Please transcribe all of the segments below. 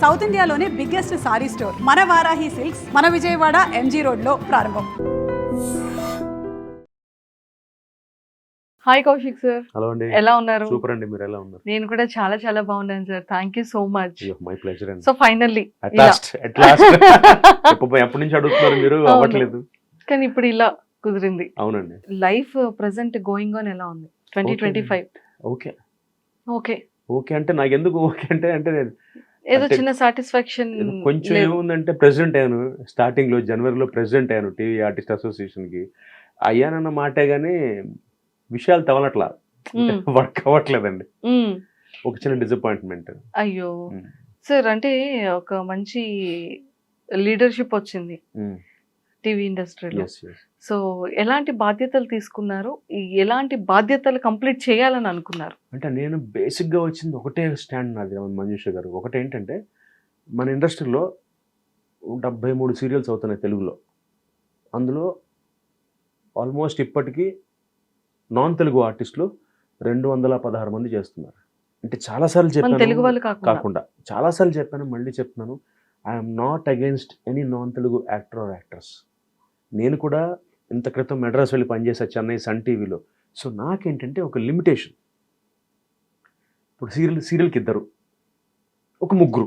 South ఇండియాలోనే biggest sorry store మన Varahi silks మన విజయవాడ ఎంజీ రోడ్ లో ప్రారంభం. Hi Kaushik sir. హలో అండి. ఎలా ఉన్నారు? సూపర్ అండి, మీరు ఎలా ఉన్నారు? నేను కూడా చాలా చాలా బాగున్నాను sir. Thank you so much. My pleasure అండి. సో ఫైనల్లీ అట్ లాస్ట్ ఎప్పటి నుంచి అడుగుతున్నారు మీరు, అవ్వట్లేదు కానీ ఇప్పుడు ఇలా కుదిరింది. అవునండి. లైఫ్ ప్రెసెంట్ గోయింగ్ ఆన్ ఎలా ఉంది 2025? ఓకే ఓకే ఓకే అంటే నాకు ఎందుకు ఓకే అంటే అంటే ఏదో చిన్న సాటిస్ఫాక్షన్ కొంచెం ఏముందంటే ప్రెసిడెంట్ అయ్యాను. స్టార్టింగ్ లో జనవరిలో ప్రెసిడెంట్ అయ్యాను టీవీ ఆర్టిస్ట్ అసోసియేషన్ కి. అయ్యానన్న మాటే గానీ విషయాలు తవలట్లా, వర్క్ అవ్వట్లేదండి. ఒక చిన్న డిసప్పాయింట్మెంట్. అయ్యో సార్, అంటే ఒక మంచి లీడర్షిప్ వచ్చింది టీవీ ఇండస్ట్రీలో. సో ఎలాంటి బాధ్యతలు తీసుకున్నారు, ఎలాంటి బాధ్యతలు కంప్లీట్ చేయాలని అనుకున్నారు? అంటే నేను బేసిక్గా వచ్చింది ఒకటే స్టాండ్ నాది మంజుష గారు. ఒకటేంటంటే మన ఇండస్ట్రీలో 73 సీరియల్స్ అవుతున్నాయి తెలుగులో. అందులో ఆల్మోస్ట్ ఇప్పటికీ నాన్ తెలుగు ఆర్టిస్టులు 216 మంది చేస్తున్నారు. అంటే చాలాసార్లు చెప్పాను, తెలుగు వాళ్ళు కాకుండా చాలాసార్లు చెప్పాను, మళ్ళీ చెప్తున్నాను, I'm not against any non Telugu actor are actress. నేను కూడా ఇంత క్రితం మెడ్రాస్ వెళ్ళి పనిచేసా, చెన్నై సన్ టీవీలో. సో నాకేంటంటే ఒక లిమిటేషన్. ఇప్పుడు సీరియల్కి 2, ఒక 3.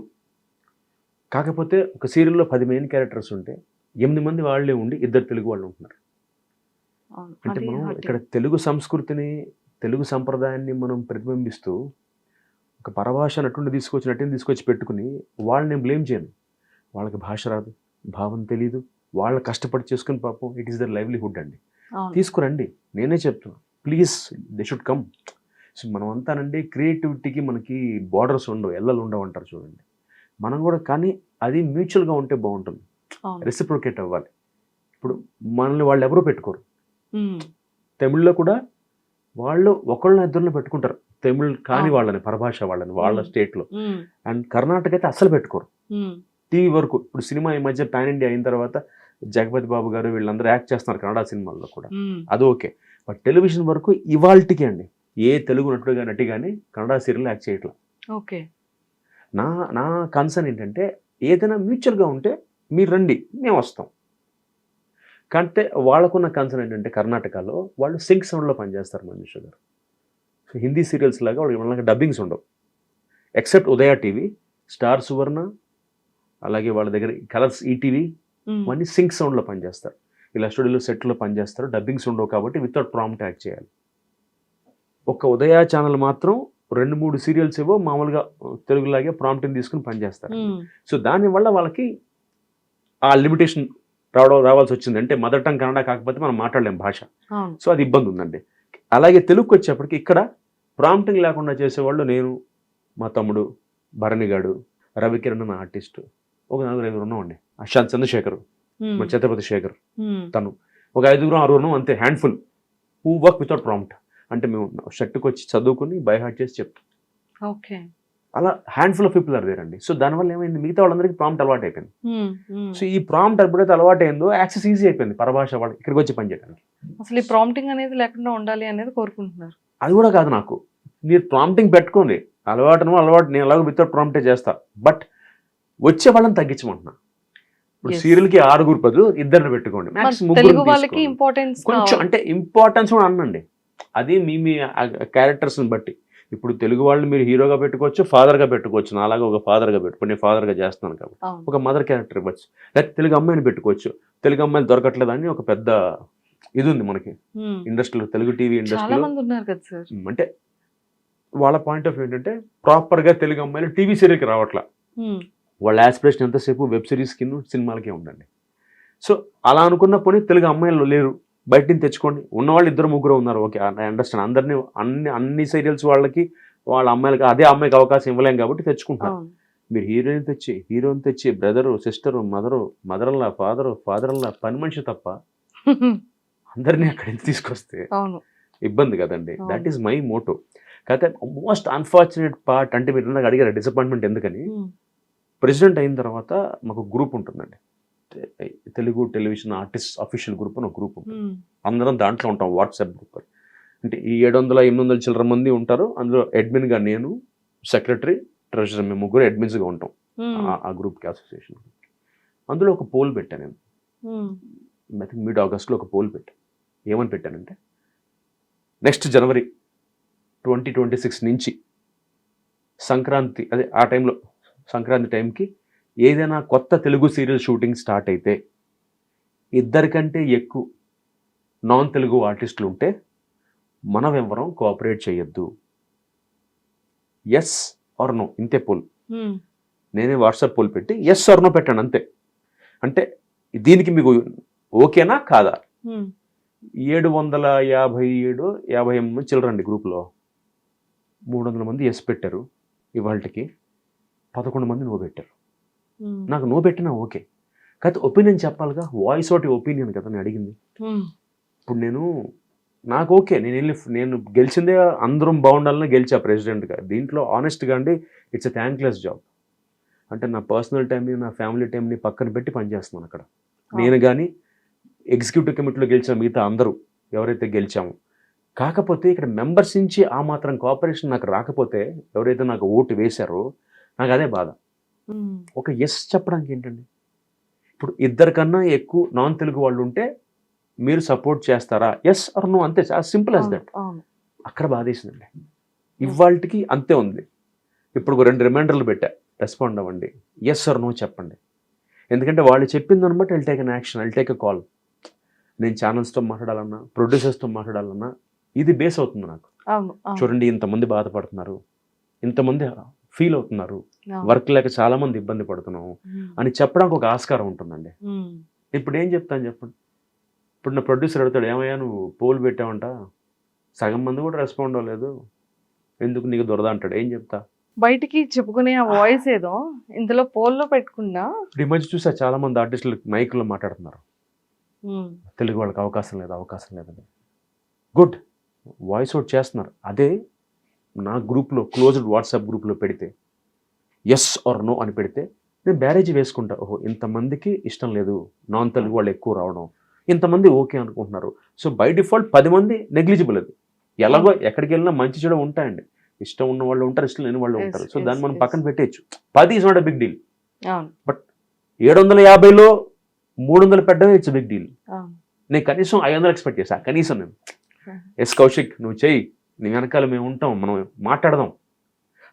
కాకపోతే ఒక సీరియల్లో 10 మెయిన్ క్యారెక్టర్స్ ఉంటే 8 మంది వాళ్ళే ఉండి 2 తెలుగు వాళ్ళు ఉంటున్నారు. అంటే మనం ఇక్కడ తెలుగు సంస్కృతిని, తెలుగు సంప్రదాయాన్ని మనం ప్రతిబింబిస్తూ ఒక పరభాష నటుని తీసుకొచ్చి పెట్టుకుని వాళ్ళని నేను బ్లేమ్ చేయను. వాళ్ళకి భాష రాదు, భావం తెలీదు, వాళ్ళ కష్టపడి చేసుకుని పాపం ఇట్ ఈస్ దర్ లైవ్లీహుడ్ అండి. తీసుకురండి, నేనే చెప్తాను, please they should come. So మనం అంతానండి క్రియేటివిటీకి మనకి బార్డర్స్ ఉండవు, ఎల్లలు ఉండవు అంటారు చూడండి. మనం కూడా, కానీ అది మ్యూచువల్గా ఉంటే బాగుంటుంది, రెసిప్రొకేట్ అవ్వాలి. ఇప్పుడు మనల్ని వాళ్ళు ఎవరూ పెట్టుకోరు. తమిళ్లో కూడా వాళ్ళు ఒకళ్ళని 2 పెట్టుకుంటారు, తమిళ్ కాని వాళ్ళని, పరభాష వాళ్ళని వాళ్ళ స్టేట్లో. అండ్ కర్ణాటక అయితే అస్సలు పెట్టుకోరు టీవీ వరకు. ఇప్పుడు సినిమా ఈ మధ్య పాన్ ఇండియా అయిన తర్వాత జగపతి బాబు గారు వీళ్ళందరూ యాక్ట్ చేస్తున్నారు కన్నడ సినిమాల్లో కూడా, అది ఓకే. బట్ టెలివిజన్ వరకు ఇవాల్టికి అండి ఏ తెలుగు నటి కానీ కన్నడ సీరియల్ యాక్ట్ చేయట్లా. ఓకే. నా కన్సర్న్ ఏంటంటే ఏదైనా మ్యూచువల్గా ఉంటే మీరు రండి, మేము వస్తాం. కంటే వాళ్ళకున్న కన్సర్న్ ఏంటంటే కర్ణాటకలో వాళ్ళు సింక్ సౌండ్లో పనిచేస్తారు మంజుష గారు. సో హిందీ సీరియల్స్ లాగా వాళ్ళకి డబ్బింగ్స్ ఉండవు, ఎక్సెప్ట్ ఉదయ టీవీ, స్టార్ సువర్ణ, అలాగే వాళ్ళ దగ్గర కలర్స్ ఈటీవీ, ఇవన్నీ సింక్ సౌండ్లో పనిచేస్తారు. ఇలా స్టూడియోలో సెట్లో పనిచేస్తారు, డబ్బింగ్స్ ఉండవు కాబట్టి వితౌట్ ప్రాంప్ట్ యాక్ట్ చేయాలి. ఒక ఉదయ ఛానల్ మాత్రం 2-3 సీరియల్స్ ఏవో మామూలుగా తెలుగులాగే ప్రాంప్ట్ని తీసుకుని పనిచేస్తారు. సో దానివల్ల వాళ్ళకి ఆ లిమిటేషన్ రావాల్సి వచ్చింది. అంటే మదర్ టంగ్ కన్నడ కాకపోతే మనం మాట్లాడలేం భాష, సో అది ఇబ్బంది ఉందండి. అలాగే తెలుగుకి వచ్చేప్పటికి ఇక్కడ ప్రాంప్టింగ్ లేకుండా చేసేవాళ్ళు నేను, మా తమ్ముడు భరణిగాడు, రవికిరణ్ అన్న ఆర్టిస్టు, ఒక 4-5 ఉన్నామండి. అశాంత్ చంద్రశేఖర్, మన ఛత్రపతి శేఖర్, తను ఒక 5-6 అంతే, handful who work without prompt. అంటే మేము షర్ట్కి వచ్చి చదువుకుని బై హార్ట్ చేసి చెప్తాం. ఓకే. అలా handful of people are there అండి. సో దానివల్ల ఏమైంది, మిగతా వాళ్ళందరికీ ప్రాంప్ట్ అలవాటు అయిపోయింది. సో ఈ ప్రాంప్ట్ ఎప్పుడైతే అలవాటు అయిందో యాక్సెస్ ఈజీ అయిపోయింది పరభాష వాళ్ళు ఇక్కడికి వచ్చి పనిచేయడానికి. అసలు ఈ ప్రాంప్టింగ్ అనేది లేకుండా ఉండాలి అనేది కోరుకుంటున్నారు. అది కూడా కాదు, నాకు మీరు ప్రాంప్టింగ్ పెట్టుకోండి, అలవాటు నేను అలాగే వితౌట్ ప్రాంప్టే చేస్తా, బట్ వచ్చే వాళ్ళని తగ్గించమంటున్నా. ఇప్పుడు సీరియల్కి 6 బదులు 2 పెట్టుకోండి, కొంచెం అంటే ఇంపార్టెన్స్ కూడా అనండి. అది మీ క్యారెక్టర్స్ని బట్టి. ఇప్పుడు తెలుగు వాళ్ళని మీరు హీరోగా పెట్టుకోవచ్చు, ఫాదర్గా పెట్టుకోవచ్చు, నాలాగా ఒక ఫాదర్గా పెట్టుకో, నేను ఫాదర్గా చేస్తున్నాను కాబట్టి ఒక మదర్ క్యారెక్టర్ ఇవ్వచ్చు. లేకపోతే తెలుగు అమ్మాయిని పెట్టుకోవచ్చు, తెలుగు అమ్మాయిని దొరకట్లేదు అని ఒక పెద్ద ఇది ఉంది మనకి ఇండస్ట్రీలో, తెలుగు టీవీ ఇండస్ట్రీలో. అంటే వాళ్ళ పాయింట్ ఆఫ్ వ్యూ ఏంటంటే ప్రాపర్గా తెలుగు అమ్మాయిలు టీవీ సీరియల్కి రావట్లా. వాళ్ళ యాస్పిరేషన్ ఎంతసేపు వెబ్ సిరీస్ కింద సినిమాలకే ఉండండి. సో అలా అనుకున్న పోనీ తెలుగు అమ్మాయిలు లేరు, బయటిని తెచ్చుకోండి. ఉన్నవాళ్ళు 2-3 ఉన్నారు, ఓకే, ఐ అండర్స్టాండ్. అందరినీ అన్ని సీరియల్స్ వాళ్ళకి వాళ్ళ అమ్మాయిలకి అదే అమ్మాయికి అవకాశం ఇవ్వలేం కాబట్టి తెచ్చుకుంటున్నారు. మీరు హీరోయిన్ తెచ్చి బ్రదరు, సిస్టరు, మదర్లా, ఫాదర్లా పని మనిషి తప్ప అందరినీ అక్కడికి తీసుకొస్తే ఇబ్బంది కదండి. That is my Moto. కాకపోతే మోస్ట్ అన్ఫార్చునేట్ పార్ట్ అంటే మీరు నాకు అడిగారు డిసప్పాయింట్మెంట్ ఎందుకని. ప్రెసిడెంట్ అయిన తర్వాత మాకు గ్రూప్ ఉంటుందండి, Telugu television artist official group అని ఒక గ్రూప్ ఉంటుంది. అందరం దాంట్లో ఉంటాం, వాట్సాప్ గ్రూప్. అంటే ఈ 700-800 చిల్లర మంది ఉంటారు. అందులో అడ్మిన్గా నేను, సెక్రటరీ, ట్రెజరర్, మేము 3 అడ్మిన్స్గా ఉంటాం. ఆ గ్రూప్కి అసోసియేషన్. అందులో ఒక పోల్ పెట్టాను నేను. ఐ థింక్ మిడ్ ఆగస్ట్లో ఒక పోల్ పెట్టాను. ఏమని పెట్టానంటే, నెక్స్ట్ జనవరి 2026 నుంచి సంక్రాంతి, అదే ఆ టైంలో సంక్రాంతి టైంకి ఏదైనా కొత్త తెలుగు సీరియల్ షూటింగ్ స్టార్ట్ అయితే 2 కంటే ఎక్కువ నాన్ తెలుగు ఆర్టిస్టులు ఉంటే మనం ఎవరం కోఆపరేట్ చేయొద్దు. ఎస్ ఆర్ నో, ఇంతే పోల్. నేనే వాట్సాప్ పోల్ పెట్టి ఎస్ ఆర్ నో పెట్టాను అంతే. అంటే దీనికి మీకు ఓకేనా కాదా? 757 మంది చిల్లరండి గ్రూప్లో. 300 మంది ఎస్ పెట్టారు. ఇవాళకి 11 మంది నో పెట్టారు. నాకు నో పెట్టినా ఓకే, కాకపోతే ఒపీనియన్ చెప్పాలిగా. వాయిస్ ఒకటి ఒపీనియన్ కదా నేను అడిగింది. ఇప్పుడు నాకు ఓకే, నేను గెలిచిందే అందరం బాగుండాలని గెలిచా ప్రెసిడెంట్గా. దీంట్లో ఆనెస్ట్గా అండి, ఇట్స్ ఎ థ్యాంక్లెస్ జాబ్. అంటే నా పర్సనల్ టైంని, నా ఫ్యామిలీ టైంని పక్కన పెట్టి పనిచేస్తున్నాను అక్కడ. నేను కానీ ఎగ్జిక్యూటివ్ కమిటీలో గెలిచిన మిగతా అందరూ ఎవరైతే గెలిచామో, కాకపోతే ఇక్కడ మెంబర్స్ నుంచి ఆ మాత్రం కోఆపరేషన్ నాకు రాకపోతే, ఎవరైతే నాకు ఓటు వేశారో నాకు అదే బాధ. ఒక ఎస్ చెప్పడానికి ఏంటండి, ఇప్పుడు 2 కన్నా ఎక్కువ నాన్ తెలుగు వాళ్ళు ఉంటే మీరు సపోర్ట్ చేస్తారా? ఎస్ ఆర్ నో, అంతే, సింపుల్ యాజ్ దట్. అక్కడ బాధేసిందండి. ఇవాళకి అంతే ఉంది. ఇప్పుడు 2 రిమైండర్లు పెట్టా, రెస్పాండ్ అవ్వండి, ఎస్ ఆర్ నో చెప్పండి. ఎందుకంటే వాళ్ళు చెప్పింది అనమాట, I'll take an action, I'll take a call. నేను ఛానల్స్తో మాట్లాడాలన్నా, ప్రొడ్యూసర్స్తో మాట్లాడాలన్నా ఇది బేస్ అవుతుంది నాకు. చూడండి, ఇంతమంది బాధపడుతున్నారు, ఇంతమంది ఫీల్ అవుతున్నారు, వర్క్ లేక చాలా మంది ఇబ్బంది పడుతున్నాము అని చెప్పడానికి ఒక ఆస్కారం ఉంటుందండి. ఇప్పుడు ఏం చెప్తాను చెప్పండి. ఇప్పుడు నా ప్రొడ్యూసర్ అడుగుతాడు, ఏమయ్యా నువ్వు పోల్ పెట్టావంట, సగం మంది కూడా రెస్పాండ్ అవ్వలేదు, ఎందుకు నీకు దొరద అంటాడు. ఏం చెప్తా? బయటికి చెప్పుకునే ఆ వాయిస్ ఏదో ఇందులో పోల్లో పెట్టుకున్నా. ఈ మధ్య చూసా చాలా మంది ఆర్టిస్టులు మైక్లో మాట్లాడుతున్నారు, తెలుగు వాళ్ళకి అవకాశం లేదని. గుడ్, వాయిస్ అవుట్ చేస్తున్నారు. అదే నా గ్రూప్లో, క్లోజ్డ్ వాట్సాప్ గ్రూప్లో పెడితే ఎస్ ఆర్ నో అని పెడితే నేను బ్యారేజీ వేసుకుంటా. ఓహో, ఇంతమందికి ఇష్టం లేదు నాన్ తెలుగు వాళ్ళు ఎక్కువ రావడం, ఇంతమంది ఓకే అనుకుంటున్నారు. సో బై డిఫాల్ట్ 10 మంది నెగ్లిజిబుల్. అది ఎలాగో ఎక్కడికి వెళ్ళినా మంచి చెడు ఉంటాయండి. ఇష్టం ఉన్న వాళ్ళు ఉంటారు, ఇష్టం లేని వాళ్ళు ఉంటారు. సో దాన్ని మనం పక్కన పెట్టేయచ్చు. 10 is not a big deal. But 750లో 300 పెట్టడమే ఇట్స్ బిగ్ డీల్. నేను కనీసం 500 ఎక్స్పెక్ట్ చేశా. కనీసం నేను ఎస్ కౌశిక్ నువ్వు చెయ్యి, నీ వెనకాల మేము ఉంటాం, మనం మాట్లాడదాం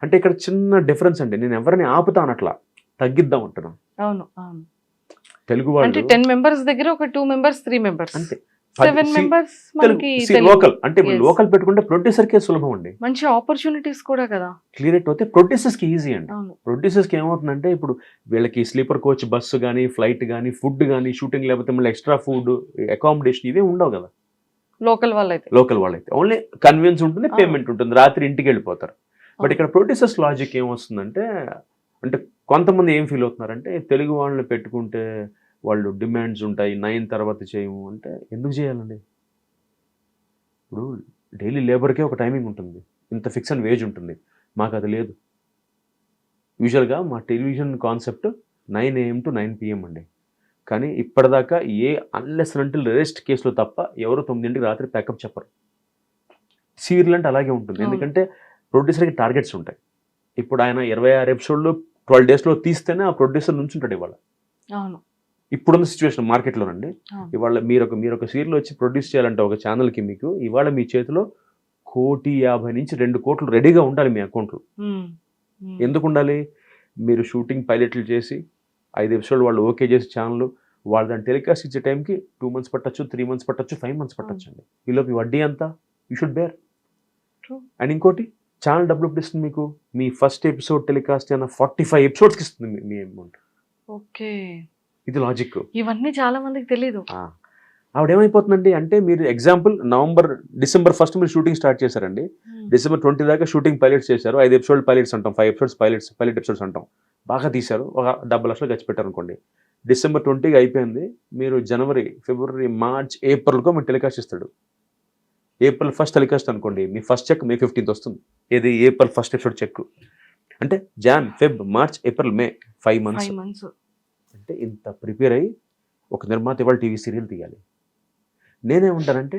అంటే ఇక్కడ చిన్న డిఫరెన్స్ అండి. నేను ఎవరిని ఆపుతాను, అట్లా తగ్గిద్దాం అంటున్నాను. అవును, తెలుగు వాళ్ళు 10 మెంబర్స్ దగ్గర ఒక 2 మెంబర్స్ 3 మెంబర్స్ అంతే. 7 మెంబర్స్ లోకల్ అంటే లోకల్ పెట్టుకుంటే ప్రొడ్యూసర్కే సులభం అండి. మంచి ఆపర్చునిటీస్ కూడా కదా. క్లియర్ అవుతే ప్రొడ్యూసర్స్కి ఈజీ అండి. ప్రొడ్యూసర్స్కి ఏమవుతుందంటే, ఇప్పుడు వీళ్ళకి స్లీపర్ కోచ్, బస్సు కానీ, ఫ్లైట్ కానీ, ఫుడ్ కానీ, షూటింగ్ లేకపోతే మళ్ళీ ఎక్స్ట్రా ఫుడ్, అకామిడేషన్ ఇవే ఉండవు కదా లోకల్ వాళ్ళైతే. ఓన్లీ కన్వీనియన్స్ ఉంటుంది, పేమెంట్ ఉంటుంది, రాత్రి ఇంటికి వెళ్ళిపోతారు. బట్ ఇక్కడ ప్రొడ్యూసర్స్ లాజిక్ ఏమొస్తుందంటే, అంటే కొంతమంది ఏం ఫీల్ అవుతున్నారంటే, తెలుగు వాళ్ళని పెట్టుకుంటే వాళ్ళు డిమాండ్స్ ఉంటాయి, 9 తర్వాత చేయము అంటే ఎందుకు చేయాలండి? ఇప్పుడు డైలీ లేబర్కే ఒక టైమింగ్ ఉంటుంది, ఇంత ఫిక్స్ అండ్ వేజ్ ఉంటుంది. మాకు అది లేదు. యూజువల్గా మా television concept 9 AM to 9 PM అండి. కానీ ఇప్పటిదాకా అన్లెస్ అంటిల్ రెస్ట్ కేసులో తప్ప ఎవరు 9 రాత్రి ప్యాకప్ చెప్పరు. సీరియల్ అంటే అలాగే ఉంటుంది. ఎందుకంటే ప్రొడ్యూసర్కి టార్గెట్స్ ఉంటాయి. ఇప్పుడు ఆయన 26 ఎపిసోడ్లు 12 daysలో తీస్తేనే ఆ ప్రొడ్యూసర్ నుంచి ఉంటాడు. ఇవాళ ఇప్పుడున్న సిచ్యువేషన్ మార్కెట్లోనండి, ఇవాళ మీరు ఒక సీరియల్ వచ్చి ప్రొడ్యూస్ చేయాలంటే ఒక ఛానల్కి, మీకు ఇవాళ మీ చేతిలో 1,50,00,000 నుంచి 2 కోట్లు రెడీగా ఉండాలి మీ అకౌంట్లో. ఎందుకు ఉండాలి? మీరు షూటింగ్ పైలట్లు చేసి 5 ఎపిసోడ్ వాళ్ళు ఓకే చేసి ఛానల్ వాళ్ళు దాన్ని టెలికాస్ట్ ఇచ్చే టైంకి 2 months పట్టచ్చు, 3 months పట్టచ్చు, 5 months పట్టచ్చు అండి. ఈలోపు వడ్డీ అంతా యూ షుడ్ బేర్. అండ్ ఇంకోటి, ఛానల్ డబ్బులు ఎప్పుడు ఇస్తుంది మీకు? మీ ఫస్ట్ ఎపిసోడ్ టెలికాస్ట్ అయినా 45 episodes ఇస్తుంది మీ అమౌంట్. ఓకే, ఇది లాజిక్. ఇవన్నీ చాలా మందికి తెలియదు. ఆవిడ ఏమైపోతుందండి అంటే, మీరు ఎగ్జాంపుల్ డిసెంబర్ 1st మీరు షూటింగ్ స్టార్ట్ చేశారండి, December 20 దాకా షూటింగ్ పైలట్స్ చేశారు. 5 episode పైలట్స్ అంటాం, 5 episodes పైలట్ ఎపిసోడ్స్ అంటాం. బాగా తీశారు, ఒక 70 లక్షలు ఖర్చు పెట్టారు అనుకోండి. December 20 అయిపోయింది, మీరు జనవరి, ఫిబ్రవరి, మార్చ్, ఏప్రిల్కో మీరు టెలికాస్ట్ ఇస్తాడు. April 1st టెలికాస్ట్ అనుకోండి, మీ ఫస్ట్ చెక్ May 15th వస్తుంది. ఇది April 1st ఎపిసోడ్ చెక్. అంటే Jan, Feb, March, April, May 5 months. అంటే ఇంత ప్రిపేర్ అయ్యి ఒక నిర్మాత ఇవాళ టీవీ సీరియల్ తీయాలి. నేనేమంటానంటే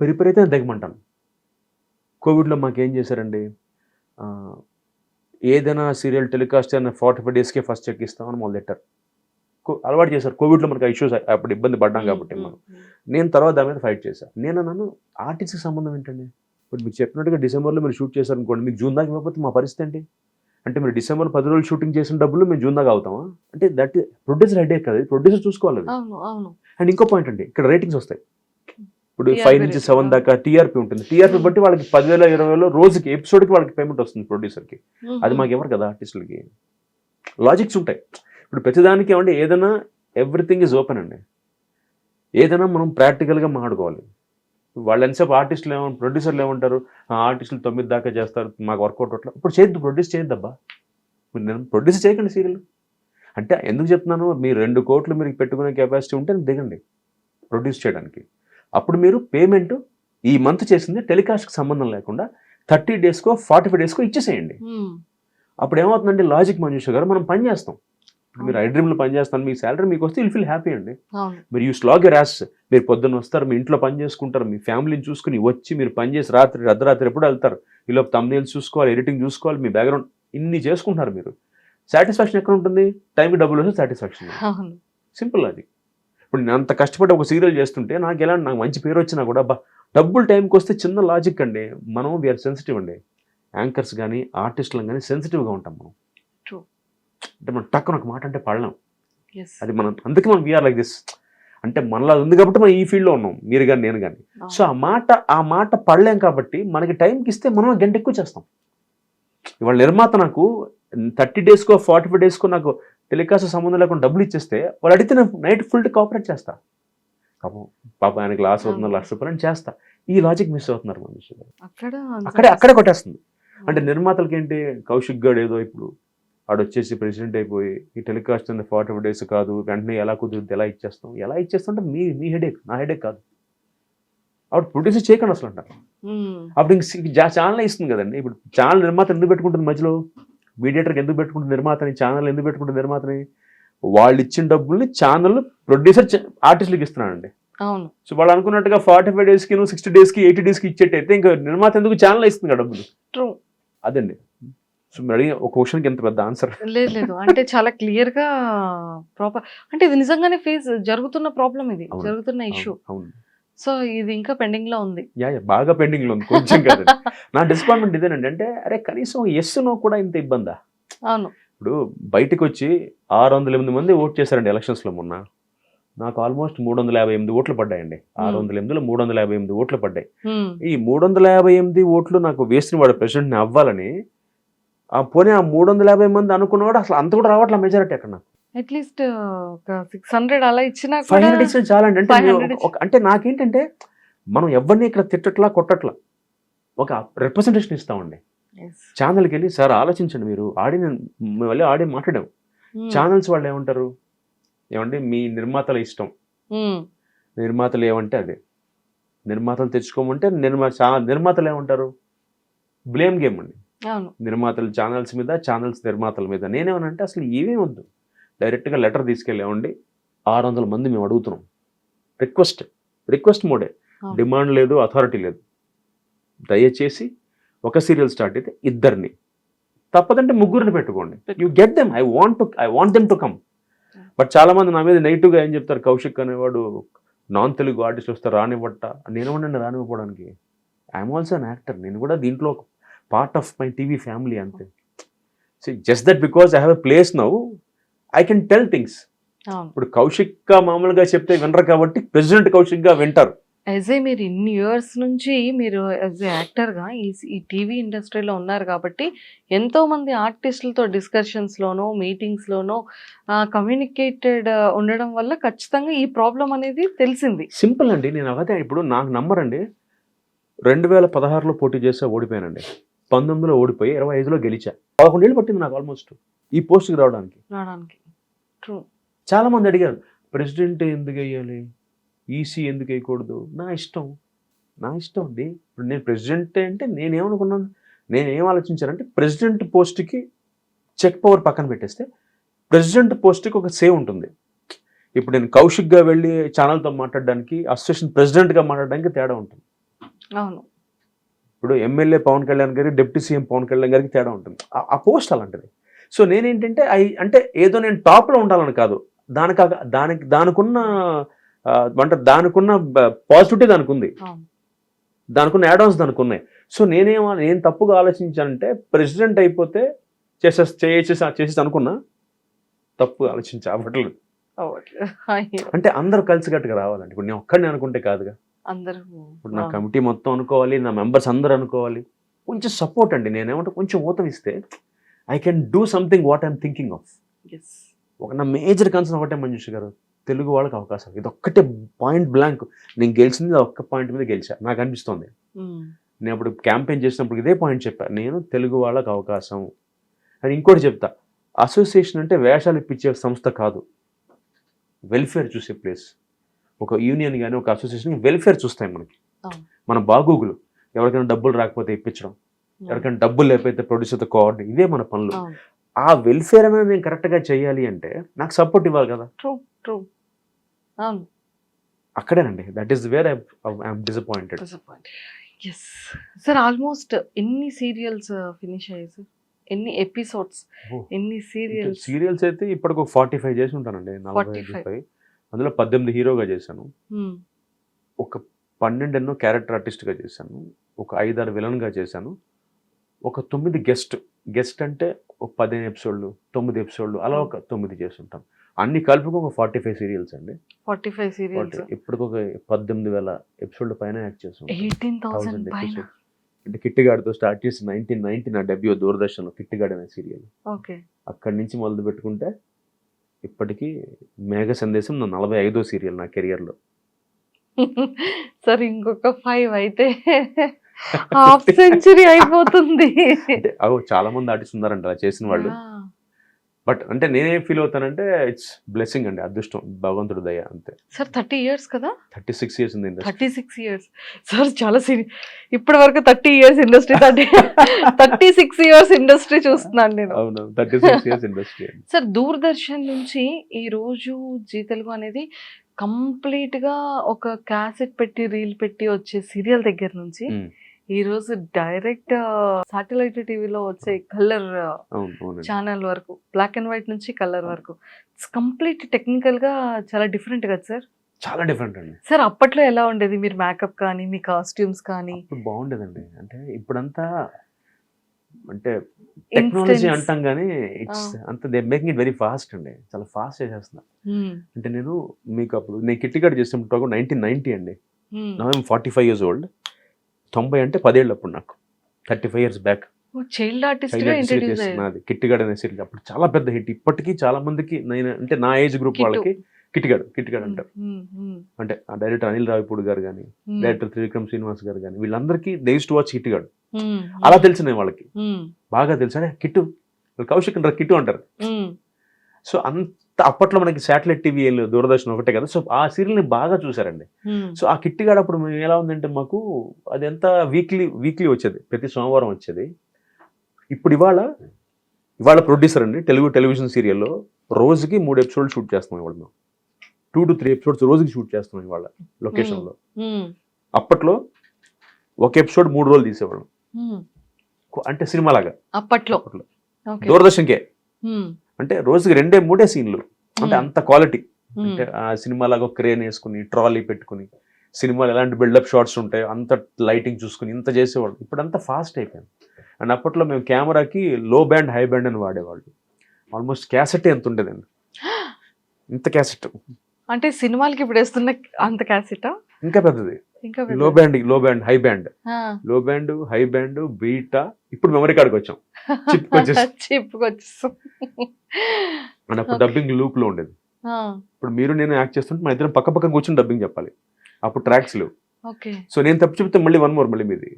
ప్రిపేర్ అయితే దిగమంటాను. కోవిడ్లో మాకేం చేశారండి, ఏదైనా సీరియల్ టెలికాస్ట్ అయిన 45 డేస్కే ఫస్ట్ చెక్ ఇస్తామని మొదలెట్టారు. అలవాటు చేశారు. కోవిడ్లో మనకు ఇష్యూస్ అప్పుడు ఇబ్బంది పడ్డాం కాబట్టి మనం. నేను తర్వాత దాని మీద ఫైట్ చేశాను. నేను అన్నాను ఆర్టిస్ట్కి సంబంధం ఏంటండి? ఇప్పుడు మీకు చెప్పినట్టుగా డిసెంబర్లో మీరు షూట్ చేశారు అనుకోండి, మీకు జూన్ దాకా ఇవ్వకపోతే మా పరిస్థితి ఏంటి? అంటే మీరు డిసెంబర్ 10 రోజులు షూటింగ్ చేసిన డబ్బులు మేము జూన్ దాకా అవుతామా? అంటే దట్ ప్రొడ్యూసర్ హెడేక్ కదా, ప్రొడ్యూసర్ చూసుకోవాలి. అండ్ ఇంకో పాయింట్ అండి, ఇక్కడ రేటింగ్స్ వస్తాయి. ఇప్పుడు 5 నుంచి 7 దాకా టీఆర్పీ ఉంటుంది. టీఆర్పీ బట్టి వాళ్ళకి 10,000 20,000 రోజుకి ఎపిసోడ్కి వాళ్ళకి పేమెంట్ వస్తుంది ప్రొడ్యూసర్కి. అది మాకు ఎవరు కదా ఆర్టిస్టులకి. లాజిక్స్ ఉంటాయి. ఇప్పుడు ప్రతిదానికి ఏమంటే ఏదైనా ఎవ్రీథింగ్ ఈజ్ ఓపెన్ అండి. ఏదైనా మనం ప్రాక్టికల్గా మాట్లాడుకోవాలి. వాళ్ళు ఎంతసేపు ఆర్టిస్టులు ప్రొడ్యూసర్లు ఏమంటారు, ఆర్టిస్టులు 9 దాకా చేస్తారు, మాకు వర్కౌట్ అట్లా. ఇప్పుడు చేయొద్దు, ప్రొడ్యూస్ చేయొద్దబ్బా. నేను ప్రొడ్యూస్ చేయకండి సీరియల్. అంటే ఎందుకు చెప్తున్నాను, మీరు 2 కోట్లు మీరు పెట్టుకునే కెపాసిటీ ఉంటే దిగండి ప్రొడ్యూస్ చేయడానికి. అప్పుడు మీరు పేమెంట్ ఈ మంత్ చేసింది టెలికాస్ట్కి సంబంధం లేకుండా 30 డేస్కో 45 డేస్కో ఇచ్చేసేయండి. అప్పుడు ఏమవుతుందంటే లాజిక్ మంజుష గారు, మనం పని చేస్తాం. మీరు ఐడ్రీమ్లో పని చేస్తాను, మీ శాలరీ మీకు వస్తే విల్ ఫీల్ హ్యాపీ అండి. మీరు యూ స్లాగ్ యూర్ యాస్. మీరు పొద్దున్న వస్తారు, మీ ఇంట్లో పని చేసుకుంటారు, మీ ఫ్యామిలీని చూసుకుని వచ్చి మీరు పని చేసి రాత్రి అర్ధరాత్రి ఎప్పుడు వెళ్తారు. ఈలోపు thumbnails చూసుకోవాలి, ఎడిటింగ్ చూసుకోవాలి, మీ బ్యాక్గ్రౌండ్ ఇన్ని చేసుకుంటారు. మీరు సాటిస్ఫాక్షన్ ఎక్కడ ఉంటుంది? టైంకి డబ్బులు వస్తే సాటిస్ఫాక్షన్. సింపుల్ అది. ఇప్పుడు నేను అంత కష్టపడి ఒక సీరియల్ చేస్తుంటే నాకు మంచి పేరు వచ్చినా కూడా డబ్బులు టైంకి వస్తే చిన్న లాజిక్ అండి. మనం వీఆర్ సెన్సిటివ్ అండి. యాంకర్స్ కానీ ఆర్టిస్టులు కానీ సెన్సిటివ్గా ఉంటాం మనం. అంటే మనం టక్కున ఒక మాట అంటే పడలేం. అది మనం అందుకే మనం వీఆర్ లైక్ దిస్. అంటే మనలా ఉంది కాబట్టి మనం ఈ ఫీల్డ్లో ఉన్నాం, మీరు కానీ నేను కానీ. సో ఆ మాట పడలేం కాబట్టి మనకి టైంకి ఇస్తే మనం గంట ఎక్కువ చేస్తాం. ఇవాళ నిర్మాత నాకు 30 డేస్కో 45 డేస్కో నాకు టెలికాస్ట్ సంబంధం లేకుండా డబ్బులు ఇచ్చేస్తే వాళ్ళు అడిగితే నేను నైట్ ఫుల్ కోఆపరేట్ చేస్తా. పాపం ఆయనకి లాస్ అవుతుంది, ₹1,00,000 అని చేస్తా. ఈ లాజిక్ మిస్ అవుతున్నారు మనుషులు. అక్కడే కొట్టేస్తుంది. అంటే నిర్మాతలకి ఏంటి, కౌశిక్ గారు ఏదో ఇప్పుడు ఆడొచ్చేసి ప్రెసిడెంట్ అయిపోయి ఈ టెలికాస్ట్ అనే 45 డేస్ కాదు, వెంటనే ఎలా కుదురుతుంది, ఎలా ఇచ్చేస్తుంటే మీ హెడేక్, నా హెడేక్ కాదు. ఆవిడ ప్రొడ్యూసర్ చేయకండి అసలు అంటారు. అప్పుడు ఇంక ఛానల్ ఇస్తుంది కదండి. ఇప్పుడు ఛానల్ నిర్మాత ఎందుకు పెట్టుకుంటుంది మధ్యలో? మీడియేటర్కి ఎందుకు పెట్టుకుంటుంది నిర్మాతని? ఛానల్ ఎందుకు పెట్టుకుంటుంది నిర్మాతని? వాళ్ళు ఇచ్చిన డబ్బుల్ని ఛానల్ ప్రొడ్యూసర్ ఆర్టిస్టులకు ఇస్తున్నాడండి. సో వాళ్ళు అనుకున్నట్టుగా 45 డేస్కి 60 డేస్కి 80 డేస్కి ఇచ్చేటైతే ఇంకా నిర్మాత ఎందుకు ఛానల్ ఇస్తుంది కదా డబ్బులు. అదండి. సో మరి ఒక క్వశ్చన్కి ఎంత పెద్ద ఆన్సర్ లేదు. అంటే చాలా క్లియర్ గా ప్రాపర్, అంటే ఇది నిజంగానే జరుగుతున్న ప్రాబ్లం, ఇది జరుగుతున్న ఇష్యూ. అవును. సో ఇది ఇంకా పెండింగ్ లో ఉంది. బాగా పెండింగ్ లో ఉంది. కొంచెం కాదు. నా డిసప్పాయింట్మెంట్ ఇదేనండి. అంటే అరే కనీసం ఎస్ నో కూడా ఇంత ఇబ్బందా? అవును. ఇప్పుడు బయటకు వచ్చి 608 మంది ఓట్ చేశారండి ఎలక్షన్స్ లో మొన్న. నాకు ఆల్మోస్ట్ 358 ఓట్లు పడ్డాయండి. 608లో 358 ఓట్లు పడ్డాయి. ఈ 358 ఓట్లు నాకు వేసిన వాడు ప్రెసిడెంట్ని అవ్వాలని, పోనీ ఆ 350 మంది అనుకున్నవాడు అసలు అంత కూడా రావట్లే మెజారిటీ అక్కడ. నాకు అట్లీస్ట్ ఒక 600 అలా ఇచ్చినా 500 ఇచ్చిన చాలండి. అంటే నాకేంటంటే మనం ఎవరిని ఇక్కడ తిట్టట్లా కొట్టట్లా, ఒక రిప్రజెంటేషన్ ఇస్తామండి. ఛానల్కి వెళ్ళి సార్ ఆలోచించండి, మీరు మళ్ళీ ఆడి మాట్లాడాం. ఛానల్స్ వాళ్ళు ఏమంటారు, ఏమంటే మీ నిర్మాతల ఇష్టం, నిర్మాతలు ఏమంటే అదే, నిర్మాతలు తెచ్చుకోమంటే నిర్మాతలు ఏమంటారు, బ్లేమ్ గేమ్ అండి. నిర్మాతలు ఛానల్స్ మీద, ఛానల్స్ నిర్మాతల మీద. నేనేమనంటే అసలు ఏమీ వద్దు, డైరెక్ట్గా లెటర్ తీసుకెళ్ళామండి, 600 మంది మేము అడుగుతున్నాం, రిక్వెస్ట్ మోడే, డిమాండ్ లేదు, అథారిటీ లేదు. దయచేసి ఒక సీరియల్ స్టార్ట్ అయితే 2 తప్పదంటే 3 పెట్టుకోండి. You get them. I want them to come. But చాలా మంది నా మీద నెగిటివ్గా ఏం చెప్తారు, కౌశిక్ అనేవాడు నాన్ తెలుగు ఆర్టిస్ట్ వస్తారు రానివ్వట. నేనేమన్నా రానివ్వడానికి? I'm also an actor. నేను కూడా దీంట్లో part of my TV family అంతే. So just that because I have a place now I can tell things. ఇప్పుడు కౌశిక్గా మామూలుగా చెప్తే వినరు కాబట్టి ప్రెసిడెంట్ కౌశిక్గా వింటారు. యాజ్ ఏ మీరు ఇన్ని ఇయర్స్ నుంచి మీరు యాజ్ ఏ యాక్టర్గా ఈ టీవీ ఇండస్ట్రీలో ఉన్నారు కాబట్టి ఎంతో మంది ఆర్టిస్టులతో డిస్కషన్స్లోనో మీటింగ్స్లోనో కమ్యూనికేటెడ్ ఉండడం వల్ల ఖచ్చితంగా ఈ ప్రాబ్లం అనేది తెలిసింది. సింపుల్ అండి. నేను అవతే ఇప్పుడు నాకు నమ్మరండి, 2016లో పోటీ చేస్తే ఓడిపోయానండి, 19లో ఓడిపోయి 25లో గెలిచా. 11 ఏళ్ళు పట్టింది నాకు ఆల్మోస్ట్ ఈ పోస్ట్కి రావడానికి. ట్రూ. చాలా మంది అడిగారు ప్రెసిడెంట్ ఎందుకు వేయాలి, ఈసీ ఎందుకు వేయకూడదు. నా ఇష్టం అండి. ఇప్పుడు నేను ప్రెసిడెంట్ అంటే నేనేమనుకున్నాను, నేనేం ఆలోచించానంటే ప్రెసిడెంట్ పోస్ట్కి చెక్ పవర్ పక్కన పెట్టేస్తే ప్రెసిడెంట్ పోస్ట్కి ఒక సేవ్ ఉంటుంది. ఇప్పుడు నేను కౌశిక్గా వెళ్ళి ఛానల్తో మాట్లాడడానికి, అసోసియేషన్ ప్రెసిడెంట్గా మాట్లాడడానికి తేడా ఉంటుంది. అవును. ఇప్పుడు ఎమ్మెల్యే పవన్ కళ్యాణ్ గారికి డిప్యూటీ సీఎం పవన్ కళ్యాణ్ గారికి తేడా ఉంటుంది. ఆ పోస్ట్ అలాంటిది. సో నేనేంటంటే అంటే ఏదో నేను టాప్లో ఉండాలని కాదు, దానికున్న అంటే దానికున్న పాజిటివిటీ దానికి ఉంది, దానికున్న యాడ్-ఆన్స్ దానికి ఉన్నాయి. సో నేను తప్పుగా ఆలోచించానంటే ప్రెసిడెంట్ అయిపోతే చేసేసి అనుకున్నా, తప్పుగా ఆలోచించా అవ్వట్లేదు. అంటే అందరూ కలిసికట్టుగా రావాలండి. ఇప్పుడు నేను ఒక్కడిని అనుకుంటే కాదుగా, అందరూ ఇప్పుడు నా కమిటీ మొత్తం అనుకోవాలి, నా మెంబర్స్ అందరూ అనుకోవాలి. కొంచెం సపోర్ట్ అండి. నేనేమంటే కొంచెం ఊతం ఇస్తే I can do something what I'm thinking of. నా మేజర్ కన్సర్న్ ఒకటే మంజుష గారు, తెలుగు వాళ్ళకి అవకాశాలు. ఇది ఒక్కటే పాయింట్ బ్లాంక్. నేను గెలిచింది ఒక్క పాయింట్ మీద గెలిచా నాకు అనిపిస్తుంది. నేను అప్పుడు క్యాంపెయిన్ చేసినప్పుడు ఇదే పాయింట్ చెప్పా, నేను తెలుగు వాళ్ళకి అవకాశం అని. ఇంకోటి చెప్తా, అసోసియేషన్ అంటే వేషాలు ఇప్పించే సంస్థ కాదు, వెల్ఫేర్ చూసే ప్లేస్. ఒక యూనియన్ కానీ ఒక అసోసియేషన్ వెల్ఫేర్ చూస్తాయి మనకి, మన బాగోగులు. ఎవరికైనా డబ్బులు రాకపోతే ఇప్పించడం, ఎవరికైనా డబ్బులు లేకపోతే ప్రొడ్యూసర్తో కోఆర్డినేట్, ఇవే మన పనులు. ఆ వెల్ఫేర్ అనేది నేను కరెక్ట్గా చేయాలి అంటే నాకు సపోర్ట్ ఇవ్వాలి కదా. అక్కడేనండి, that is where I'm disappointed. Sir almost ఎన్ని సీరియల్స్ ఫినిష్ అయ్యాయి సార్? ఎన్ని ఎపిసోడ్స్, ఎన్ని సీరియల్స్ అయితే ఇప్పటికి ఒక 45 చేసి ఉంటానండి. 45. అందులో 18 హీరోగా చేశాను, ఒక 12 క్యారెక్టర్ ఆర్టిస్ట్గా చేశాను, ఒక 5-6 విలన్గా చేశాను, ఒక 9 గెస్ట్ అంటే ఒక 15 ఎపిసోడ్లు, 9 ఎపిసోడ్లు, అలా ఒక 9 చేసి ఉంటాం. అన్ని కలుపుకు ఒక 45 సీరియల్స్ అండి. 45 సీరియల్స్. ఇప్పటికి ఒక 18,000 ఎపిసోడ్ల పైన యాక్ట్ చేస్తాం. 18,000 పైన. అంటే కిట్టిగాడితో స్టార్ట్ చేసి 1990 నా డెబ్యూ దూరదర్శన్లో కిట్టిగాడి అనే సీరియల్. అక్కడి నుంచి మొదలు పెట్టుకుంటే ఇప్పటికీ మేఘ సందేశం నా 45వ సీరియల్ నా కెరియర్లో. సార్ ఇంకొక 5 అయితే హాఫ్ సెంచరీ అయిపోతుంది. చాలా మంది ఆర్టిస్ట్ ఉన్నారండి అలా చేసిన వాళ్ళు. బట్ అంటే నేనేం ఫీల్ అవుతానంటే ఇట్స్ బ్లెస్సింగ్ అండి, అదృష్టం, భగవంతుడు దయ, అంతే. సార్ 30 years కదా? 36 years ఉంది ఇండస్ట్రీ. 36 years సార్, చాలా ఇప్పటి వరకు 30 years ఇండస్ట్రీ, 36 years ఇండస్ట్రీ చూస్తున్నాను నేను. అవును, 36 years ఇండస్ట్రీ. సార్ దూరదర్శన్ నుంచి ఈ రోజు జీ తెలుగు అనేది కంప్లీట్ గా ఒక క్యాసెట్ పెట్టి రీల్ పెట్టి వచ్చే సీరియల్ దగ్గర నుంచి ఈ రోజు డైరెక్ట్ సాటిలైట్ టీవీలో వచ్చే కలర్ ఛానల్ వరకు, బ్లాక్ అండ్ వైట్ నుంచి కలర్ వరకు, కంప్లీట్ టెక్నికల్ గా చాలా డిఫరెంట్ కదా సార్? చాలా డిఫరెంట్ అండి. సార్ అప్పట్లో ఎలా ఉండేది? మీరు మేకప్ కానీ మీ కాస్ట్యూమ్స్ కానీ? బాగుండేదండి. అంటే ఇప్పుడంతా అంటే టెక్నాలజీ అంటాం కానీ ఇట్స్ అంత they making it very fast అండి, చాలా ఫాస్ట్ చేసేస్తున్నా. అంటే మీకు అప్పుడు నేను కిట్టిగాడు చేసినప్పుడు 1990 అండి. నా 45 years old. 90 అంటే 10 ఏళ్ళు అప్పుడు నాకు, 35 years బ్యాక్. చైల్డ్ ఆర్టిస్ట్ నాది కిట్టిగాడు అనే సీరియల్. అప్పుడు చాలా పెద్ద హిట్. ఇప్పటికీ చాలా మందికి అంటే నా ఏజ్ గ్రూప్ వాళ్ళకి కిట్టిగాడు అంటారు. అంటే ఆ డైరెక్టర్ అనిల్ రావిపూడి గారు కానీ, డైరెక్టర్ త్రివిక్రమ్ శ్రీనివాస్ గారు కానీ, వీళ్ళందరికీ దే యూజ్డ్ టు వాచ్ కిట్టిగాడు. అలా తెలిసిన వాళ్ళకి బాగా తెలుసు. అదే కిట్టు, కౌశిక్ కిట్టు అంటారు. సో అంత అప్పట్లో మనకి శాటిలైట్ టీవీ దూరదర్శన్ ఒకటే కదా. సో ఆ సీరియల్ని బాగా చూసారండి. సో ఆ కిట్టిగాడు అప్పుడు మేము ఎలా ఉందంటే, మాకు అది ఎంత వీక్లీ వచ్చేది, ప్రతి సోమవారం వచ్చేది. ఇప్పుడు ఇవాళ ప్రొడ్యూసర్ అండి తెలుగు టెలివిజన్ సీరియల్లో రోజుకి 3 episodes షూట్ చేస్తాం. ఇవాళ మేము 2 to 3 episodes రోజుకి షూట్ చేస్తాం ఇవాళ లొకేషన్లో. అప్పట్లో ఒక ఎపిసోడ్ 3 రోజులు తీసేవాళ్ళం, అంటే సినిమా లాగా. అప్పట్లో దూరదర్శన్కే అంటే రోజుకి 2-3 సీన్లు, అంటే అంత క్వాలిటీ. అంటే ఆ సినిమా లాగా క్రేన్ వేసుకుని, ట్రాలీ పెట్టుకుని, సినిమాలు ఎలాంటి బిల్డప్ షాట్స్ ఉంటాయో అంత లైటింగ్ చూసుకుని ఇంత చేసేవాళ్ళు. ఇప్పుడు అంతా ఫాస్ట్ అయిపోయింది. అండ్ అప్పట్లో మేము కెమెరాకి లో బ్యాండ్, హై బ్యాండ్ అని వాడేవాళ్ళు. ఆల్మోస్ట్ క్యాసెట్ ఎంత ఉండేదండి, ఇంత క్యాసెట్. అంటే సినిమాలకి ఇప్పుడు వేస్తున్న అంత క్యాసెట్ ఇంకా పెద్దది. లో బ్యాండ్, హై బ్యాండ్, లో బ్యాండ్, హై బ్యాండ్, బీటా. ఇప్పుడు మెమరీ కార్డ్కి వచ్చాం, చిప్ వచ్చేస్తాం. అండ్ అప్పుడు డబ్బింగ్ లూప్ లో ఉండేది. ఇప్పుడు మీరు నేను యాక్ట్ చేస్తుంటే మా ఇద్దరం పక్క కూర్చొని డబ్బింగ్ చెప్పాలి. అప్పుడు ట్రాక్స్ లేవు. సో నేను తప్పు చెప్తే మళ్ళీ 1 more మళ్ళీ మీది.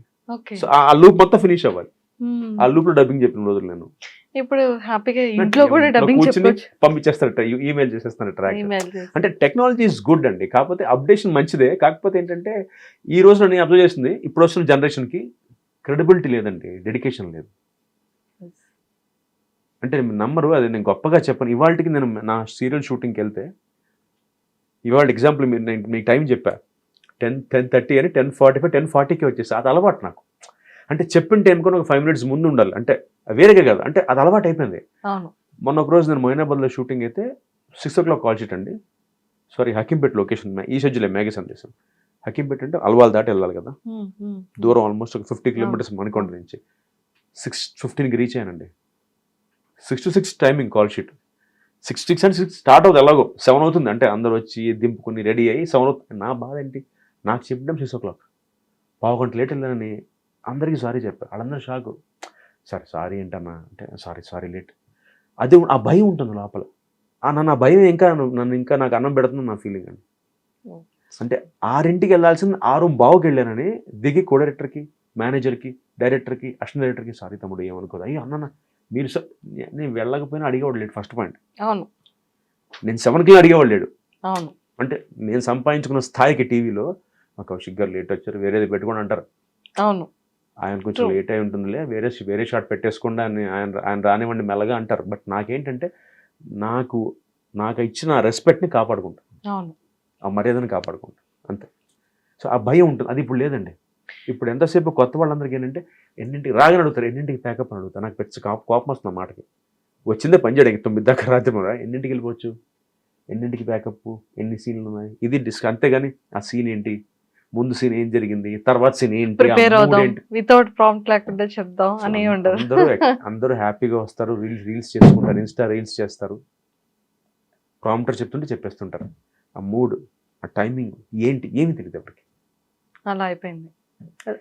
సో ఆ లూప్ మొత్తం ఫినిష్ అవ్వాలి. ఆ లూప్ లో డబ్బింగ్ చెప్పిన రోజులు నేను. ఇప్పుడు హ్యాపీగా ఇంట్లో కూడా డబ్బింగ్ పంపించేస్తారట, ఈమెయిల్ చేసేస్తాను ట్రాక్. అంటే టెక్నాలజీ ఇస్ గుడ్ అండి, కాకపోతే అప్డేషన్ మంచిదే. కాకపోతే ఏంటంటే ఈ రోజున నేను అబ్జర్వ్ చేసింది, ఇప్పుడు వస్తున్న జనరేషన్ కి క్రెడిబిలిటీ లేదండి, డెడికేషన్ లేదు. అంటే నమ్మరు, అది నేను గొప్పగా చెప్పను. ఇవాళకి నేను నా సీరియల్ షూటింగ్కి వెళ్తే, ఇవాళ ఎగ్జాంపుల్ మీకు టైం చెప్పా 10:30 అని 10:45, 10:40కి వచ్చేసి అది అలవాటు నాకు. అంటే చెప్పిన టైంకొని ఒక 5 minutes ముందు ఉండాలి, అంటే వేరేగా కాదు, అంటే అది అలవాటు అయిపోయింది. అవును. మొన్న ఒక రోజు నేను మొయినాబాద్లో షూటింగ్ అయితే 6 o'clock కాల్ షీట్ అండి, సారీ హకీంపేట్ లొకేషన్, ఈ షెడ్యూల్ మేఘ సందేశం. హకీంపేట్ అంటే అల్వాల్ దాటి వెళ్ళాలి కదా, దూరం ఆల్మోస్ట్ ఒక 50 kilometers మణికొండ నుంచి. 6:15కి రీచ్ అయ్యానండి. 6 to 6 టైమింగ్ కాల్ షీట్. 6 అంటే 6 స్టార్ట్ అవుతుంది, ఎలాగో 7 అవుతుంది, అంటే అందరూ వచ్చి దింపుకుని రెడీ అయ్యి 7 అవుతుంది. నా బాధ ఏంటి, నాకు చెప్పడం 6 o'clock, పావు గంట లేట్ వెళ్ళానని అందరికీ సారీ చెప్పారు. వాళ్ళందరూ షాకు. సారీ ఏంటన్నా అంటే సారీ లేట్. అది ఆ భయం ఉంటుంది లోపల. నా భయం ఇంకా నాకు అన్నం పెడుతుంది నా ఫీలింగ్ అండి. అంటే 6ంటికి వెళ్ళాల్సింది 6:15కి వెళ్ళానని దిగి కో డైరెక్టర్కి, మేనేజర్కి, డైరెక్టర్కి, అసిస్టెంట్ డైరెక్టర్కి సారీ తమ్ముడు ఏమనుకోదు, అయ్యో అన్న మీరు నేను వెళ్ళకపోయినా అడిగేవాడు లేడు ఫస్ట్ పాయింట్. అవును. నేను 7కి అడిగేవాడు లేడు. అవును. అంటే నేను సంపాదించుకున్న స్థాయికి టీవీలో మా కౌశిక్ గారు లేట్ వచ్చారు, వేరేది పెట్టుకోండి అంటారు. అవును. ఆయన కొంచెం లేట్ అయి ఉంటుందిలే, వేరే షాట్ పెట్టేసుకోండి అని ఆయన రానివ్వండి మెల్లగా అంటారు. బట్ నాకేంటంటే నాకు ఇచ్చిన రెస్పెక్ట్ని కాపాడుకుంటా, అవును, ఆ మర్యాదను కాపాడుకుంటా, అంతే. సో ఆ భయం ఉంటుంది, అది ఇప్పుడు లేదండి. ఇప్పుడు ఎంతసేపు కొత్త వాళ్ళందరికీ ఏంటంటే ఎన్నింటికి రాగానే అడుగుతారు, ఎన్నింటికి ప్యాకప్ అని అడుగుతారు. నాకు పెద్ద కోపం వస్తుంది ఆ మాటకి. వచ్చిందే పని చేయడానికి 9 దాకా రాత్రి మరి ఎన్నింటికి వెళ్ళిపోవచ్చు, ఎన్నింటికి ప్యాకప్, ఎన్ని సీన్లు ఉన్నాయి, ఇది అంతేగాని ఆ సీన్ ఏంటి, ముందు సీన్ ఏం జరిగింది, తర్వాత సీన్ ఏంటి, ప్రిపేర్ అవుదాం, వితౌట్ ప్రాంప్ట్ లేకుండా చెప్దాం అని ఉండదు. అందరూ హ్యాపీగా వస్తారు, రీల్స్ చేసుకుంటారు, ఇన్స్టా రీల్స్ చేస్తారు, ప్రాంప్టర్ చెప్తుంటే చెప్పేస్తుంటారు. ఆ మూడ్, ఆ టైమింగ్ ఏంటి ఏమి తెలియదు ఎవరికి. అలా అయిపోయింది.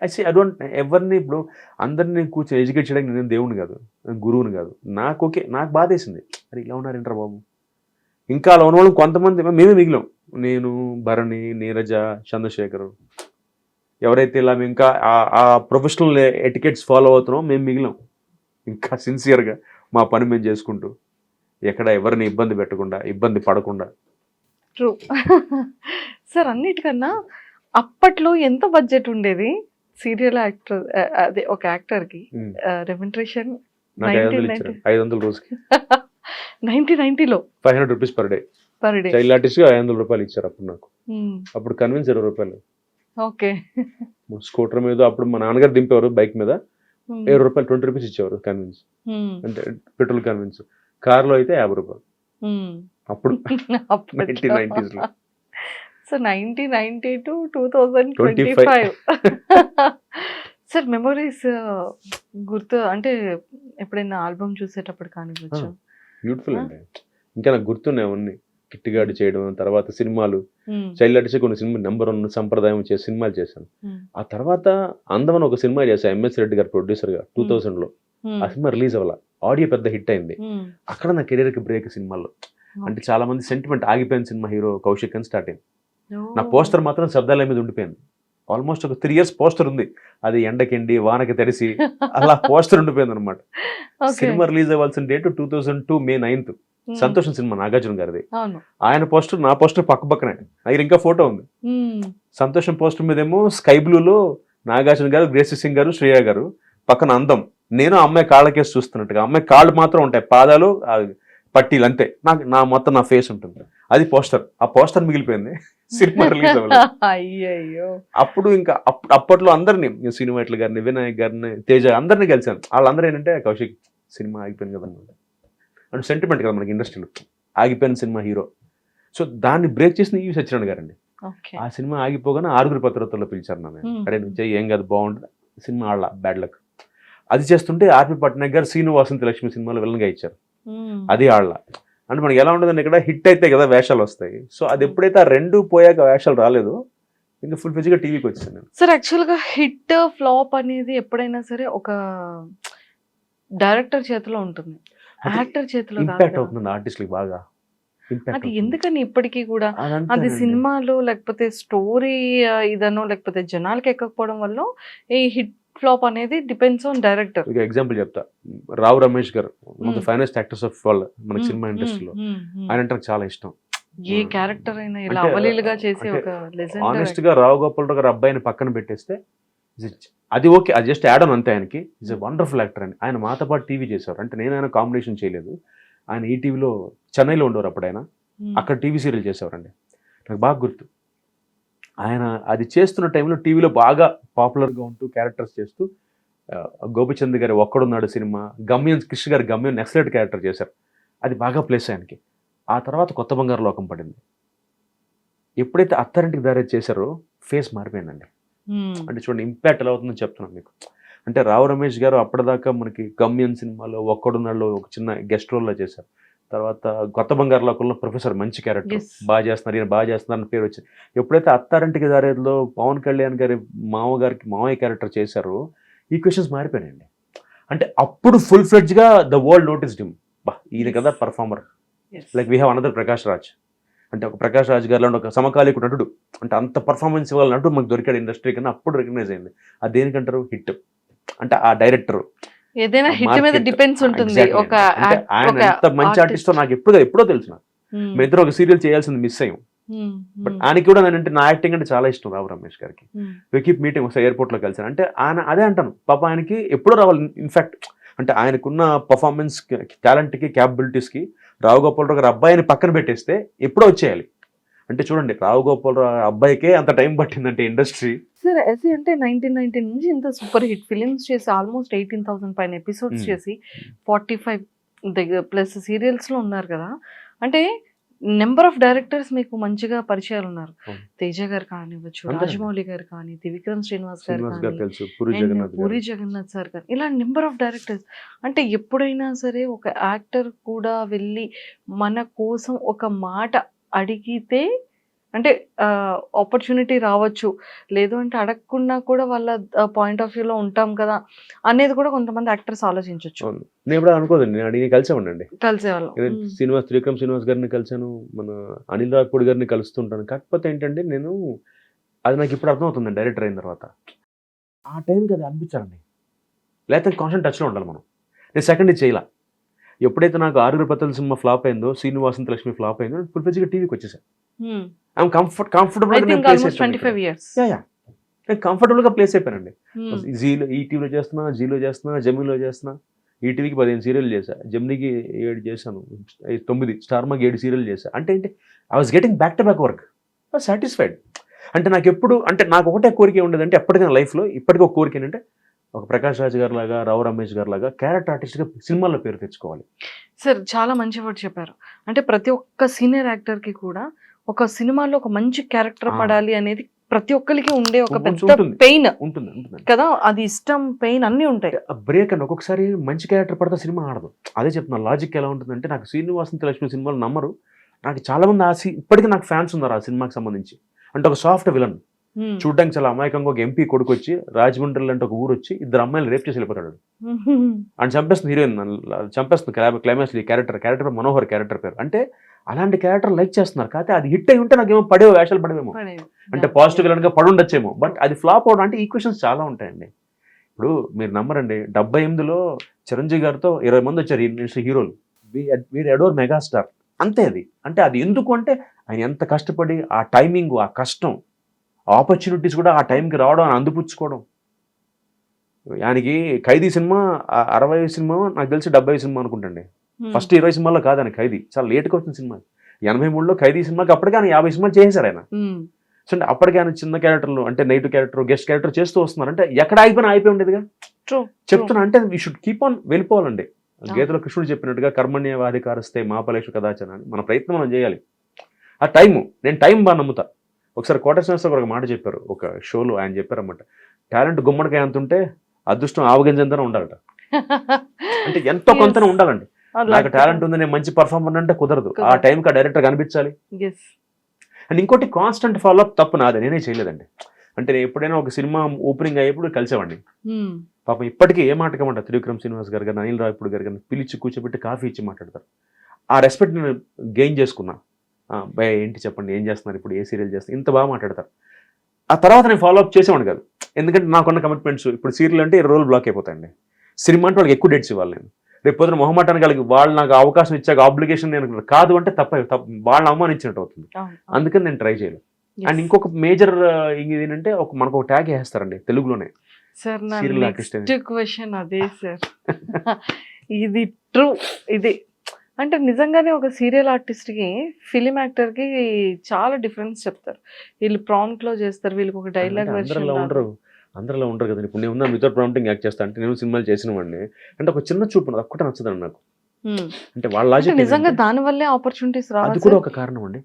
ఐ డోంట్ ఎవరిని ఇప్పుడు అందరినీ కూర్చొని ఎడ్యుకేట్ చేయడానికి నేను దేవుని కాదు, గురువుని కాదు. నాకు బాధ వేసింది, అరే ఇలా ఉన్నారేంటారా బాబు. ఇంకా అలా ఉన్న వాళ్ళు కొంతమంది మేమే మిగిలాం, నేను, భరణి, నీరజ, చంద్రశేఖర్, ఎవరైతే ఇలా మేము ఇంకా ఆ ప్రొఫెషనల్ ఎటికెట్స్ ఫాలో అవుతున్నామో మేము మిగిలాం. ఇంకా సిన్సియర్గా మా పని మేము చేసుకుంటూ, ఎక్కడ ఎవరిని ఇబ్బంది పెట్టకుండా, ఇబ్బంది పడకుండా. ట్రూ. సార్ అన్నిటికన్నా అప్పట్లో ఎంత బడ్జెట్ ఉండేది సీరియల్ యాక్టర్, అదే ఒక యాక్టర్కి రెమ్యునరేషన్? నాకు 500 ఇచ్చారు, 500 రోజుకి. 1990లో 500 rupees per day. Child artist గా 500 రూపాయలు ఇచ్చారు అప్పుడు నాకు. అప్పుడు కన్విన్స్ 20 రూపాయలు. ఓకే. స్కూటర్ మీద అప్పుడు మా నాన్నగారు దింపేవారు బైక్ మీద, 20 రూపాయలు 20 రూపీస్ ఇచ్చేవారు కన్విన్స్, అంటే పెట్రోల్ కన్విన్స్. కార్ లో అయితే 50 రూపాయలు అప్పుడు 1990s లో. సో 1990 to 2025 సార్ మెమరీస్ గుర్తు అంటే ఎప్పుడైనా ఆల్బమ్ చూసేటప్పుడు కానివచ్చు? బ్యూటిఫుల్ అండి. ఇంకా నాకు గుర్తున్నాయి అవన్నీ. కిట్టిగాడు చేయడం, తర్వాత సినిమాలు, చైల్డ్ ఆర్టిస్ట్ కొన్ని సినిమా నెంబర్ 1 సంప్రదాయం చేసే సినిమాలు చేశాను. ఆ తర్వాత అందమని ఒక సినిమా చేశాను, ఎంఎస్ రెడ్డి గారు ప్రొడ్యూసర్ గా 2000లో. ఆ సినిమా రిలీజ్ అవ్వాల, ఆడియో పెద్ద హిట్ అయింది. అక్కడ నా కెరీర్ కి బ్రేక్ సినిమాల్లో. అంటే చాలా మంది సెంటిమెంట్ ఆగిపోయిన సినిమా హీరో కౌశిక్ అని స్టార్ట్ అయింది. నా పోస్టర్ మాత్రం శబ్దాల మీద ఉండిపోయింది. ఆల్మోస్ట్ ఒక 3 years పోస్టర్ ఉంది, అది ఎండకెండి వానకి తడిసి అలా పోస్టర్ ఉండిపోయింది అనమాట. సినిమా రిలీజ్ అవ్వాల్సిన డేట్ 2002 May 9th. సంతోషం సినిమా నాగార్జున గారిది. ఆయన పోస్టర్ నా పోస్టర్ పక్క పక్కనే, దగ్గర ఇంకా ఫోటో ఉంది. సంతోషం పోస్టర్ మీద ఏమో స్కై బ్లూలో నాగార్జున గారు, గ్రేసీ సింగ్ గారు, శ్రేయ గారు, పక్కన అందం, నేను అమ్మాయి కాళ్ళకేసి చూస్తున్నట్టుగా. అమ్మాయి కాళ్ళు మాత్రం ఉంటాయి, పాదాలు పట్టీలు అంతే, నా మొత్తం నా ఫేస్ ఉంటుంది. అది పోస్టర్. ఆ పోస్టర్ మిగిలిపోయింది, సినిమా రిలీజ్ అవ్వలేదు. అప్పుడు ఇంకా అప్పట్లో అందరినీ, శ్రీనివాట్ల గారిని, వినాయక్ గారిని, తేజ అందరినీ కలిసాను. వాళ్ళందరూ ఏంటంటే కౌశిక్ సినిమా ఆగిపోయింది కదా అంటే సెంటిమెంట్ కదా మనకి ఇండస్ట్రీలో, ఆగిపోయిన సినిమా హీరో. సో దాన్ని బ్రేక్ చేసిన ఈవి సత్యనారాయణ గారండి. ఆ సినిమా ఆగిపోగానే 6 పత్రికల్లో పిలిచారు నన్ను. అరే నువ్వు చెయ్యి, ఏం కాదు, బాగుంటుంది సినిమా, ఆళ్ళ బ్యాడ్ లక్. అది చేస్తుంటే ఆర్పి పట్నాయక్ గారు సీను వాసంతి లక్ష్మి సినిమాలో విలన్గా ఇచ్చారు. అది ఆళ్ళ. అంటే మనకి ఎలా ఉంటుందండి, ఇక్కడ హిట్ అయితే కదా వేషాలు వస్తాయి. సో అది ఎప్పుడైతే ఆ 2 పోయాక వేషాలు రాలేదు, ఇంకా ఫుల్ ఫిజిగా టీవీకి వచ్చాను. సార్ యాక్చువల్గా హిట్ ఫ్లాప్ అనేది ఎప్పుడైనా సరే ఒక డైరెక్టర్ చేతిలో ఉంటుంది, యాక్టర్ చేతిలో ఇంపాక్ట్ అవుతుంది ఆర్టిస్ట్లకి బాగా. అది ఎందుకని ఇప్పటికీ కూడా అది సినిమాలో లేకపోతే స్టోరీ ఇదనో లేకపోతే జనాలకి ఎక్కకపోవడం వల్ల ఈ హిట్ ఫ్లాప్ అనేది డిపెండ్స్ ఆన్ డైరెక్టర్. ఎగ్జాంపుల్ చెప్తా, రావు రమేష్ గారు, ఫైనెస్ట్ యాక్టర్స్ ఆఫ్ వాళ్ళు మనకి సినిమా ఇండస్ట్రీలో. ఆయన అంటే నాకు చాలా ఇష్టం. ఏ క్యారెక్టర్ అయినా ఇలా అవలీలుగా చేసే ఒక లెజెండ్. ఆనెస్ట్ గా రావు గోపాలరావు గారు అబ్బాయిని పక్కన పెట్టేస్తే అది ఓకే, అది జస్ట్ యాడ్ ఆన్ అంతే. ఆయనకి ఈజ్ ఎ వండర్ఫుల్ యాక్టర్ అని. ఆయన మాతో పాటు టీవీ చేశారు. అంటే నేను ఆయన కాంబినేషన్ చేయలేదు. ఆయన ఈ టీవీలో చెన్నైలో ఉండేవారు అప్పుడు, ఆయన అక్కడ టీవీ సీరియల్ చేసేవారండి. నాకు బాగా గుర్తు. ఆయన అది చేస్తున్న టైంలో టీవీలో బాగా పాపులర్గా ఉంటూ క్యారెక్టర్స్ చేస్తూ గోపిచంద్ గారి ఒక్కడున్నాడు సినిమా, గమ్యం కృష్ణ గారి గమ్యం నెక్సలైట్ క్యారెక్టర్ చేశారు, అది బాగా ప్లేస్ ఆయనకి. ఆ తర్వాత కొత్త బంగారు లోకం పడింది. ఎప్పుడైతే అత్తారింటికి దారి చేశారో ఫేస్ మారిపోయిందండి. అంటే చూడండి ఇంపాక్ట్ ఎలా అవుతుందని చెప్తున్నాను మీకు. అంటే రావు రమేష్ గారు అప్పటిదాకా మనకి గమ్యం సినిమాలో ఒక్కడున్నాళ్ళు ఒక చిన్న గెస్ట్ రోల్లో చేశారు. తర్వాత కొత్త బంగారు లోకంలో ప్రొఫెసర్ మంచి క్యారెక్టర్, బాగా చేస్తున్నారు, ఈయన బాగా చేస్తున్నారు అని పేరు వచ్చింది. ఎప్పుడైతే అత్తారింటికి దారిలో పవన్ కళ్యాణ్ గారి మామయ్య క్యారెక్టర్ చేశారో ఈక్వేషన్స్ మారిపోయాయండి. అంటే అప్పుడు ఫుల్ ఫ్లెడ్జ్గా ద వరల్డ్ నోటీస్డ్ హిమ్. ఈయన కదా performer. Like we have another Prakash Raj. అంటే ఒక ప్రకాష్ రాజ్ గారిలో ఒక సమకాలీక నటుడు, అంటే అంత పర్ఫార్మెన్స్ ఇవ్వాలి నటుడు మనకు దొరికాడు ఇండస్ట్రీ కన్నా. అప్పుడు రికగ్నైజ్ అయింది. అది దేనికంటారు? హిట్. అంటే ఆ డైరెక్టర్ ఏదైనా హిట్ మీద డిపెండ్స్ ఉంటుంది. ఒక ఆయన ఎంత మంచి ఆర్టిస్టో నాకు ఎప్పుడో తెలుసు. నాకు మీ ఇద్దరు ఒక సీరియల్ చేయాల్సింది మిస్ అయ్యాం. బట్ ఆయనకి కూడా నేనంటే నా యాక్టింగ్ అంటే చాలా ఇష్టం రావు రమేష్ గారికి. వి కీప్ మీటింగ్, ఒకసారి ఎయిర్పోర్ట్ లో కలిసాను. అంటే ఆయన అదే అంటాను, పాప ఆయనకి ఎప్పుడో రావాలి. ఇన్ఫాక్ట్ అంటే ఆయనకున్న పర్ఫార్మెన్స్ టాలెంట్ కి క్యాపబిలిటీస్ కి రావు గోపాలరావు గారు అబ్బాయిని పక్కన పెట్టేస్తే ఎప్పుడో వచ్చేయాలి. అంటే చూడండి రావు గోపాలరావు అబ్బాయికే అంత టైం పట్టిందంటే ఇండస్ట్రీ. సార్ ఎస్సీ అంటే 1990 నుంచి ఇంత సూపర్ హిట్ ఫిలిమ్స్ చేసి ఆల్మోస్ట్ 18,000 పైన ఎపిసోడ్స్ చేసి 45 దగ్గర ప్లస్ సీరియల్స్ లో ఉన్నారు కదా. అంటే నెంబర్ ఆఫ్ డైరెక్టర్స్ మీకు మంచిగా పరిచయాలు ఉన్నారు. తేజ గారు కానివ్వచ్చు, రాజమౌళి గారు కానీ, త్రివిక్రమ్ శ్రీనివాస్ గారు కానీ, పూరి జగన్నాథ్ సార్ కానీ, ఇలా నెంబర్ ఆఫ్ డైరెక్టర్స్. అంటే ఎప్పుడైనా సరే ఒక యాక్టర్ కూడా వెళ్ళి మన కోసం ఒక మాట అడిగితే అంటే ఆపర్చునిటీ రావచ్చు, లేదు అంటే అడగకుండా కూడా వాళ్ళ పాయింట్ ఆఫ్ వ్యూలో ఉంటాం కదా అనేది కూడా కొంతమంది యాక్టర్స్ ఆలోచించవచ్చు. నేను ఎప్పుడు అనుకోదండి, నేను అడిగి కలిసేవాడిని. కలిసేవాళ్ళం. త్రివిక్రమ్ శ్రీనివాస్ గారిని కలిసాను, మన అనిల్ రావిపూడి గారిని కలుస్తుంటాను. కాకపోతే ఏంటంటే నేను అది నాకు ఇప్పుడు అర్థమవుతుంది డైరెక్టర్ అయిన తర్వాత. ఆ టైంకి అది అనిపించాలండి, లేకపోతే కాన్స్టెంట్ టచ్లో ఉండాలి మనం. నేను సెకండ్ ఇది చేయాల. ఎప్పుడైతే నాకు ఆరుగురు పత్తల సినిమా ఫ్లాప్ అయిందో, శ్రీనివాసంత లక్ష్మి ఫ్లాప్ అయిందో, ఫుల్ ఫ్లెడ్జ్గా టీవీకి వచ్చేసాను. నేను కంఫర్టబుల్ గా ప్లేస్ అయిపోయానండి. జీలో, ఈటీవీలో చేస్తున్నా, జీలో చేస్తున్నా, జెమినీలో చేస్తున్నా. ఈటీవీకి 15 సీరియల్ చేశా, జెమినీకి 7 చేశాను, 9, స్టార్ మాకి 7 సీరియల్ చేశా. అంటే ఏంటి, I was getting back to back work, satisfied. అంటే నాకు ఎప్పుడు అంటే నాకు ఒకటే కోరిక ఉండదు, అంటే ఎప్పటికైనా లైఫ్లో ఇప్పటికీ ఒక కోరిక ఏంటంటే ఒక ప్రకాష్ రాజ్ గారి లాగా, రావు రమేష్ గారి లాగా క్యారెక్టర్ ఆర్టిస్ట్గా సినిమాల్లో పేరు తెచ్చుకోవాలి. సార్ చాలా మంచి వర్డ్ చెప్పారు. అంటే ప్రతి ఒక్క సీనియర్ యాక్టర్కి కూడా ఒక సినిమాలో ఒక మంచి క్యారెక్టర్ పడాలి అనేది ప్రతి ఒక్కరికి ఉండే ఒక పెద్ద పెయిన్ ఉంటుంది కదా. అది ఇష్టం, పెయిన్ అన్నీ ఉంటాయి. బ్రేక్ అండి, ఒక్కొక్కసారి మంచి క్యారెక్టర్ పడితే సినిమా ఆడదు. అదే చెప్తున్నా, లాజిక్ ఎలా ఉంటుందంటే నాకు శ్రీనివాసంత లక్ష్మి సినిమాలు నమ్మరు. నాకు చాలా మంది ఇప్పటికీ నాకు ఫ్యాన్స్ ఉన్నారు ఆ సినిమాకి సంబంధించి. అంటే ఒక సాఫ్ట్ విలన్, చూడడానికి చాలా అమాయకంగా ఒక ఎంపీ కొడుకు వచ్చి రాజమండ్రి అంటే ఒక ఊరు వచ్చి 2 అమ్మాయిలు రేప్ చేసి వెళ్ళిపోతాడు. అని చంపేస్తుంది హీరోయిన్, చంపేస్తుంది క్లైమాక్స్. ఈ క్యారెక్టర్ మనోహర్ క్యారెక్టర్ పేరు. అంటే అలాంటి క్యారెక్టర్ లైక్ చేస్తున్నారు. కాకపోతే అది హిట్ అయి ఉంటే నాకేమో వేషాలు పడేమో, అంటే పాజిటివ్ విలన్ గా పడి ఉండొచ్చేమో. బట్ అది ఫ్లాప్ అవడం అంటే ఈక్వేషన్స్ చాలా ఉంటాయండి. ఇప్పుడు మీరు నమ్మరండి, 78లో చిరంజీవి గారితో 20 మంది వచ్చారు హీరోలు. వీరు అడోర్ మెగాస్టార్, అంతే. అది అంటే అది ఎందుకు అంటే ఆయన ఎంత కష్టపడి ఆ టైమింగ్, ఆ కష్టం, ఆపర్చునిటీస్ కూడా ఆ టైంకి రావడం, అని అందిపుచ్చుకోవడం. ఆయనకి ఖైదీ సినిమా 60 సినిమా, నాకు తెలిసి 70 సినిమా అనుకుంటండి. ఫస్ట్ 20 సినిమాల్లో కాదు ఆయన ఖైదీ, చాలా లేట్గా వచ్చిన సినిమా. 83లో ఖైదీ సినిమాకి అప్పటికే ఆయన 50 సినిమాలు చేశారు ఆయన. సో అంటే అప్పటికే ఆయన చిన్న క్యారెక్టర్లు, అంటే నెగిటివ్ క్యారెక్టర్, గెస్ట్ క్యారెక్టర్ చేస్తూ వస్తున్నారు. అంటే ఎక్కడ అయిపోయి ఉండేదిగా చెప్తున్నా. అంటే వీ షుడ్ కీప్ ఆన్ వెళ్ళిపోవాలండి. గీతలో కృష్ణుడు చెప్పినట్టుగా కర్మణ్యవాధికారస్తే మాపలేషు కదాచన అని మన ప్రయత్నం మనం చేయాలి. ఆ టైము, నేను టైం బాగా నమ్ముతా. ఒకసారి కోటేశ్వర గారు ఒక మాట చెప్పారు ఒక షోలో. ఆయన చెప్పారన్నమాట, టాలెంట్ గుమ్మడికాయ ఎంత ఉంటే అదృష్టం ఆవగింజంతనే ఉండాలట. అంటే ఎంతో కొంతనే ఉండాలండి. నాకు టాలెంట్ ఉంది, నేను మంచి పర్ఫార్మర్ అంటే కుదరదు. ఆ టైంకి ఆ డైరెక్టర్ కనిపించాలి. అండ్ ఇంకోటి కాన్స్టెంట్ ఫాలో అప్ తప్పు నాదే, నేనే చేయలేదండి. అంటే నేను ఎప్పుడైనా ఒక సినిమా ఓపెనింగ్ అయ్యేప్పుడు కలిసేవాడిని. పాపం ఇప్పటికీ ఏ మాటకమంట త్రివిక్రమ్ శ్రీనివాస్ గారు కానీ, అనిల్ రావిపూడి గారు కానీ పిలిచి కూర్చోబెట్టి కాఫీ ఇచ్చి మాట్లాడతారు. ఆ రెస్పెక్ట్ నేను గెయిన్ చేసుకున్నా. భయ ఏంటి చెప్పండి, ఏం చేస్తున్నారు, ఇప్పుడు ఏ సీరియల్ చేస్తున్నారు, ఇంత బాగా మాట్లాడతారు. ఆ తర్వాత నేను ఫాలో అప్ చేసేవాడు కాదు, ఎందుకంటే నాకున్న కమిట్మెంట్స్. ఇప్పుడు సీరియల్ అంటే 20 రోజులు బ్లాక్ అయిపోతాయండి. సినిమా అంటే వాళ్ళకి ఎక్కువ డేట్స్ ఇవ్వాలి. నేను రేపు పొద్దున మొహమాటానికి కలిగి వాళ్ళు నాకు అవకాశం ఇచ్చాక ఆబ్లిగేషన్ నేను కాదు అంటే వాళ్ళని అవమానించినట్టు అవుతుంది. అందుకని నేను ట్రై చేయలేదు. అండ్ ఇంకొక మేజర్ ఏంటంటే మనకు ఒక ట్యాగ్ వేస్తారండి తెలుగులోనే, సీరియల్ ఆర్టిస్ట్. అదే సార్, ఇది ట్రూ. ఇది అంటే నిజంగానే ఒక సీరియల్ ఆర్టిస్ట్కి, ఫిలిం యాక్టర్కి చాలా డిఫరెన్స్ చెప్తారు. వీళ్ళు ప్రాంప్ట్లో చేస్తారు, వీళ్ళకి ఒక డైలాగ్ ఉండరు. అందరిలో ఉంటారు కదండి. ఇప్పుడు నేను వితౌట్ ప్రాంప్టింగ్ యాక్ట్ చేస్తా అంటే నేను సినిమాలు చేసిన వాడిని అంటే ఒక చిన్న చూపు ఉన్నది ఒక్కటే నచ్చదండి నాకు. అంటే వాళ్ళ అంటే లాజిక్ నిజంగా దాని వల్లే ఆపర్చునిటీస్ అది రావాలి కూడా ఒక కారణం అండి.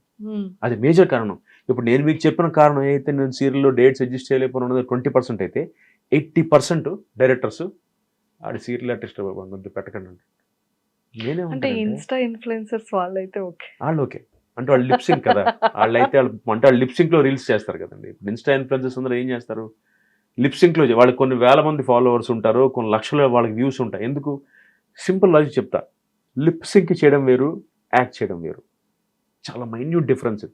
అది మేజర్ కారణం. ఇప్పుడు నేను మీకు చెప్పిన కారణం ఏదైతే నేను సీరియల్లో డేట్స్ అడ్జస్ట్ చేయలేకపోయినా 20% అయితే 80% డైరెక్టర్స్ ఆడి సీరియల్ ఆర్టిస్ట్ పెట్టకండి నేనే అంటే ఉంటానంటే ఇన్స్టా ఇన్ఫ్లుయెన్సర్స్ వాళ్ళైతే ఓకే. వాళ్ళు ఓకే అంటే వాళ్ళు లిప్సింగ్ కదా వాళ్ళైతే వాళ్ళు లిప్సింగ్ లో రీల్స్ చేస్తారు కదండి. ఇప్పుడు ఇన్స్టా ఇన్ఫ్లుయెన్సర్స్ అందరూ ఏం చేస్తారు లిప్సింగ్ లో వాళ్ళకి కొన్ని వేల మంది ఫాలోవర్స్ ఉంటారు, కొన్ని లక్షల వాళ్ళకి వ్యూస్ ఉంటాయి. ఎందుకు సింపుల్ లాజిక్ చెప్తా, లిప్సింగ్ చేయడం వేరు, యాక్ట్ చేయడం వేరు, చాలా మైన్యూట్ డిఫరెన్స్.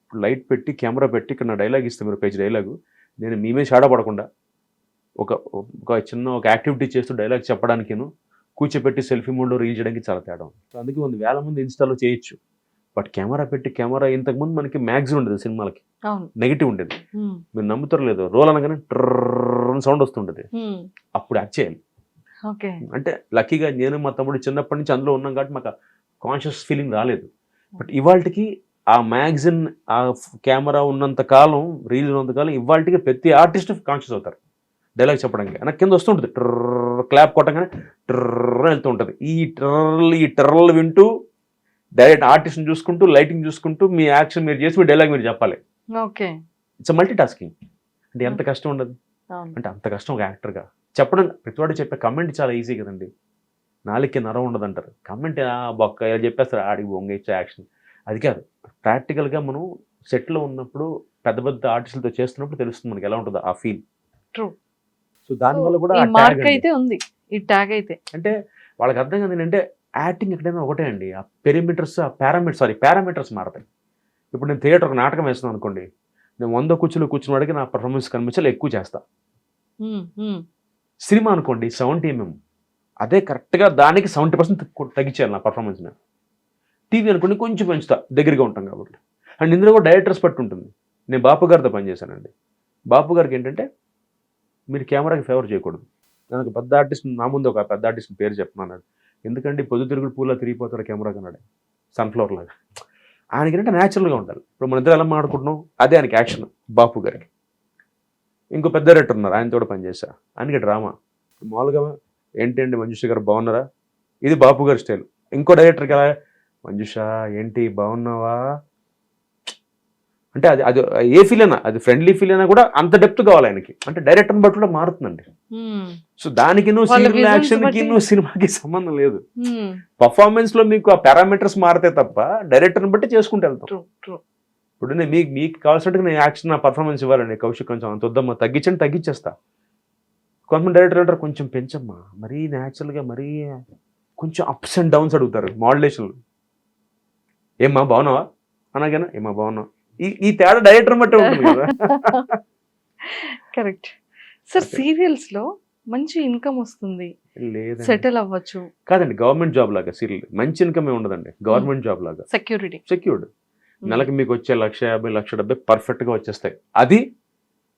ఇప్పుడు లైట్ పెట్టి కెమెరా పెట్టి ఇక్కడ నా డైలాగ్ ఇస్తే మీరు పేజ్ డైలాగు నేను మీ మీద షాడా పడకుండా ఒక చిన్న ఒక యాక్టివిటీ చేస్తూ డైలాగ్ చెప్పడానికిను కూర్చోపెట్టి సెల్ఫీ మోడ్లో రీల్ చేయడానికి చాలా తేడా ఉంది. అందుకే 1,000 మంది ఇన్స్టాలో చేయొచ్చు. బట్ కెమెరా పెట్టి కెమెరా ఇంతకుముందు మనకి మ్యాగ్జిన్ ఉండేది సినిమాలకి, నెగిటివ్ ఉండేది. మీరు నమ్ముతారు లేదు, రోల్ అనగానే ట్రర్ సౌండ్ వస్తుండేది, అప్పుడు యాక్ట్ చేయాలి. అంటే లక్కీగా నేను మా తమ్ముడు చిన్నప్పటి నుంచి అందులో ఉన్నాం కాబట్టి మాకు కాన్షియస్ ఫీలింగ్ రాలేదు. బట్ ఇవాళకి ఆ మ్యాగ్జిన్ ఆ కెమెరా ఉన్నంత కాలం రీల్ ఉన్నంత కాలం ఇవాళకి ప్రతి ఆర్టిస్ట్ కాన్షియస్ అవుతారు డైలాగ్ చెప్పడానికి. నాకు కింద వస్తుంటుంది ట్రర్ క్లాప్ కొట్టగానే ట్రర్ వెళ్తూ ఉంటుంది. ఈ టర్రలు వింటూ డైరెక్ట్ ఆర్టిస్ట్ని చూసుకుంటూ లైటింగ్ చూసుకుంటూ మీ యాక్షన్ మీరు చేసి మీ డైలాగ్ మీరు చెప్పాలి. It's multi tasking. అంటే ఎంత కష్టం ఉండదు అంటే అంత కష్టం ఒక యాక్టర్గా చెప్పడం. ప్రతివాడు చెప్పే కమెంట్ చాలా ఈజీ కదండి, నాలుగుకి నరం ఉండదు అంటారు. కమెంట్ బొక్క ఇలా చెప్పేస్తారు ఆడికి బొంగ ఇచ్చే యాక్షన్. అది కాదు, ప్రాక్టికల్గా మనం సెట్లో ఉన్నప్పుడు పెద్ద పెద్ద ఆర్టిస్టులతో చేస్తున్నప్పుడు తెలుస్తుంది మనకి ఎలా ఉంటుందో ఆ ఫీల్. ట్రూ. సో దానివల్ల కూడా అయితే ఉంది ఈ ట్యాగ్ అయితే. అంటే వాళ్ళకి అర్థం కాదు ఏంటంటే యాక్టింగ్ ఎక్కడైనా ఒకటే అండి, ఆ పెరిమీటర్స్ ఆ పారామీటర్స్ మారతాయి. ఇప్పుడు నేను థియేటర్ ఒక నాటకం వేస్తున్నాను అనుకోండి, నేను 100 కూర్చుని వాడికి నా పర్ఫార్మెన్స్ కనిపించాలి, ఎక్కువ చేస్తా. సినిమా అనుకోండి 70 mm, అదే కరెక్ట్గా దానికి 70% తగ్గించాలి నా పర్ఫార్మెన్స్ని. టీవీ అనుకోండి కొంచెం పెంచుతా, దగ్గరగా ఉంటాం కాబట్టి. అండ్ ఇందులో కూడా డైరెక్టర్స్ పట్టి ఉంటుంది. నేను బాపు గారితో పనిచేశానండి. బాపు గారికి ఏంటంటే మీరు కెమెరాకి ఫేవర్ చేయకూడదు. నేను ఒక పెద్ద ఆర్టిస్ట్, నా ముందు ఒక పెద్ద ఆర్టిస్ట్ పేరు చెప్తున్నాడు, ఎందుకంటే పొద్దుతిరుగుడు పూలా తిరిగిపోతాడు కెమెరా కన్నాడు, సన్ఫ్లవర్ లాగా. ఆయనకి ఏంటంటే న్యాచురల్గా ఉండాలి. ఇప్పుడు మన ఇద్దరు ఎలా మాట్లాడుకుంటున్నాం అదే ఆయనకి యాక్షన్. బాపు గారికి ఇంకో పెద్ద డైరెక్టర్ ఉన్నారు, ఆయనతో కూడా పనిచేశా. ఆయనకి డ్రామా. మామూలుగా ఏంటి మంజుష గారు బాగున్నారా, ఇది బాపు గారి స్టైల్. ఇంకో డైరెక్టర్కి ఎలా మంజుష ఏంటి బాగున్నావా అంటే అది ఏ ఫీల్ అయినా, అది ఫ్రెండ్లీ ఫీల్ అయినా కూడా అంత డెప్త్ కావాలి ఆయనకి. అంటే డైరెక్టర్ని బట్టి కూడా మారుతుందండి. సో దానికి సీరియల్ యాక్షన్కి సినిమాకి సంబంధం లేదు. పర్ఫార్మెన్స్ లో మీకు ఆ పారామీటర్స్ మారితే తప్ప డైరెక్టర్ని బట్టి చేసుకుంటూ వెళ్తాం. ఇప్పుడు నేను మీకు కావాల్సినట్టుగా నేను యాక్షన్ నా పర్ఫార్మెన్స్ ఇవ్వాలండి, కౌశిక్ కొంచెం అంత వద్దమ్మా తగ్గించేస్తా. కొంతమంది డైరెక్టర్ అంటారు కొంచెం పెంచమ్మా, మరీ న్యాచురల్గా మరీ కొంచెం అప్స్ అండ్ డౌన్స్ అడుగుతారు, మోడ్యులేషన్లు. ఏమ్మా బాగున్నావా అనగానే ఏమ్మా బాగున్నావా, ఈ తేడా డైరెక్టర్ బట్టి ఉంటుంది కదా. Correct sir. సీరియల్స్ లో మంచి ఇన్కమ్ వస్తుంది, సెటిల్ అవ్వచ్చు. కాదండి, గవర్నమెంట్ జాబ్ లాగా సీరియల్ మంచి ఇన్కమ్ ఏ ఉండదండి. గవర్నమెంట్ జాబ్ లాగా సెక్యూర్డ్. నెలకి మీకు వచ్చే 1,50,000 1,70,000 పర్ఫెక్ట్ గా వచ్చేస్తాయి. అది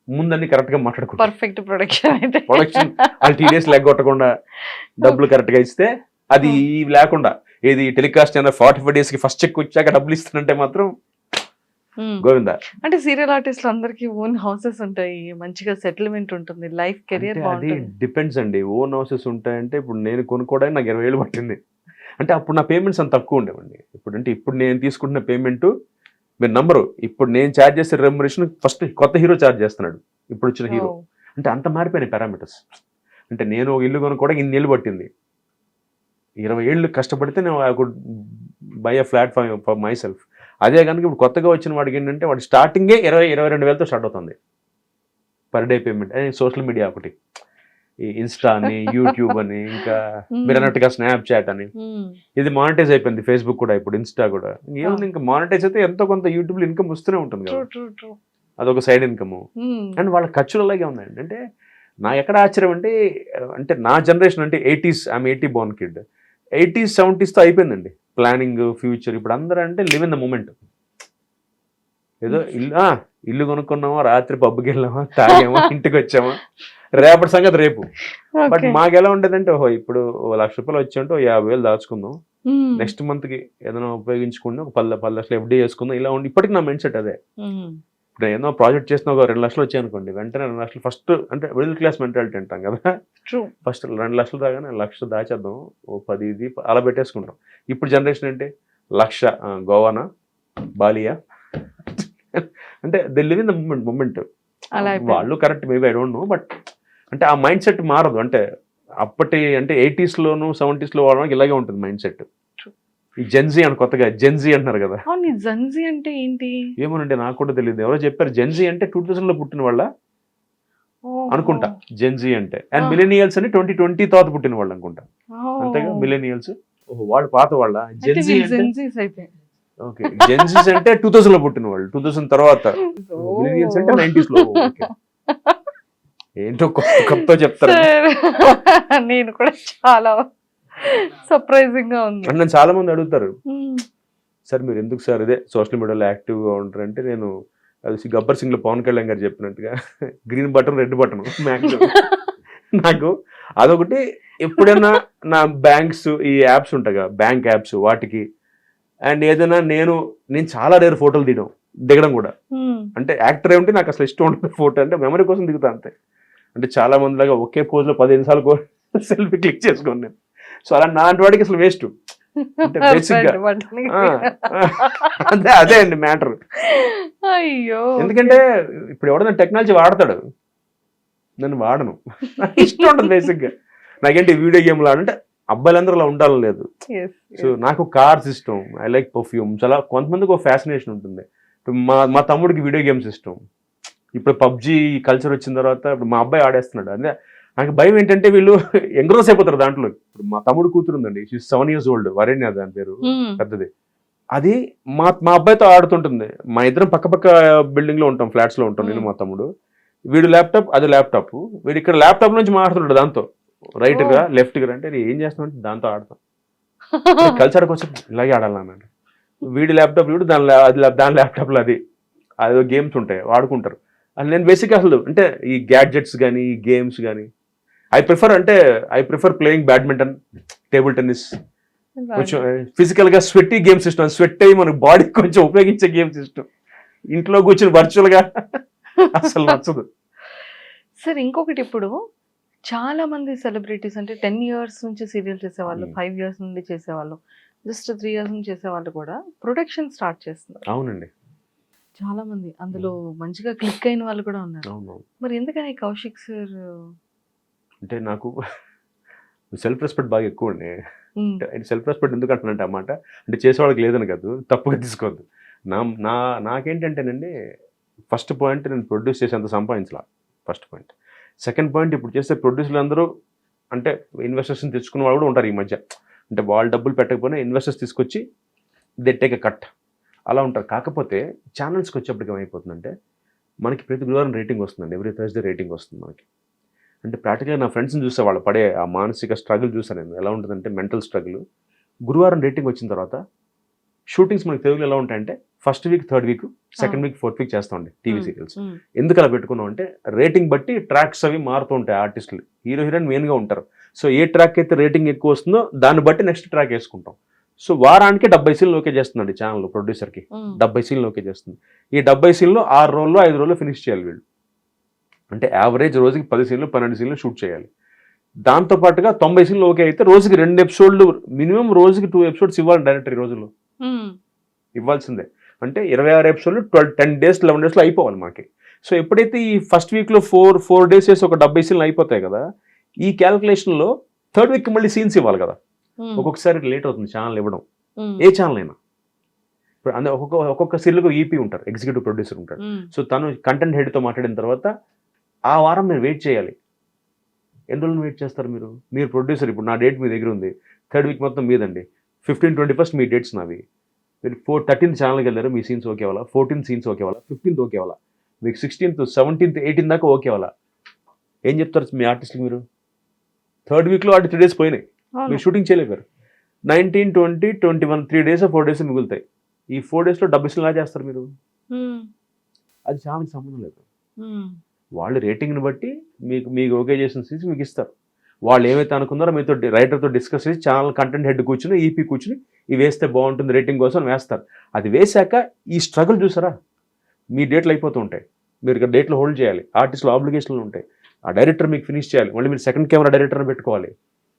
ముందన్ని కరెక్ట్ గా మాట్లాడుకుంటారు. పర్ఫెక్ట్ ప్రొడక్షన్ వాళ్ళు TDS లెగ్గొట్టకుండా డబ్బులు కరెక్ట్ గా ఇస్తే, అది లేకుండా ఏది టెలికాస్ట్ అయినా 45 days కి ఫస్ట్ చెక్ వచ్చాక డబ్బులు ఇస్తానంటే మాత్రం గోవిందా. అంటే సీరియల్ ఆర్టిస్టులు అందరికి ఓన్ హౌసెస్ ఉంటాయి, మంచిగా సెటిల్మెంట్ ఉంటుంది, లైఫ్ కెరియర్ బాగుంటుంది. డిపెండ్స్ అండి. ఓన్ హౌసెస్ ఉంటాయంటే ఇప్పుడు నేను కొనుక్కోవడానికి నాకు 20,000 పట్టింది. అంటే అప్పుడు నా పేమెంట్స్ అంత తక్కువ ఉండేవండి. ఇప్పుడు నేను తీసుకుంటున్న పేమెంట్ మీరు నంబరు, ఇప్పుడు నేను ఛార్జ్ చేసే రెమ్యునరేషన్ ఫస్ట్ కొత్త హీరో ఛార్జ్ చేస్తున్నాడు, ఇప్పుడు వచ్చిన హీరో. అంటే అంత మారిపోయినాయి పారామీటర్స్. అంటే నేను ఒక ఇల్లు కొనుక్కోవడానికి 2 ఏళ్ళు పట్టింది, 20 ఏళ్ళు కష్టపడితే నేను I could buy a flat for my self. అదే కనుక ఇప్పుడు కొత్తగా వచ్చిన వాడికి ఏంటంటే వాడి స్టార్టింగే 22,000 స్టార్ట్ అవుతుంది per day payment. Social media ఒకటి, ఈ ఇన్స్టా అని యూట్యూబ్ అని ఇంకా మీరు అన్నట్టుగా స్నాప్చాట్ అని, ఇది మానిటైజ్ అయిపోయింది. ఫేస్బుక్ కూడా, ఇప్పుడు ఇన్స్టా కూడా. ఏముంది ఇంకా మానిటైజ్ అయితే ఎంతో కొంత యూట్యూబ్లో ఇన్కమ్ వస్తూనే ఉంటుంది కదా, అదొక సైడ్ ఇన్కమ్. అండ్ వాళ్ళ ఖర్చులు అలాగే ఉన్నాయండి. అంటే నాకు ఎక్కడ ఆశ్చర్యం అంటే నా జనరేషన్ అంటే 80s, I'm 80 born kid, 80s 70s అయిపోయిందండి ప్లానింగ్ ఫ్యూచర్. ఇప్పుడు అందరూ అంటే లివ్ ఇన్ ద మూమెంట్. ఏదో ఇల్లు కొనుక్కున్నామా, రాత్రి పబ్కి వెళ్ళామా, తాగామా, ఇంటికి వచ్చామా, రేపటి సంగతి రేపు. బట్ మాకు ఎలా ఉండేదంటే ఓహో ఇప్పుడు ₹1,00,000 వచ్చాయంటే 50,000 దాచుకుందాం, నెక్స్ట్ మంత్కి ఏదైనా ఉపయోగించుకుందాం, ఒక 10 లక్షలు FD చేసుకుందాం, ఇలా ఉండి ఇప్పటికి నా మైండ్ సెట్ అదే. ఇప్పుడు ఏదో ప్రాజెక్ట్ చేసిన ఒక 2 లక్షలు వచ్చాయి అనుకోండి, వెంటనే 2 లక్షలు ఫస్ట్ అంటే మిడిల్ క్లాస్ మెంటాలిటీ అంటాం కదా, ట్రూ. ఫస్ట్ 2 లక్షలు రాగానే 1 లక్ష దాచేద్దాం, ఓ 10 ఇది అలా పెట్టేసుకుంటాం. ఇప్పుడు జనరేషన్ అంటే 1,00,000 గోవానా బాలియా అంటే they live in the moment. అలా వాళ్ళు correct maybe I don't know, but అంటే ఆ మైండ్ సెట్ మారదు. అంటే అప్పటి అంటే 80s లోను 70s లో వాళ్ళకి ఇలాగే ఉంటుంది మైండ్ సెట్. ఈ జెన్జీ అని కొత్తగా జెన్జీ అంటున్నారు కదా. అవును, జెన్జీ అంటే ఏంటి ఏమోనంటే నాకు కూడా తెలియదు, ఎవరో చెప్పారు జెన్జీ అంటే 2000 లో పుట్టిన వాళ్ళ అనుకుంటా జెన్జీ అంటే. అండ్ మిలేనియల్స్ అని 2020 తర్వాత పుట్టిన వాళ్ళు అనుకుంటా, అంతేగా మిలేనియల్స్. వాళ్ళు పాత వాళ్ళ జెన్జీ అయితే ఓకే. జెన్జీస్ అంటే 2000 లో పుట్టిన వాళ్ళు, 2000 తర్వాత. మిలేనియల్స్ అంటే 90s లో. ఏంటో కొత్త చెప్తారు. నేను కూడా చాలా సర్ప్రైజింగ్ గా ఉంది. అంటే చాలా మంది అడుగుతారు, సార్ మీరు ఎందుకు సార్ ఇదే సోషల్ మీడియాలో యాక్టివ్గా ఉంటారంటే, నేను అది గబ్బర్ సింగ్ లో పవన్ కళ్యాణ్ గారు చెప్పినట్టుగా గ్రీన్ బటన్ రెడ్ బటన్ నాకు అదొకటి. ఎప్పుడైనా నా బ్యాంక్స్ ఈ యాప్స్ ఉంటాయి కదా, బ్యాంక్ యాప్స్, వాటికి అండ్ ఏదైనా నేను చాలా రేర్ ఫోటోలు దిగడం కూడా. అంటే యాక్టర్ ఏమిటి నాకు అసలు ఇష్టం ఉంటుంది ఫోటో, అంటే మెమరీ కోసం దిగుతా అంతే. అంటే చాలా మంది లాగా ఒకే పోజ్ లో 15 సార్లు సెల్ఫీ క్లిక్ చేసుకోండి నేను. సో అలా నాటి వాడికి అసలు వేస్ట్. అంటే బేసిక్ గా అదే అండి మ్యాటర్. అయ్యో, ఎందుకంటే ఇప్పుడు ఎవడన్నా టెక్నాలజీ వాడతాడు, నేను వాడను. ఇష్టం ఉంటుంది బేసిక్ గా. నాకేంటి వీడియో గేమ్లు ఆడంటే అబ్బాయిలందరూ అలా ఉండాలని లేదు. సో నాకు కార్స్ ఇష్టం, ఐ లైక్ పర్ఫ్యూమ్స్. అలా కొంతమందికి ఒక ఫ్యాసినేషన్ ఉంటుంది. ఇప్పుడు మా తమ్ముడికి వీడియో గేమ్స్ ఇష్టం. ఇప్పుడు పబ్జి కల్చర్ వచ్చిన తర్వాత ఇప్పుడు మా అబ్బాయి ఆడేస్తున్నాడు. అదే నాకు భయం ఏంటంటే వీళ్ళు ఎంగ్రోస్ అయిపోతారు దాంట్లో. ఇప్పుడు మా తమ్ముడు కూతురు ఉందండి, 7 years old, వరేణ్య దాని పేరు, పెద్దది. అది మా అబ్బాయితో ఆడుతుంటుంది. మా ఇద్దరం పక్క బిల్డింగ్ లో ఉంటాం, ఫ్లాట్స్ లో ఉంటాం, నేను మా తమ్ముడు. వీడు ల్యాప్టాప్, అది ల్యాప్టాప్. వీడు ఇక్కడ ల్యాప్టాప్ నుంచి మాట్లాడుతున్నాడు దాంతో, రైట్ గా లెఫ్ట్ గా. అంటే ఏం చేస్తామంటే దాంతో ఆడతాం. కలిసి ఆడకొచ్చి ఇలాగే ఆడాలన్నాడు. వీడి ల్యాప్టాప్ వీడు, దాని ల్యాప్టాప్ లో అది గేమ్స్ ఉంటాయి, వాడుకుంటారు. అది నేను బేసిక్ అసలు అంటే ఈ గ్యాడ్జెట్స్ కానీ ఈ గేమ్స్ కానీ I prefer playing badminton, table tennis. కొంచెం ఫిజికల్ గా స్వెట్టి గేమ్స్ ఇష్టం. స్వెట్ అయ్యి మనకు బాడీ కొంచెం ఉపయోగించే గేమ్స్ ఇష్టం. ఇంట్లో కూర్చొని వర్చువల్ గా అసలు నచ్చదు. సార్ ఇంకొకటి, ఇప్పుడు చాలా మంది సెలబ్రిటీస్ అంటే 10 years నుంచి సీరియల్ చేసేవాళ్ళు, 5 years నుండి చేసేవాళ్ళు, జస్ట్ 3 years నుంచి చేసేవాళ్ళు కూడా ప్రొడక్షన్ స్టార్ట్ చేస్తున్నారు. అవునండి, చాలా మంది అందులో మంచిగా క్లిక్ అయిన వాళ్ళు కూడా ఉన్నారు. మరి ఎందుకని కౌశిక్ సార్? అంటే నాకు సెల్ఫ్ రెస్పెక్ట్ బాగా ఎక్కువ అండి. సెల్ఫ్ రెస్పెక్ట్ ఎందుకు అంటున్నానంటే అన్నమాట, అంటే చేసేవాళ్ళకి లేదని కాదు, తప్పుగా తీసుకోవద్దు. నాకేంటంటేనండి, ఫస్ట్ పాయింట్ నేను ప్రొడ్యూస్ చేసేంత సంపాదించాల, ఫస్ట్ పాయింట్. సెకండ్ పాయింట్, ఇప్పుడు చేసే ప్రొడ్యూసర్లు అందరూ అంటే ఇన్వెస్టర్స్ని తెచ్చుకున్న వాళ్ళు కూడా ఉంటారు ఈ మధ్య. అంటే వాళ్ళు డబ్బులు పెట్టకపోయినా ఇన్వెస్టర్స్ తీసుకొచ్చి దే టేక్ ఎ కట్, అలా ఉంటారు. కాకపోతే ఛానల్స్కి వచ్చేప్పటికి ఏమైపోతుందంటే, మనకి ప్రతి గురువారం రేటింగ్ వస్తుందండి, ఎవ్రీ థర్స్డే రేటింగ్ వస్తుంది మనకి. అంటే ప్రాక్టికల్గా నా ఫ్రెండ్స్ని చూసే వాళ్ళు పడే ఆ మానసిక స్ట్రగుల్ చూసాను నేను, ఎలా ఉంటుందంటే మెంటల్ స్ట్రగుల్. గురువారం రేటింగ్ వచ్చిన తర్వాత షూటింగ్స్ మనకి తెలుగులో ఎలా ఉంటాయంటే, first week, third week, second week, fourth week చేస్తామండి టీవీ సీరియల్స్. ఎందుకు అలా పెట్టుకున్నాం అంటే, రేటింగ్ బట్టి ట్రాక్స్ అవి మారుతూ ఉంటాయి. ఆర్టిస్టులు, హీరో హీరోయిన్ మెయిన్గా ఉంటారు. సో ఏ ట్రాక్ అయితే రేటింగ్ ఎక్కువ వస్తుందో దాన్ని బట్టి నెక్స్ట్ ట్రాక్ వేసుకుంటాం. సో వారానికి 70 సీన్లు ఓకే చేస్తుందండి ఛానల్ ప్రొడ్యూసర్కి. 70 సీన్లు ఓకే చేస్తుంది. ఈ 70 సీన్లు 6 రోజుల్లో 5 రోజుల్లో ఫినిష్ చేయాలి వీళ్ళు. అంటే యావరేజ్ రోజుకి 10 సీన్లు 12 సీన్లు షూట్ చేయాలి. దాంతోపాటుగా 90 సీన్లు ఓకే అయితే రోజుకి 2 ఎపిసోడ్లు మినిమం, రోజుకి 2 episodes ఇవ్వాలి డైరెక్టర్. ఈ రోజుల్లో ఇవ్వాల్సిందే. అంటే 26 episodes 10 days 11 days అయిపోవాలి మనకి. సో ఎప్పుడైతే ఈ ఫస్ట్ వీక్లో 4 days చేసి ఒక 70 సీన్లు అయిపోతాయి కదా, ఈ క్యాల్కులేషన్లో థర్డ్ వీక్ మళ్ళీ సీన్స్ ఇవ్వాలి కదా. ఒక్కొక్కసారి లేట్ అవుతుంది ఛానల్ ఇవ్వడం, ఏ ఛానల్ అయినా. ఇప్పుడు అంటే ఒక్కొక్క సీరియల్కి ఈపీ ఉంటారు, ఎగ్జిక్యూటివ్ ప్రొడ్యూసర్ ఉంటారు. సో తను కంటెంట్ హెడ్తో మాట్లాడిన తర్వాత ఆ వారం మీరు వెయిట్ చేయాలి. ఎన్ని రోజులు వెయిట్ చేస్తారు మీరు ప్రొడ్యూసర్? ఇప్పుడు నా డేట్ మీ దగ్గర ఉంది, థర్డ్ వీక్ మొత్తం మీదండి. 15, 21 మీ డేట్స్ నావి. మీరు 13th ఛానల్కి వెళ్ళారు, మీ సీన్స్ ఓకే అవ్వాలా. 14th సీన్స్ ఓకే అవ్వాలా. 15th ఓకే అవ్వాలా. మీకు 16th, 17th, 18th దాకా ఓకే అవ్వాలా. ఏం చెప్తారు మీ ఆర్టిస్ట్కి మీరు? థర్డ్ వీక్లో వాటి 3 days పోయినాయి, మీరు షూటింగ్ చేయలేపారు. 19, 20, 21 3 days 4 days మిగులుతాయి. ఈ 4 daysలో 70 సీన్లు ఎలా చేస్తారు మీరు? అది ఛానల్కి సంబంధం లేదు. వాళ్ళు రేటింగ్ని బట్టి మీకు ఓకే చేసిన సీన్స్ మీకు ఇస్తారు. వాళ్ళు ఏమైతే అనుకున్నారో మీతో రైటర్తో డిస్కస్ చేసి ఛానల్ కంటెంట్ హెడ్ కూర్చుని, ఈపీ కూర్చుని, ఇవి వేస్తే బాగుంటుంది రేటింగ్ కోసం వేస్తారు. అది వేశాక ఈ స్ట్రగుల్ చూసారా, మీ డేట్లు అయిపోతూ ఉంటాయి, మీరు ఇక్కడ డేట్లు హోల్డ్ చేయాలి, ఆర్టిస్టులు ఆబ్లిగేషన్లు ఉంటాయి, ఆ డైరెక్టర్ మీకు ఫినిష్ చేయాలి, మళ్ళీ మీరు సెకండ్ కెమెరా డైరెక్టర్ని పెట్టుకోవాలి.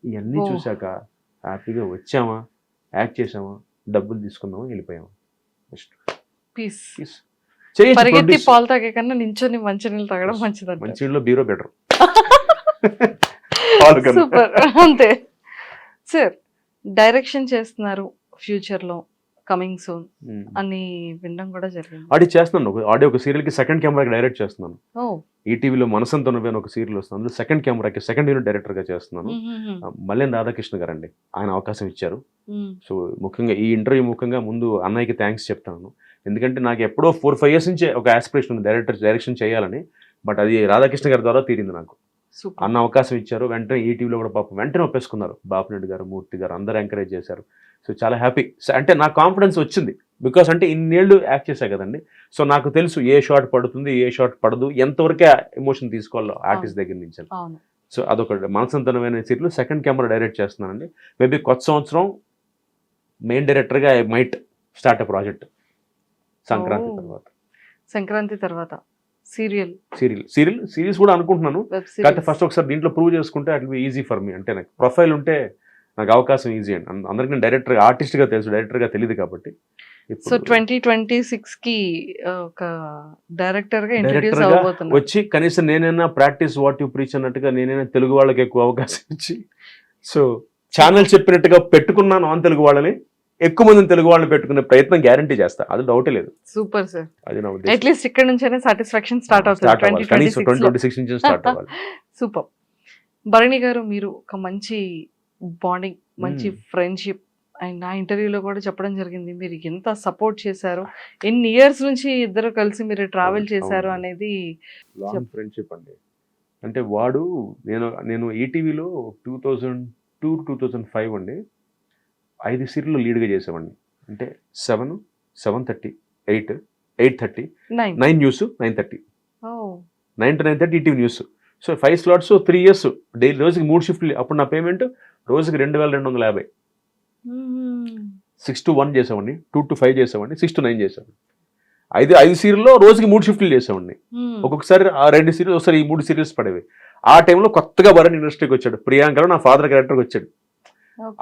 ఇవన్నీ ఓ. చూశాక హ్యాపీగా వచ్చామా, యాక్ట్ చేసామా, డబ్బులు తీసుకున్నామా, వెళ్ళిపోయామా. పీస్. చేయొచ్చు పరిగెత్తి produce. పాలు తాగే కన్నా నించొని మంచినీళ్ళు తాగడం మంచిదంట. మంచి ఇంట్లో బీరో బెటర్. సూపర్. అంతే సార్. డైరెక్షన్ చేస్తున్నారు ఫ్యూచర్ లో, కమింగ్ సూన్ అని వినడం కూడా జరిగింది. ఆడి చేస్తున్నాను, ఒక సీరియల్కి సెకండ్ కెమెరాకి డైరెక్ట్ చేస్తున్నాను. ఓ. ఈటీవీలో మనసంతో నువ్వే అని ఒక సీరియల్ వస్తుంది, అందులో సెకండ్ కెమెరాకి సెకండ్ యూనిట్ డైరెక్టర్గా చేస్తున్నాను. మల్లెన్ రాధాకృష్ణ గారు అండి, ఆయన అవకాశం ఇచ్చారు. సో ముఖ్యంగా ఈ ఇంటర్వ్యూ ముఖ్యంగా ముందు అన్నయ్యకి థ్యాంక్స్ చెప్తాను. ఎందుకంటే నాకు ఎప్పుడో 4-5 years నుంచే ఒక ఆస్పిరేషన్ ఉంది డైరెక్షన్ చేయాలని, బట్ అది రాధాకృష్ణ గారి ద్వారా తీరింది నాకు. అన్న అవకాశం ఇచ్చారు, వెంటనే ఈటీవీలో కూడా పాపం వెంటనే ఒప్పేసుకున్నారు. బాపిరెడ్డి గారు, మూర్తి గారు అందరూ ఎంకరేజ్ చేశారు. సో చాలా హ్యాపీ. అంటే నాకు కాన్ఫిడెన్స్ వచ్చింది, బికాస్ అంటే ఇన్నేళ్ళు యాక్ట్ చేశా కదండి. సో నాకు తెలుసు ఏ షాట్ పడుతుంది, ఏ షాట్ పడదు, ఎంతవరకే ఎమోషన్ తీసుకోవాలో ఆర్టిస్ట్ దగ్గర నుంచి. సో అదొక మనసంతనమైన సీరియల్ సెకండ్ కెమెరా డైరెక్ట్ చేస్తున్నానండి. మేబీ కొత్త సంవత్సరం మెయిన్ డైరెక్టర్గా I might start a project Sankranti తర్వాత. సంక్రాంతి తర్వాత సిరీస్ కూడా అనుకుంటున్నాను. కాకపోతే ఫస్ట్ ఒకసారి దీంట్లో ప్రూవ్ చేసుకుంటే at be easy for me. అంటే నాకు ప్రొఫైల్ ఉంటే నాకు అవకాశం ఈజీ అండి. అందరికీ నేను డైరెక్టర్ ఆర్టిస్ట్గా తెలుసు, డైరెక్టర్గా తెలియదు కాబట్టి. సో 2026 కి ఒక డైరెక్టర్ గా ఇంట్రడ్యూస్ అవబోతున్నా. వచ్చి కనీసం నేనైనా ప్రాక్టీస్ వాట్ యు ప్రీచ్ అన్నట్టుగా నేనైనా తెలుగు వాళ్ళకి ఎక్కువ అవకాశం ఇచ్చి, సో ఛానల్ చెప్పినట్టుగా పెట్టుకున్నాను నాన్ తెలుగు వాళ్ళని, ఎక్కువ మందిని తెలుగు వాళ్ళని పెట్టుకునే ప్రయత్నం గ్యారంటీ చేస్తా, అది డౌటే లేదు. Super sir. అది నా ఉద్దేశం. అట్లీస్ట్ ఇక్కడ నుంచైనా సాటిస్ఫాక్షన్ స్టార్ట్ అవుతుంది. 2026 నుంచి స్టార్ట్ అవ్వాలి. సూపర్. భరణి గారు, మీరు ఒక మంచి బాండింగ్, మంచి ఫ్రెండ్షిప్, అండ్ నా ఇంటర్వ్యూలో కూడా చెప్పడం జరిగింది మీరు ఎంత సపోర్ట్ చేశారు, ఎన్ని ఇయర్స్ నుంచి ఇద్దరు కలిసి మీరు ట్రావెల్ చేశారు అనేది. లాంగ్ ఫ్రెండ్షిప్ అండి. అంటే వాడు నేను ఈటీవీలో 2002-2005 అండి 5 సీరియల్లో లీడ్గా చేసేవాడిని. అంటే 7, 7:30, 8, 8:30, 9 news, 9:30, 9 to 9:30 ETV news. So 5 slots, 3 years daily, రోజుకి 3 షిఫ్ట్లు. అప్పుడు నా పేమెంట్ రోజుకి 2250. 6 to 1 చేసేవాడిని, 2 to 5 చేసేవాడిని, 6 to 9 చేసేవాడిని. 5 సీరియల్లో రోజుకి 3 షిఫ్ట్లు చేసేవాడిని. ఒక్కొక్కసారి ఆ 2 సీరియల్స్, ఒకసారి ఈ 3 సీరియల్స్ పడేవి. ఆ టైంలో కొత్తగా భరణి ఇండస్ట్రీకి వచ్చాడు. ప్రియాంకలో నా ఫాదర్ క్యారెక్టర్కి వచ్చాడు.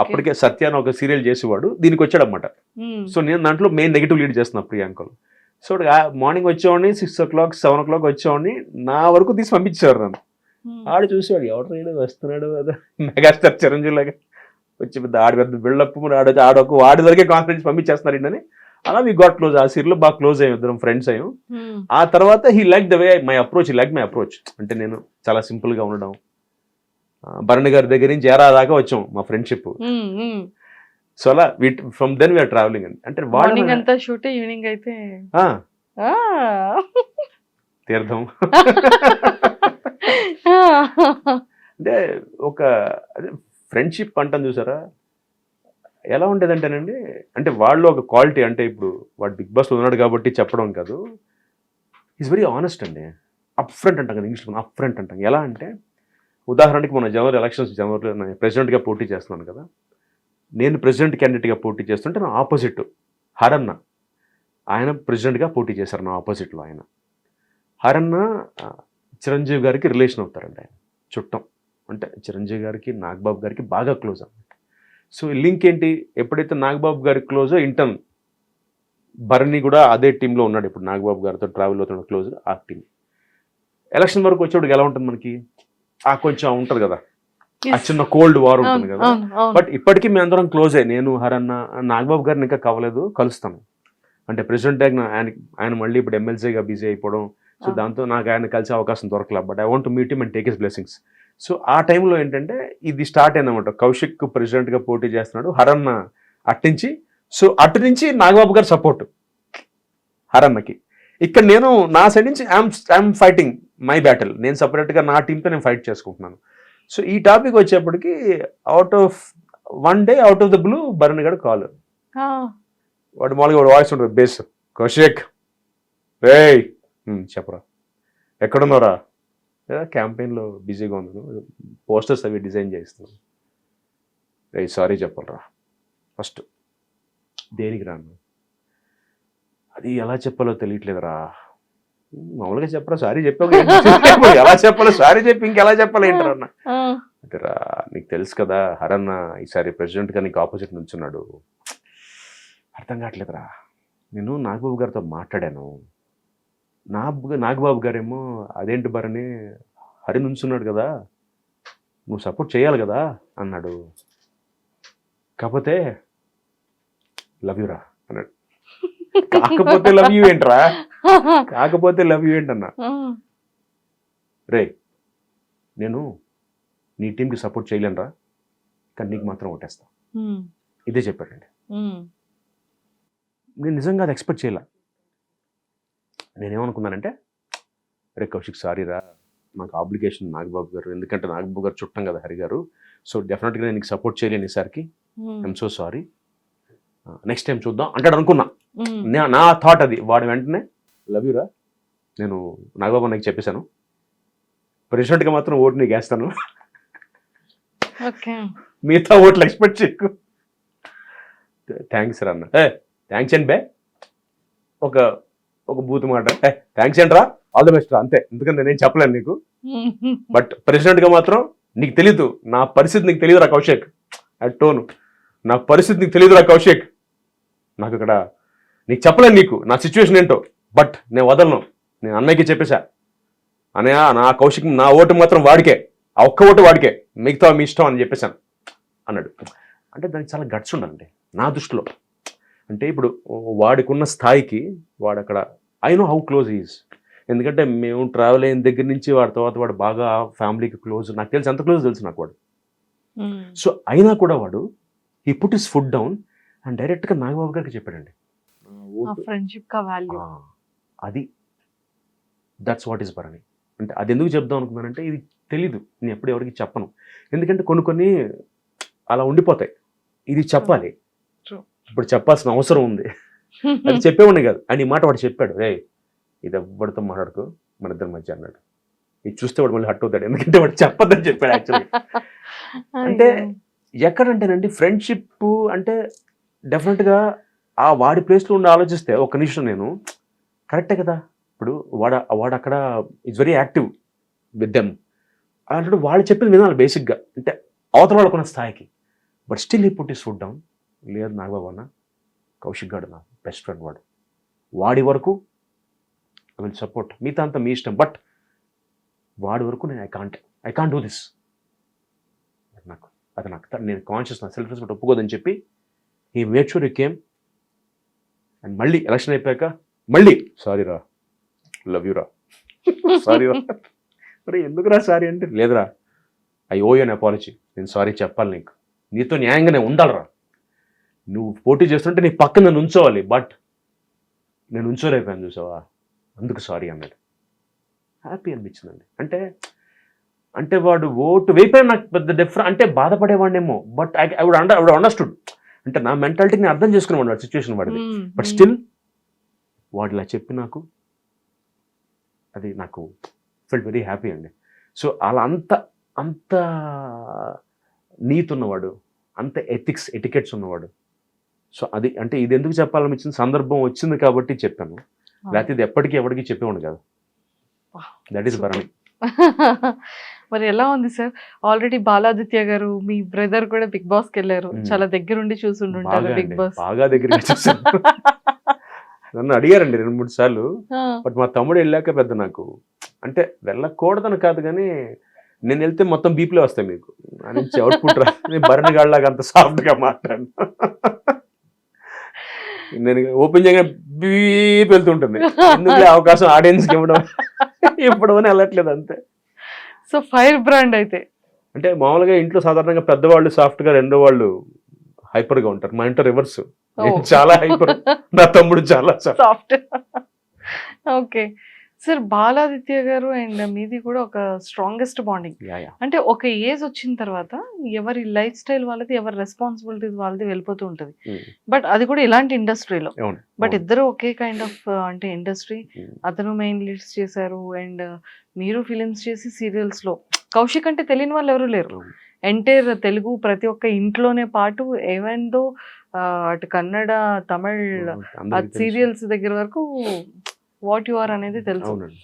అప్పటికే సత్యాన్ని ఒక సీరియల్ చేసేవాడు, దీనికి వచ్చాడు అనమాట. సో నేను దాంట్లో మెయిన్ నెగిటివ్ లీడ్ చేస్తున్నా ప్రియాంకలో. సో మార్నింగ్ వచ్చేవాడిని, 6 o'clock, 7 o'clock వచ్చేవాడిని, నా వరకు తీసి పంపించేవారు నన్ను. ఆడు చూసేవాడు, ఎవరు రైడు వస్తున్నాడు కదా మెగాస్టార్ చిరంజీవి లాగా వచ్చి పెద్ద బిల్డప్, వాడి వరకే కాన్ఫిడెన్స్ పంపించేస్తున్నారు అని. అలా వి గాట్ క్లోజ్. ఆ సీరియల్లో బాగా క్లోజ్ అయ్యాం, ఇద్దరం ఫ్రెండ్స్ అయ్యాం. ఆ తర్వాత he like the way my approach. అంటే నేను చాలా సింపుల్గా ఉండడం, భరణి గారి దగ్గర నుంచి ఏరా దాకా వచ్చాం మా ఫ్రెండ్షిప్. సో అలా ఫ్రమ్ దెన్ వీఆర్ ట్రావెలింగ్ అండి. అంటే మార్నింగ్ అంతా షూట్, ఈవినింగ్ అయితే తీర్థం. అంటే ఒక ఫ్రెండ్షిప్ అంటాను చూసారా, ఎలా ఉండేదంటేనండి, అంటే వాళ్ళు ఒక క్వాలిటీ, అంటే ఇప్పుడు వాడు బిగ్ బాస్లో ఉన్నాడు కాబట్టి చెప్పడం కాదు, ఈజ్ వెరీ ఆనెస్ట్ అండి. అప్ ఫ్రంట్ అంటాం కదా ఇంగ్లీష్లో, అప్ ఫ్రంట్ అంటాం. ఎలా అంటే ఉదాహరణకి మన జనవరి ఎలక్షన్స్, జనవరిలో నేను ప్రెసిడెంట్గా పోటీ చేస్తున్నాను కదా, నేను ప్రెసిడెంట్ క్యాండిడేట్గా పోటీ చేస్తుంటే నా ఆపోజిట్ హరన్న, ఆయన ప్రెసిడెంట్గా పోటీ చేశారు నా ఆపోజిట్లో. ఆయన హరన్న చిరంజీవి గారికి రిలేషన్ అవుతారండి, ఆయన చుట్టం. అంటే చిరంజీవి గారికి నాగబాబు గారికి బాగా క్లోజ్ అన్నమాట. సో లింక్ ఏంటి, ఎప్పుడైతే నాగబాబు గారికి క్లోజో ఇంటర్న్ భరణి కూడా అదే టీంలో ఉన్నాడు. ఇప్పుడు నాగబాబు గారితో ట్రావెల్ అవుతున్నాడు క్లోజ్, ఆ టీం. ఎలక్షన్ వరకు వచ్చేవాడికి ఎలా ఉంటుంది మనకి, కొంచెం ఉంటుంది కదా, ఆ చిన్న కోల్డ్ వార్ ఉంటుంది కదా. బట్ ఇప్పటికీ మేము అందరం క్లోజ్ అయ్యి, నేను హరన్న, నాగబాబు గారిని ఇంకా కలుస్తాను. అంటే ప్రెసిడెంట్ ఆయన మళ్ళీ ఇప్పుడు ఎమ్మెల్సీగా బిజీ అయిపోవడం, సో దాంతో నాకు ఆయన కలిసే అవకాశం దొరకలే. But I want to meet him and take his blessings. So ఆ టైంలో ఏంటంటే ఇది స్టార్ట్ అయిందన్నమాట. కౌశిక్ ప్రెసిడెంట్గా పోటీ చేస్తున్నాడు, హరన్న అట్టించి. సో అటు నుంచి నాగబాబు గారు సపోర్ట్ హరన్నకి. ఇక్కడ నేను నా సైడ్ నుంచి ఐఎమ్ ఫైటింగ్ మై బ్యాటిల్, నేను సపరేట్గా నా టీంతో నేను ఫైట్ చేసుకుంటున్నాను. సో ఈ టాపిక్ వచ్చేప్పటికి out of the blue Bharani garu call. వాడు మామూలుగా వాయిస్ ఉంటుంది బేస్, కౌశిక్ రే చెప్పరా ఎక్కడున్నారా, లేదా క్యాంపెయిన్లో బిజీగా ఉన్నాను, పోస్టర్స్ అవి డిజైన్ చేస్తున్నాను. రే సారీ చెప్పాలరా, ఫస్ట్ దేనికి రాను, అది ఎలా చెప్పాలో తెలియట్లేదురా, మామూలుగా చెప్పరా సారీ చెప్పావు ఎలా చెప్పాలి, సారీ చెప్పి ఇంకెలా చెప్పాలి ఏంటారు అన్న. అదేరా నీకు తెలుసు కదా హరన్న ఈసారి ప్రెసిడెంట్గా నీకు ఆపోజిట్ నుంచున్నాడు, అర్థం కావట్లేదురా. నేను నాగబాబు గారితో మాట్లాడాను, నాగబాబు గారేమో అదేంటి భరణి హరి నుంచున్నాడు కదా నువ్వు సపోర్ట్ చేయాలి కదా అన్నాడు, కాకపోతే లవ్ యూరా అన్నాడు. కాకపోతే లవ్ యూ ఏంట్రా, కాకపోతే లవ్ యూ ఏంటన్నా. రే నేను నీ టీంకి సపోర్ట్ చేయలేనురా, కానీ నీకు మాత్రం ఓటేస్తా, ఇదే చెప్పాడండి. నేను నిజంగా అది ఎక్స్పెక్ట్ చేయలే. నేనేమనుకున్నానంటే రే కౌశిక్ సారీరా, నాకు ఆబ్లిగేషన్ నాగబాబు గారు, ఎందుకంటే నాగబాబు గారు చుట్టం కదా హరి గారు, సో డెఫినెట్గా నేను నీకు సపోర్ట్ చేయలేను ఈసారికి, I'm so sorry, next time చూద్దాం అంటాడు అనుకున్నా. నా థాట్ అది. వాడు వెంటనే లవ్ యూరా, నేను నాగబాబు నాకు చెప్పేశాను, ప్రెసిడెంట్గా మాత్రం ఓటు నీకు వేస్తాను, మిగతా ఓట్లు ఎక్స్పెక్ట్ చేయకు. థ్యాంక్స్ రా అన్న. థ్యాంక్స్ అండి బే, ఒక బూత్ మాట, థ్యాంక్స్ ఏంట్రా, ఆల్ ది బెస్ట్ రా, అంతే. ఎందుకంటే నేనేం చెప్పలేను నీకు, బట్ ప్రెసిడెంట్గా మాత్రం నీకు తెలీదు నా పరిస్థితి, నీకు తెలియదురా కౌశిక్, అట్ టోను నా పరిస్థితి నీకు తెలియదురా కౌశిక్, నాకు ఇక్కడ నీకు చెప్పలేను నీకు నా సిచ్యువేషన్ ఏంటో, బట్ నేను వదలను, నేను అన్నయ్యకి చెప్పేశా, అన్నయ్య నా కౌశిక్ నా ఓటు మాత్రం వాడికే, ఆ ఒక్క ఓటు వాడికే, మిగతా మీ ఇష్టం అని చెప్పేశాను అన్నాడు. అంటే దానికి చాలా గట్స్ ఉండాలండి నా దృష్టిలో. అంటే ఇప్పుడు వాడికున్న స్థాయికి వాడు అక్కడ, I know how close is, ఎందుకంటే మేము ట్రావెల్ అయిన దగ్గర నుంచి వాడి తర్వాత వాడు బాగా ఫ్యామిలీకి క్లోజ్, నాకు తెలుసు ఎంత క్లోజ్ తెలుసు నాకు వాడు. సో అయినా కూడా వాడు ఈ put is food down and డైరెక్ట్గా నాగబాబు గారికి చెప్పాడండి, అది దట్స్ వాట్ ఈస్ భరణి అంటే. అది ఎందుకు చెప్దాం అనుకున్నానంటే ఇది తెలీదు, నేను ఎప్పుడు ఎవరికి చెప్పను, ఎందుకంటే కొన్ని అలా ఉండిపోతాయి, ఇది చెప్పాలి, ఇప్పుడు చెప్పాల్సిన అవసరం ఉంది. అది చెప్పేవాడిని కాదు, అని ఈ మాట వాడు చెప్పాడు, రే ఇది ఎవరితో మాట్లాడుకో మన ఇద్దరి మధ్య అన్నాడు. ఇది చూస్తే వాడు మళ్ళీ హట్ అవుతాడు, ఎందుకంటే వాడు చెప్పొద్దని చెప్పాడు యాక్చువల్లీ. అంటే ఎక్కడంటేనండి ఫ్రెండ్షిప్ అంటే డెఫినెట్గా ఆ వాడి ప్లేస్లో ఉండి ఆలోచిస్తే ఒక నిమిషం నేను కరెక్టే కదా, ఇప్పుడు వాడు అక్కడ is very active with them అంటే వాళ్ళు చెప్పింది వినాలి బేసిక్గా, అంటే అవతల వాళ్ళకున్న స్థాయికి. బట్ స్టిల్ ఈ పుట్ ఇస్ ఫుడ్ డౌన్, లేదు నాగబాబు అన్న కౌశిక్ గాడు నా బెస్ట్ ఫ్రెండ్, వాడి వరకు ఐ విల్ సపోర్ట్, మిగతా అంతా మీ ఇష్టం, బట్ వాడి వరకు నేను ఐ కాంట్ డూ దిస్, నాకు నేను కాన్షియస్ నా సెల్ఫ్ రెస్పెక్ట్ ఒప్పుకోదని చెప్పి ఈ make sure you came. And మళ్ళీ ఎలక్షన్ అయిపోయాక మళ్ళీ సారీ రా, లవ్ యూ రా, సారీ రా, మరి ఎందుకురా సారీ అంటే, లేదురా I owe you an apology, నేను సారీ చెప్పాలి, నీతో న్యాయంగానే ఉండాలిరా, నువ్వు పోటీ చేస్తుంటే నీ పక్కన నుంచోవాలి, బట్ నేను ఉంచోలేకపోయాను చూసావా, అందుకు సారీ అన్నాడు. హ్యాపీ అనిపించిందండి. అంటే వాడు ఓటు వేయిపోయిన నాకు పెద్ద డిఫరెంట్, అంటే బాధపడేవాడినేమో, బట్ ఐ వుడ్ అండర్స్టూడ్, అంటే నా మెంటాలిటీని అర్థం చేసుకునేవాడు వాడు సిచ్యువేషన్ వాడిది, బట్ స్టిల్ వాడు ఇలా చెప్పి నాకు అది నాకు ఫెల్ట్ వెరీ హ్యాపీ అండి. సో అలా అంత నీతి ఉన్నవాడు, అంత ఎటికెట్స్ ఉన్నవాడు. సో అది అంటే ఇది ఎందుకు చెప్పాలనిపించింది, సందర్భం వచ్చింది కాబట్టి చెప్పాను, లేకపోతే ఇది ఎప్పటికీ ఎవరికి చెప్పేవాడు కాదు. That is Bharani. మరి ఎలా ఉంది సార్, ఆల్రెడీ బాలాదిత్య గారు మీ బ్రదర్ కూడా బిగ్ బాస్ కి వెళ్ళారు, చాలా దగ్గరుండి చూసుంటారు బిగ్ బాస్, బాగా దగ్గర చూసాను. నన్ను అడిగారండి 2-3 సార్లు, బట్ మా తమ్ముడు వెళ్ళాక పెద్ద నాకు అంటే వెళ్ళకూడదని కాదు కానీ నేను వెళ్తే మొత్తం బీప్లే వస్తాయి మీకు అని అవుట్పుట్ రా, నేను భరణి గాడిలాగా అంత సాఫ్ట్గా మాట్లాడు, నేను ఓపెన్ చేయగా బీప్ వెళ్తుంటుంది, ఎందుకు అవకాశం ఆడియన్స్కి ఇవ్వడం అని వెళ్ళట్లేదు అంతే. సో ఫైర్ బ్రాండ్ అయితే అంటే మామూలుగా ఇంట్లో సాధారణంగా పెద్దవాళ్ళు సాఫ్ట్గా, రెండో వాళ్ళు హైపర్గా ఉంటారు, మా ఇంట్లో రివర్స్, చాలా హైపర్, నా తమ్ముడు చాలా సాఫ్ట్. ఓకే సార్, బాలాదిత్య గారు అండ్ మీది కూడా ఒక స్ట్రాంగెస్ట్ బాండింగ్, అంటే ఒక ఏజ్ వచ్చిన తర్వాత ఎవరి లైఫ్ స్టైల్ వాళ్ళది, ఎవరి రెస్పాన్సిబిలిటీస్ వాళ్ళది వెళ్ళిపోతూ ఉంటుంది, బట్ అది కూడా ఇలాంటి ఇండస్ట్రీలో, బట్ ఇద్దరు ఒకే కైండ్ ఆఫ్ అంటే ఇండస్ట్రీ, అతను మెయిన్ లీడ్స్ చేశారు అండ్ మీరు ఫిలిమ్స్ చేసి సీరియల్స్ లో, కౌశిక్ అంటే తెలియని వాళ్ళు ఎవరు లేరు, ఎంటైర్ తెలుగు ప్రతి ఒక్క ఇంట్లోనే పాటు ఏవెందో అటు కన్నడ, తమిళ్ సీరియల్స్ దగ్గర వరకు వాట్ యు ఆర్ అనేది తెలుసు. అవునండి.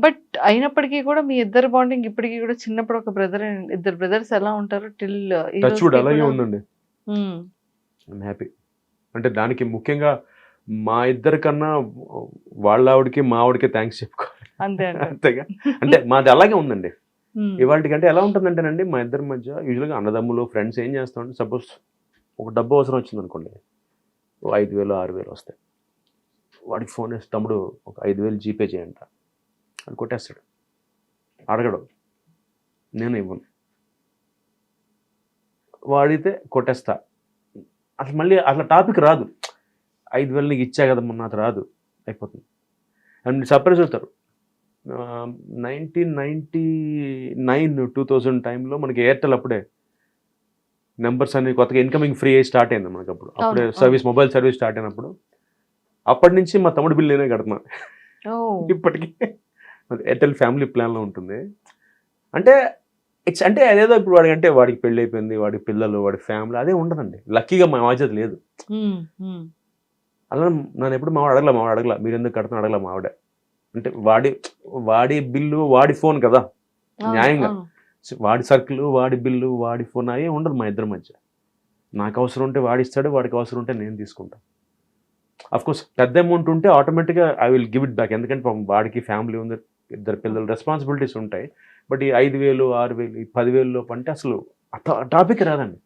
బట్ అయినప్పటికీ కూడా మీ ఇద్దరు బాండింగ్ ఇప్పటికీ కూడా చిన్నప్పుడు ఒక బ్రదర్ ఇద్దరు బ్రదర్స్ ఎలా ఉంటారు టిల్ టచ్ వుడ్ అలాగే ఉందండి. I'm happy. అంటే దానికి ముఖ్యంగా మా ఇద్దరి కన్నా వాళ్ళ ఆవిడకి మా ఆవిడకి థ్యాంక్స్ చెప్పుకోవాలి. అంతే అంతేగా. అంటే మాది అలాగే ఉందండి. ఇవాళకంటే ఎలా ఉంటుందంటేనండి మా ఇద్దరి మధ్య యూజువల్గా అన్నదమ్ములు ఫ్రెండ్స్ ఏం చేస్తామంటే సపోజ్ ఒక డబ్బు అవసరం వచ్చింది అనుకోండి, 5,000 6,000 వస్తాయి. వాడికి ఫోన్ వేసి తమ్ముడు ఒక 5,000 జీపే చేయంట అని కొట్టేస్తాడు. అడగడు, నేను ఇవ్వను. వాడితే కొట్టేస్తా. అసలు మళ్ళీ అట్లా టాపిక్ రాదు. 5,000 నీకు ఇచ్చా కదమ్మా, నాకు రాదు, అయిపోతుంది. అండ్ సర్ప్రైజ్ అవుతారు. 1999 2000 టైంలో మనకి ఎయిర్టెల్ అప్పుడే నెంబర్స్ అన్ని కొత్తగా ఇన్కమింగ్ ఫ్రీ అయ్యి స్టార్ట్ అయింది మనకి. అప్పుడే సర్వీస్ మొబైల్ సర్వీస్ స్టార్ట్ అయినప్పుడు అప్పటి నుంచి మా తమ్ముడు బిల్ నేనే కడుతున్నా ఇప్పటికీ. ఎయిర్టెల్ ఫ్యామిలీ ప్లాన్లో ఉంటుంది. అంటే ఇట్స్ అంటే అదేదో ఇప్పుడు వాడికి అంటే వాడికి పెళ్ళి అయిపోయింది, వాడి పిల్లలు, వాడి ఫ్యామిలీ అదే ఉండదండి. లక్కీగా మా బాధ్యత లేదు. అలా నన్ను ఎప్పుడు మావాడు అడగల మీరు ఎందుకు కడుతున్నా అడగల మావిడే. అంటే వాడి బిల్లు వాడి ఫోన్ కదా, న్యాయంగా వాడి సర్కిల్ వాడి బిల్లు వాడి ఫోన్ అయ్యే ఉండదు మా ఇద్దరి మధ్య. నాకు అవసరం ఉంటే వాడిస్తాడు, వాడికి అవసరం ఉంటే నేను తీసుకుంటాను. అఫ్కోర్స్ పెద్ద అమౌంట్ ఉంటే ఆటోమేటిక్గా I will give it back. ఎందుకంటే వాడికి ఫ్యామిలీ ఉంది, ఇద్దరు పిల్లలు, రెస్పాన్సిబిలిటీస్ ఉంటాయి. బట్ ఈ 5,000 6,000 ఈ 10,000 లోపు అంటే అసలు టాపిక్ రాదండి.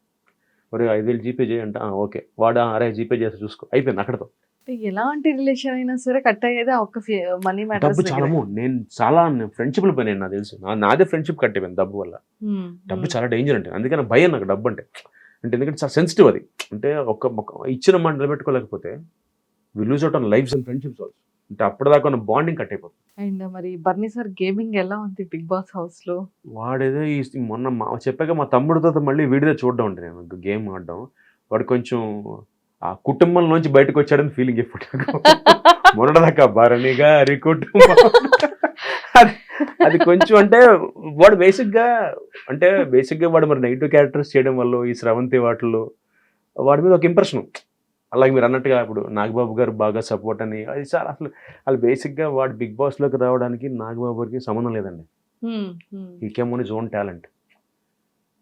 మరి 5,000 జీపే చేయంట, ఓకే. వాడు అరే జీపే చేసి చూసుకో, అయిపోయింది అక్కడతో. ఎలాంటి రిలేషన్ అయినా సరే కట్ అయ్యేది ఒక్క మనీ డబ్బు మ్యాటర్స్. నేను చాలా ఫ్రెండ్షిప్లు పోయినాయి నాకు తెలుసు. నాదే ఫ్రెండ్షిప్ కట్ అయిపోయింది డబ్బు వల్ల. డబ్బు చాలా డేంజర్ అంటే, అందుకని భయం నాకు డబ్బు అంటే. ఎందుకంటే చాలా సెన్సిటివ్ అది. అంటే ఒక ఇచ్చిన మాట నిలబెట్టుకోలేకపోతే we lose out on lifes and friendships also. అంటే అప్పటిదాకా ఉన్న బాండింగ్ కట్ అయిపోతుంది. అండ్ మరి బర్నీ సార్ గేమింగ్ ఎలా ఉంది బిగ్ బాస్ హౌస్ లో? వాడేదో మొన్న చెప్పాక మా తమ్ముడితో మళ్ళీ వీడియో చూడడం అంటే నేను గేమ్ ఆడడం. వాడు కొంచెం ఆ కుటుంబంలోంచి బయటకు వచ్చాడని ఫీలింగ్ ఎప్పుడు మొన్నదాకా భరణిగా అరి కుటుంబం అది కొంచెం అంటే వాడు బేసిక్గా వాడు మరి నెగిటివ్ క్యారెక్టర్స్ చేయడం వల్ల ఈ స్రవంతి వాటిల్లో వాడి మీద ఒక ఇంప్రెషన్. అలాగే మీరు అన్నట్టుగా ఇప్పుడు నాగబాబు గారు బాగా సపోర్ట్ అని, అది చాలా అసలు బేసిక్గా వాడు బిగ్ బాస్లోకి రావడానికి నాగబాబు గారికి సంబంధం లేదండి. ఈ came own his own talent.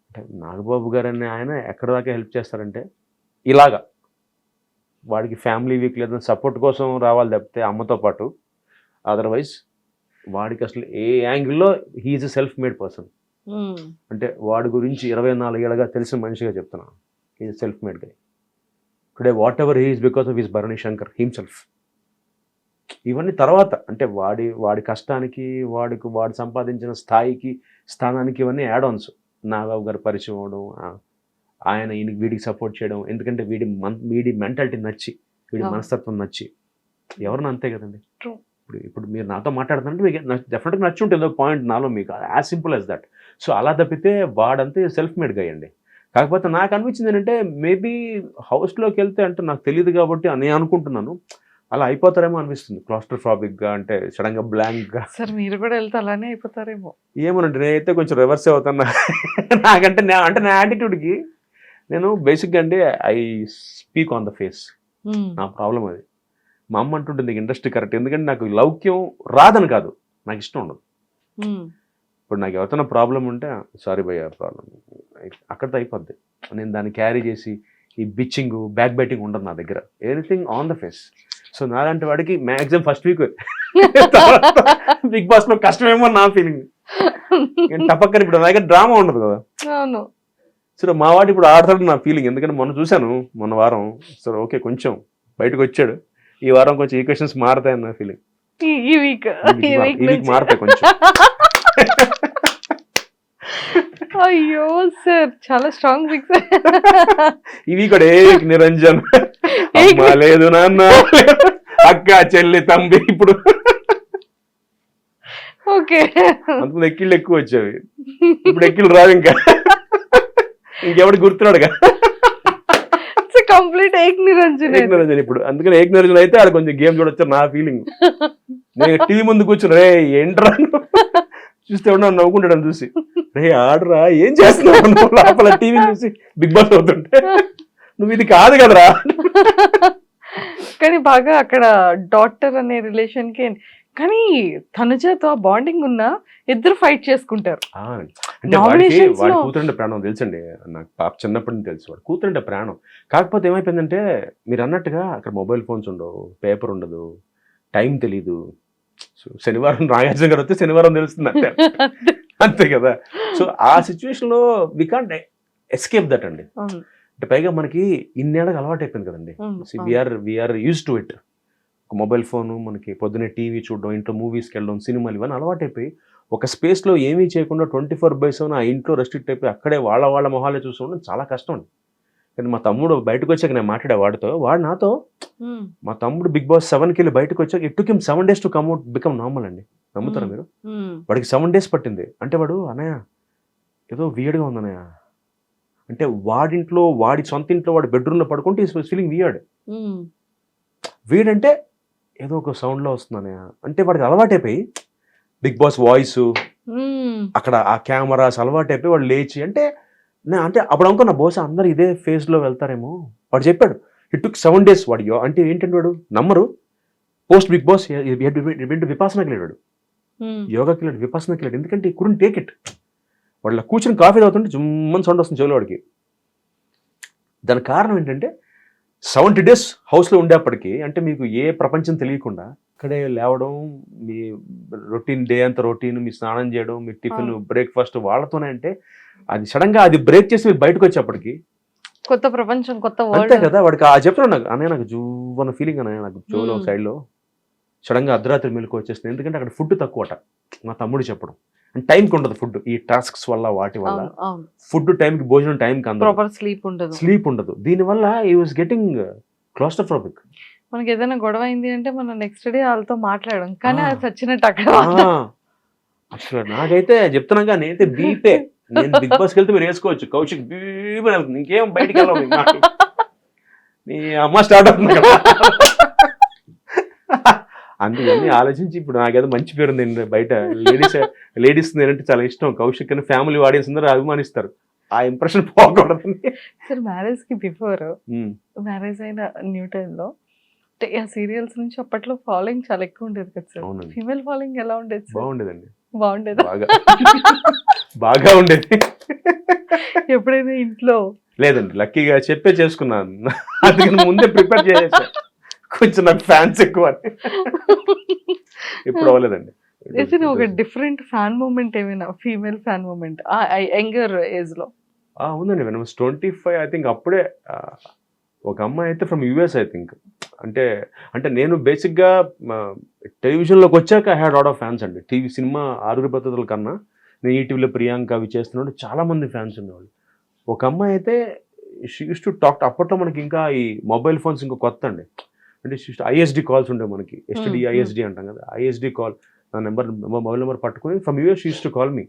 అంటే నాగబాబు గారు అనే ఆయన ఎక్కడ దాకా హెల్ప్ చేస్తారంటే ఇలాగా వాడికి ఫ్యామిలీ వీక్ లేదా సపోర్ట్ కోసం రావాలి తప్పితే అమ్మతో పాటు, అదర్వైజ్ వాడికి అసలు ఏ యాంగిల్లో he's a self made person. అంటే వాడి గురించి 24 ఏళ్ళగా తెలిసిన మనిషిగా చెప్తున్నాను. He's self made guy. Today whatever he is because of his Bharani Shankar himself. ఇవన్నీ తర్వాత అంటే వాడి కష్టానికి వాడు సంపాదించిన స్థానానికి ఇవన్నీ యాడ్ ఆన్స్. నాగబాబు గారు పరిచయం అవడం, ఆయన వీడికి సపోర్ట్ చేయడం. ఎందుకంటే వీడి మెంటాలిటీ నచ్చి, వీడి మనస్తత్వం నచ్చి, ఎవరిని అంతే కదండి. ఇప్పుడు మీరు నాతో మాట్లాడుతుంటే మీకు డెఫినెట్గా నచ్చి ఉంటుంది ఒక పాయింట్ నాలో, మీకు as simple as that. So అలా తప్పితే వాడంతే సెల్ఫ్ మేడ్ గా అయ్యండి. కాకపోతే నాకు అనిపించింది ఏంటంటే మేబీ హౌస్లోకి వెళ్తే అంటే నాకు తెలియదు కాబట్టి నేను అనుకుంటున్నాను అలా అయిపోతారేమో అనిపిస్తుంది. క్లాస్ట్రోఫాబిక్గా అంటే సడన్గా బ్లాంక్గా. సార్ మీరు కూడా వెళ్తే అలానే అయిపోతారేమో. ఏమోనండి, నేనైతే కొంచెం రివర్స్ అవుతున్నా. నాకంటే నా యాటిట్యూడ్కి నేను బేసిక్గా అండి I speak on the face. నా ప్రాబ్లం అది. మా అమ్మ అంటుంటుంది నీకు ఇండస్ట్రీ కరెక్ట్, ఎందుకంటే నాకు లౌక్యం రాదని కాదు, నాకు ఇష్టం ఉండదు. ఇప్పుడు నాకు ఎవరితో ప్రాబ్లం ఉంటే సారీ భయ్య ప్రాబ్లం అక్కడితో అయిపోద్ది. నేను దాన్ని క్యారీ చేసి ఈ బిచ్చింగ్ బ్యాక్ బైటింగ్ ఉండదు నా దగ్గర. Anything on the face. So నాలాంటి వాడికి maximum first week Bigg Boss లో కష్టమేమో నా ఫీలింగ్. టపక్కన ఇప్పుడు నా దగ్గర డ్రామా ఉండదు కదా. సో మా వాడు ఇప్పుడు ఆడతాడు నా ఫీలింగ్. ఎందుకంటే మొన్న వారం సరే ఓకే కొంచెం బయటకు వచ్చాడు. ఈ వారం కొంచెం ఈక్వేషన్స్ మారుతాయని నా ఫీలింగ్. ఈ వీక్ మారుతాయి కొంచెం. అయ్యో సార్ చాలా స్ట్రాంగ్ ఫిక్స్. ఈ వీక్ కూడా నిరంజన్ లేదు నాన్న అక్క చెల్లి తంబి. ఇప్పుడు ఓకే అంతకుముందు ఎక్కిళ్ళు ఎక్కువ వచ్చేవి, ఇప్పుడు ఎక్కిళ్ళు రావు. ఇంకెవడు గుర్తున్నాడుగా కంప్లీట్ ఏక్ నిరంజన్ ఇప్పుడు. అందుకని ఏక్ నిరంజన్ అయితే ఆడ కొంచెం గేమ్ చూడొచ్చు నా ఫీలింగ్. నేను టీవీ ముందు కూర్చుని రే ఏంట్రా చూస్తే ఉన్నా నవ్వుకుంటాడు చూసి, రే ఆడరా ఏం చేస్తున్నావు లోపల టీవీ చూసి బిగ్ బాస్ అవుతుంటే, నువ్వు ఇది కాదు కదరా. కానీ బాగా అక్కడ డాటర్ అనే రిలేషన్ కి కానీ తనుజతో బాండింగ్ ఉన్నా ఇద్దరు ఫైట్ చేసుకుంటారు. అంటే వాడికి Nominations వాడి లో- కూతురంటే ప్రాణం తెలుసండి, నాకు పాప చిన్నప్పటి నుంచి తెలుసు వాడు కూతురంటే ప్రాణం. కాకపోతే ఏమైపోయిందంటే మీరు అన్నట్టుగా అక్కడ మొబైల్ ఫోన్స్ ఉండవు, పేపర్ ఉండదు, టైం తెలీదు. సో శనివారం నాగార్జున గారు వస్తే శనివారం తెలుస్తుంది అంతే అంతే కదా. సో ఆ సిచ్యువేషన్ లో వి కాంట్ ఎస్కేప్ దట్ అండి. అవును, అంటే పైగా మనకి ఇన్నేళ్ళకి అలవాటు అయిపోయింది కదండి. అవును, వీఆర్ యూజ్ టు ఇట్. ఒక మొబైల్ ఫోను, మనకి పొద్దున్నే టీవీ చూడడం, ఇంట్లో మూవీస్కి వెళ్ళడం, సినిమాలు, ఇవన్నీ అలవాటు అయిపోయి ఒక స్పేస్లో ఏమీ చేయకుండా 24/7 ఆ ఇంట్లో రెస్ట్రిక్ట్ అయిపోయి అక్కడే వాళ్ళ మొహాలే చూసుకోవడం చాలా కష్టం అండి. కానీ మా తమ్ముడు బయటకు వచ్చాక నేను మాట్లాడే వాడితో, వాడు నాతో, ఉమ్, మా తమ్ముడు బిగ్ బాస్ 7కి వెళ్ళి బయటకు వచ్చాక it took him 7 days to come out become normal అండి. నమ్ముతారా మీరు? ఉమ్, వాడికి 7 days పట్టింది. అంటే వాడు అన్నయ్య ఏదో వియర్డ్గా ఉంది అన్నయ్య అంటే, వాడింట్లో వాడి సొంత ఇంట్లో వాడి బెడ్రూమ్లో పడుకుంటే ఈస్ ఫీలింగ్ వియర్డ్. ఉమ్, వీడంటే ఏదో ఒక సౌండ్లో వస్తుంది అన్నయ్య అంటే వాడికి అలవాటైపోయి బిగ్ బాస్ వాయిస్ ఉమ్, అక్కడ ఆ కెమెరాస్ అలవాటైపోయి వాడు లేచి అంటే అంటే అప్పుడు అనుకున్నా బహుశా అందరు ఇదే ఫేజ్లో వెళ్తారేమో. వాడు చెప్పాడు ఇట్ టుక్ 7 days. వాడు అంటే ఏంటంటే వాడు నమ్మరు, పోస్ట్ బిగ్ బాస్ విపాసనకి వెళ్ళాడు, ఉమ్, యోగాకి వెళ్ళాడు, విపాసనకి వెళ్ళాడు. ఎందుకంటే ఈ కుడెంట్ టేక్ ఇట్. వాళ్ళ కూర్చొని కాఫీ తాగుతుంటే జుమ్మని సౌండ్ వస్తుంది చెవులో వాడికి. దానికి కారణం ఏంటంటే 70 days హౌస్లో ఉండేప్పటికీ అంటే మీకు ఏ ప్రపంచం తెలియకుండా ఇక్కడే లేవడం, మీ రొటీన్ డే అంతా రొటీన్, మీ స్నానం చేయడం, మీ టిఫిన్ బ్రేక్ఫాస్ట్ వాళ్ళతోనే. అంటే అది సడన్గా అది బ్రేక్ చేసి మీరు బయటకు వచ్చేప్పటికి కొత్త ప్రపంచం, కొత్త అంతే వరల్డ్. కదా. వాడికి ఆ చెప్తున్నాడు నాకు అనే నాకు జూవన్న ఫీలింగ్ అనే నాకు చెవులో సైడ్లో సడన్గా అర్ధరాత్రి మెలకు వచ్చేస్తుంది. ఎందుకంటే అక్కడ ఫుడ్ తక్కువట మా తమ్ముడు చెప్పడం. అండ్ టైంకి ఉండదు ఫుడ్, ఈ టాస్క్స్ వల్ల వాటి వల్ల అవును, అవును, ఫుడ్ టైంకి, భోజనం టైంకి అందదు, ప్రాపర్ స్లీప్ ఉండదు. స్లీప్ ఉండదు. దీనివల్ల ఈ వాజ్ గెటింగ్ క్లాస్ట్రోఫోబిక్. మనకి ఏదైనా గొడవ అయింది అంటే మనం నెక్స్ట్ డే వాళ్ళతో మాట్లాడడం, కానీ అది చచ్చినట్టు అక్కడ అసలు నాకైతే చెప్తున్నాగా నేనైతే బీపే. నేను బిగ్ బాస్కి వెళ్తే మీరు వేసుకోవచ్చు, కౌశిక్ బీపే వెళ్తుంది, ఇంకేం బయటికి వెళ్ళవు నీ అమ్మ స్టార్ట్ అవుతుంది కదా. అందుకని ఆలోచించి ఇప్పుడు నాకేదో మంచి పేరు ఉంది బయట. లేడీస్ నేనంటే చాలా ఇష్టం. కౌశిక్ అని ఫ్యామిలీ ఆడియన్స్ అందరూ అభిమానిస్తారు. ఆ ఇంప్రెషన్ పోకూడదని. సార్ మ్యారేజ్ కి బిఫోర్, మ్యారేజ్ అయిన న్యూ టైంలో అంటే ఆ సీరియల్స్ నుంచి అప్పట్లో ఫాలోయింగ్ చాలా ఎక్కువ ఉండేది కదా సార్. అవునండి. ఫీమేల్ ఫాలోయింగ్ ఎలా ఉండేది సార్? బాగుండేదండి, బాగుండేదా? బాగా బాగా ఉండేది. ఎప్పుడైనా ఇంట్లో లేదండి, లక్కీగా చెప్పే చేసుకున్నాను. అందుకని ముందే ప్రిపేర్ చేసేసా, కొంచెం నాకు ఫ్యాన్స్ ఎక్కువ అని. ఇప్పుడు అవ్వలేదండి. ఏదైనా ఒక డిఫరెంట్ ఫ్యాన్ మూమెంట్, ఏమైనా female fan moment younger age లో? ఉందండి. వెన్ 25 ఐ థింక్ అప్పుడే ఒక అమ్మాయి అయితే ఫ్రమ్ యూఎస్ ఐ థింక్. అంటే నేను బేసిక్గా టెలివిజన్లోకి వచ్చాక I had lot of fans అండి. టీవీ సినిమా 6 పద్ధతుల కన్నా నేను ఈటీవీలో ప్రియాంక అవి చేస్తున్నాడు, చాలామంది ఫ్యాన్స్ ఉండేవాళ్ళు. ఒక అమ్మాయి అయితే షీ యూస్ టు టాక్. అప్పట్లో మనకి ఇంకా ఈ మొబైల్ ఫోన్స్ ఇంకా కొత్త అండి. అంటే ఐఎస్డి కాల్స్ ఉండే మనకి, ఎస్టీడీ ఐఎస్డి అంటాం కదా, ఐఎస్డి కాల్. నా మొబైల్ నెంబర్ పట్టుకుని from US use to call me.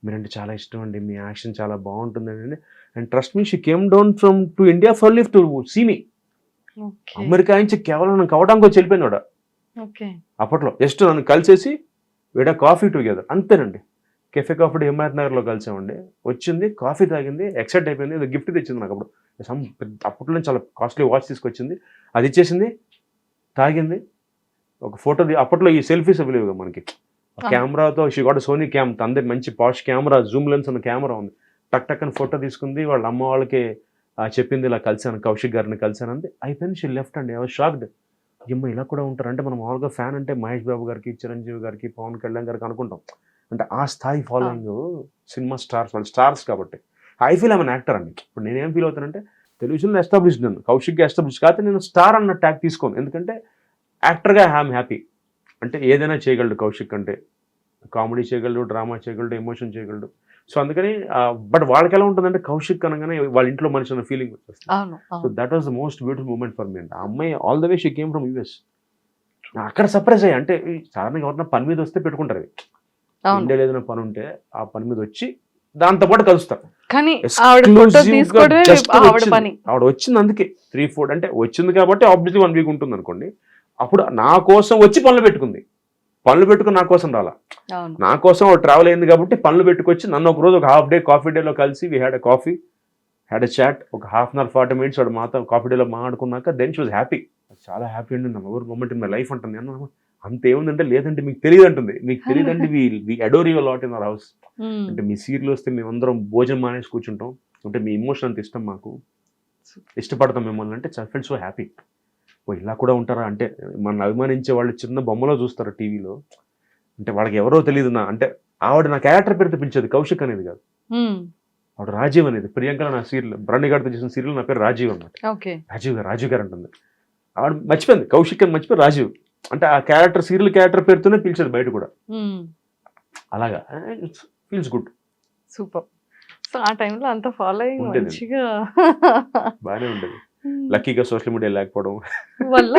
మీరంటే చాలా ఇష్టం అండి, మీ యాక్షన్ చాలా బాగుంటుందండి. And trust me, she came down to India for leave to see me. America నుంచి కేవలం నన్ను కవడానికి వచ్చి వెళ్ళిపోయింది వాడు అప్పట్లో. జస్ట్ నన్ను కలిసేసి వేడ కాఫీ టుగెదర్ అంతేనండి. కెఫే కాఫీ హిమాయత్ నగర్లో కలిసామండి. వచ్చింది, కాఫీ తాగింది, ఎక్సైట్ అయిపోయింది, ఏదో గిఫ్ట్ తెచ్చింది నాకు. అప్పుడు అప్పట్లో చాలా కాస్ట్లీ వాచ్ తీసుకొచ్చింది, అది ఇచ్చేసింది, తాగింది, ఒక ఫోటో. అప్పట్లో ఈ సెల్ఫీస్ అవైలబుల్గా మనకి కెమెరాతో. షీ గాట్ సోనీ క్యామ్, తందే మంచి పాష్ కెమెరా, జూమ్ లెన్స్ ఉన్న కెమెరా ఉంది. టక్ అని ఫోటో తీసుకుంది, వాళ్ళ అమ్మ వాళ్ళకి చెప్పింది, ఇలా కలిసాను, కౌశిక్ గారిని కలిసాను అంతే, అయిపోయింది. షీ లెఫ్ట్ అండి. I was shocked. ఏమో ఇలా కూడా ఉంటారు అంటే. మనం మామూలుగా ఫ్యాన్ అంటే మహేష్ బాబు గారికి, చిరంజీవి గారికి, పవన్ కళ్యాణ్ గారికి అనుకుంటాం. అంటే ఆ స్థాయి ఫాలోయింగ్ సినిమా స్టార్స్, వాళ్ళు స్టార్స్ కాబట్టి. I feel I'm an actor అండి. ఇప్పుడు నేనేం ఫీల్ అవుతానంటే, టెలివిజన్లో ఎస్టాబ్లిష్డ్ నన్ను, కౌశిక్గా ఎస్టాబ్లిష్ కాకపోతే నేను స్టార్ అన్న ట్యాగ్ తీసుకోను. ఎందుకంటే యాక్టర్గా ఐఎమ్ హ్యాపీ. అంటే ఏదైనా చేయగలడు కౌశిక్ అంటే, కామెడీ చేయగలడు, డ్రామా చేయగలడు, ఎమోషన్ చేయగలడు. సో అందుకని బట్ వాళ్ళకి ఎలా ఉంటుందంటే కౌశిక్ అనగానే వాళ్ళ ఇంట్లో మనిషి అన్న ఫీలింగ్ వచ్చేస్తుంది. So that was the most beautiful moment for me. అంటే ఆ అమ్మాయి all the way she came from US. అక్కడ సర్ప్రైజ్ అయ్యి, అంటే సాధారణంగా ఎవరైనా పని మీద వస్తే పెట్టుకుంటారు, ఇండియాలో ఏదైనా పని ఉంటే ఆ పని మీద వచ్చి దాంతో పాటు కలుస్తారు. కానీ ఆవిడ వచ్చింది అందుకే 3-4 అంటే వచ్చింది కాబట్టి ఆబ్వియస్లీ 1 వీక్ ఉంటుంది అనుకోండి. అప్పుడు నా కోసం వచ్చి పనులు పెట్టుకుంది. పనులు పెట్టుకుని నా కోసం రాలా, నా కోసం ట్రావెల్ అయింది కాబట్టి పనులు పెట్టుకొచ్చి నన్ను ఒక రోజు ఒక హాఫ్ డే కాఫీ డేలో కలిసి we had a coffee, had a chat ఒక 1/2 అవర్ 40 మినిట్స్ వాడు మాతో కాఫీ డేలో మాట్లాడుకున్నాక దెన్ షీ వాజ్ హ్యాపీ. చాలా హ్యాపీ అండి, నా ఎవరు మూమెంట్ ఇన్ మై లైఫ్ అంటుంది. నేను అంత ఏముందంటే లేదంటే మీకు తెలియదు అంటుంది. మీకు తెలియదండి, we adore you lot in our house. అంటే మీ సీరియల్ వస్తే మేమందరం భోజనం మానేసి కూర్చుంటాం, అంటే మీ ఎమోషన్ అంత ఇష్టం మాకు, ఇష్టపడతాం మిమ్మల్ని అంటే ఫెల్ సో హ్యాపీ. ఓ ఇలా కూడా ఉంటారా అంటే మన అభిమానించే వాళ్ళు చిన్న బొమ్మలో చూస్తారు టీవీలో, అంటే వాళ్ళకి ఎవరో తెలియదు. అంటే ఆవిడ నా క్యారెక్టర్ పేరుతో పిలిచేది, కౌశిక్ అనేది కాదు, ఆవిడ రాజీవ్ అనేది. ప్రియాంక నా సీరియల్ భరణి గారితో చేసిన సీరియల్ నా పేరు రాజీవ్ అన్నమాట. రాజీవ్ గారు అంటుంది. ఆవిడ మర్చిపోయింది కౌశిక్ అని, మర్చిపోయి రాజీవ్ అంటే ఆ క్యారెక్టర్ సీరియల్ క్యారెక్టర్ పేరుతోనే పిలిచేది బయట కూడా. అలాగా ఫీల్స్ గుడ్. సూపర్. సో ఆ టైంలో అంత ఫాలో అయ్యి మంచిగా బాగానే ఉండేది. లక్కీగా సోషల్ మీడియా లేకపోవడం వల్ల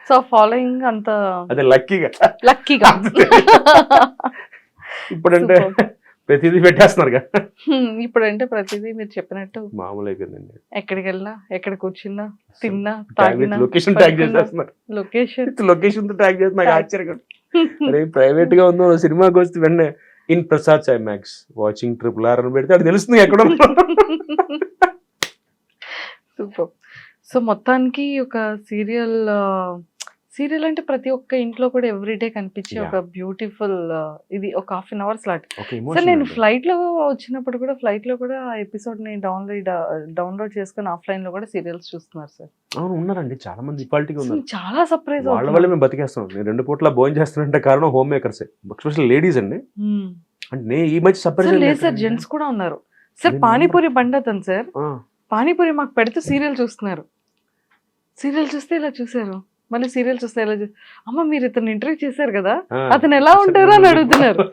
సో ఫాలోయింగ్ అంత అదే లక్కీగా ఇప్పుడంటే ప్రతిదీ పెట్టేస్తున్నారు కదా. ఇప్పుడంటే ప్రతిదీ మీరు చెప్పినట్టు మామూలు అయిపోయిందండి. ఎక్కడికి వెళ్ళినా, ఎక్కడ కూర్చున్నా, తిన్నా, తాగినా, లొకేషన్ ట్యాగ్ చేసేస్తున్నారు. లొకేషన్ తో ట్యాగ్ చేసి నాకు ఆశ్చర్యం. అరే ప్రైవేట్ గా ఉందో సినిమాకి వస్తే వెంటనే in Prasad IMAX watching RRR అని పెడితే అది తెలుస్తుంది ఎక్కడ. సూపర్. సో మొత్తానికి ఒక సీరియల్ అంటే ప్రతి ఒక్క ఇంట్లో కూడా ఎవ్రీడే కనిపించే ఒక బ్యూటిఫుల్ ఇది ఒక 1/2 అవర్ స్లాట్. సార్ నేను ఫ్లైట్ లో వచ్చినప్పుడు కూడా ఆ ఎపిసోడ్ ని డౌన్లోడ్ చేసుకుని ఆఫ్లైన్ లో కూడా సీరియల్స్ చూస్తున్నారు సార్. అవును ఉన్నారండి చాలా మంది. ఇపాలిటీగా ఉన్నారు. చాలా సర్ప్రైజ్ వాళ్ళ వల్ల మేము బతికేస్తాం. నేను 2 పూట్ల భోజనం చేస్తానంటే కారణం హోమ్ మేకర్సే, ఎస్పెషల్లీ లేడీస్ అండి. అంటే ఈ మధ్య సర్ప్రైజ్ లేదు సార్, జెంట్స్ కూడా ఉన్నారు సార్. పానీపూరి బండతను సార్, పానీపూరి మాకు పెడితే సీరియల్ చూస్తున్నారు. సీరియల్ చూస్తే ఇలా చూసారు, మళ్ళీ సీరియల్ చూస్తే ఎలా అమ్మ మీరు ఇతను ఇంటర్వ్యూ చేశారు కదా, అతను ఎలా ఉంటారో అని అడుగుతున్నారు.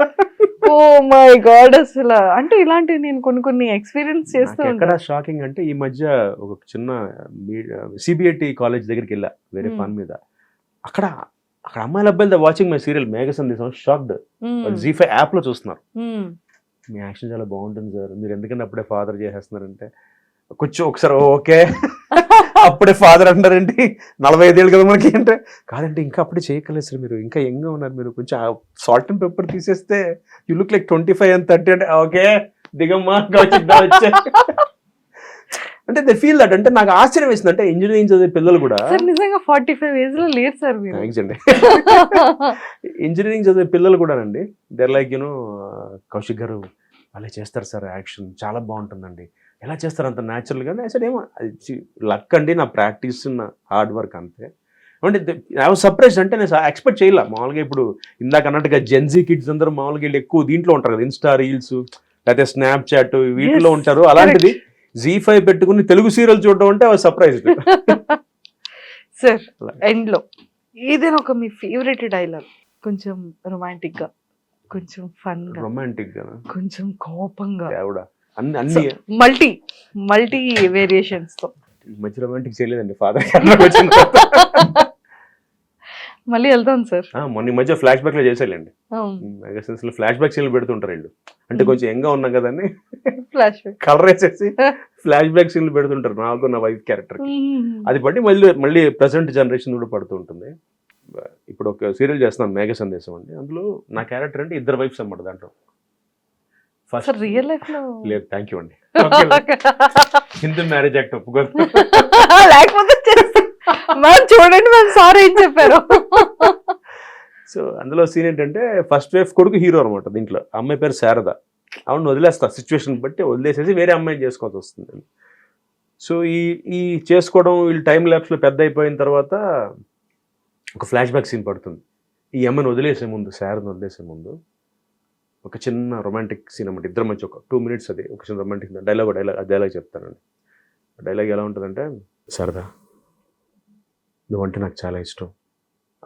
ఓ మై గాడ్, అసలు అంటే ఇలాంటివి నేను కొన్ని ఎక్స్పీరియన్స్ చేస్తూ ఎక్కడ షాకింగ్ అంటే ఈ మధ్య ఒక చిన్న CBIT కాలేజ్ దగ్గరికి వెళ్ళా వేరే పని మీద. అక్కడ అమ్మాయిల అబ్బాయిలు వాచింగ్ మై సీరియల్ మేఘ సందేశం షాక్డ్. ZEE5 యాప్ లో చూస్తున్నారు. మీ యాక్షన్ చాలా బాగుంటుంది సార్, మీరు ఎందుకంటే అప్పుడే ఫాదర్ చేసేస్తున్నారంటే కొంచెం ఒకసారి ఓకే అప్పుడే ఫాదర్ అంటారండి, 45 ఏళ్ళు కదా మనకి అంటే. కాదంటే ఇంకా అప్పుడే చేయగలేదు సార్, మీరు ఇంకా యంగ్గా ఉన్నారు, మీరు కొంచెం సాల్ట్ అండ్ పెప్పర్ తీసేస్తే యూ లుక్ లైక్ 25 and 30 అంటే ఓకే దిగమ్మా వచ్చే అంటే దే ఫీల్ దట్. అంటే నాకు ఆశ్చర్యం వేసింది, అంటే ఇంజనీరింగ్ చదివే పిల్లలు కూడా నిజంగా 45 ఏజ్ లో లేరు సార్ మీరు. థ్యాంక్స్ అండి. ఇంజనీరింగ్ చదివే పిల్లలు కూడా అండి దేర్ లైక్ కౌశిక్ గారు అలా చేస్తారు సార్, యాక్షన్ చాలా బాగుంటుందండి, ఎలా చేస్తారు అంత న్యాచురల్గా. అసలు ఏమో లక్ అండి, నా ప్రాక్టీస్, నా హార్డ్ వర్క్ అంతే. అంటే ఐ వాజ్ సర్ప్రైజ్డ్. అంటే నేను ఎక్స్పెక్ట్ చేయలే. మామూలుగా ఇప్పుడు ఇందాక అన్నట్టుగా జెన్జీ కిడ్స్ అందరూ మామూలుగా వీళ్ళు ఎక్కువ దీంట్లో ఉంటారు కదా, ఇన్స్టా రీల్స్ లేకపోతే స్నాప్చాట్ వీటిలో ఉంటారు. అలాంటిది ZEE5 పెట్టుకుని తెలుగు సీరియల్ చూడడం అంటే I was surprised. Sir end లో ఏదైనా ఒక మీ ఫేవరెట్ డైలాగ్, కొంచెం రొమాంటిక్ గా, కొంచెం ఫన్ గా, రొమాంటిక్ గా, కొంచెం కోపంగా, అన్ని మల్టీ వేరియేషన్స్ తో. మధ్య రొమాంటిక్ చేయలేదండి ఫాదర్. మళ్ళీ వెళ్తాం సార్. మొన్న మధ్య ఫ్లాష్ బ్యాక్ లో చేసేయాలండి, మెగాసిన్స్ లో ఫ్లాష్ బ్యాక్ సీన్లు పెడుతుంటారు వీళ్ళు. అంటే కొంచెం యంగా ఉన్నాం కదా అని ఫ్లాష్ కలర్ వేసేసి ఫ్లాష్ బ్యాక్ సీన్లు పెడుతుంటారు నాకు, నా వైఫ్ క్యారెక్టర్. అది బట్టి మళ్ళీ ప్రెసెంట్ జనరేషన్ కూడా పడుతూ ఉంటుంది. ఇప్పుడు ఒక సీరియల్ చేస్తున్నాను మేఘ సందేశం అండి, అందులో నా క్యారెక్టర్ అంటే 2 వైఫ్స్ అన్నమాట. దాంట్లో ఫస్ట్ రియల్ లైఫ్ లో లేదు, థ్యాంక్ యూ అండి. హిందూ మ్యారేజ్ యాక్ట్ ఒప్పుకోదు, లేకపోతే చూడండి మ్యామ్ సారీ ఏం చెప్పారు. సో అందులో సీన్ ఏంటంటే ఫస్ట్ వైఫ్ కొడుకు హీరో అనమాట. దీంట్లో అమ్మాయి పేరు శారద. అవును వదిలేస్తా, సిచ్యువేషన్ బట్టి వదిలేసేసి వేరే అమ్మాయిని చేసుకోవాల్సి వస్తుంది. సో ఈ చేసుకోవడం వీళ్ళు టైం ల్యాప్స్లో పెద్ద అయిపోయిన తర్వాత ఒక ఫ్లాష్ బ్యాక్ సీన్ పడుతుంది. ఈ అమ్మాయిని వదిలేసే ముందు, శారదను వదిలేసే ముందు ఒక చిన్న రొమాంటిక్ సీన్ అన్నమాట. ఇద్దరు మధ్య ఒక 2 minutes అది ఒక చిన్న రొమాంటిక్ డైలాగ్ చెప్తానండి. డైలాగ్ ఎలా ఉంటుందంటే, శారదా నువ్వంటే నాకు చాలా ఇష్టం,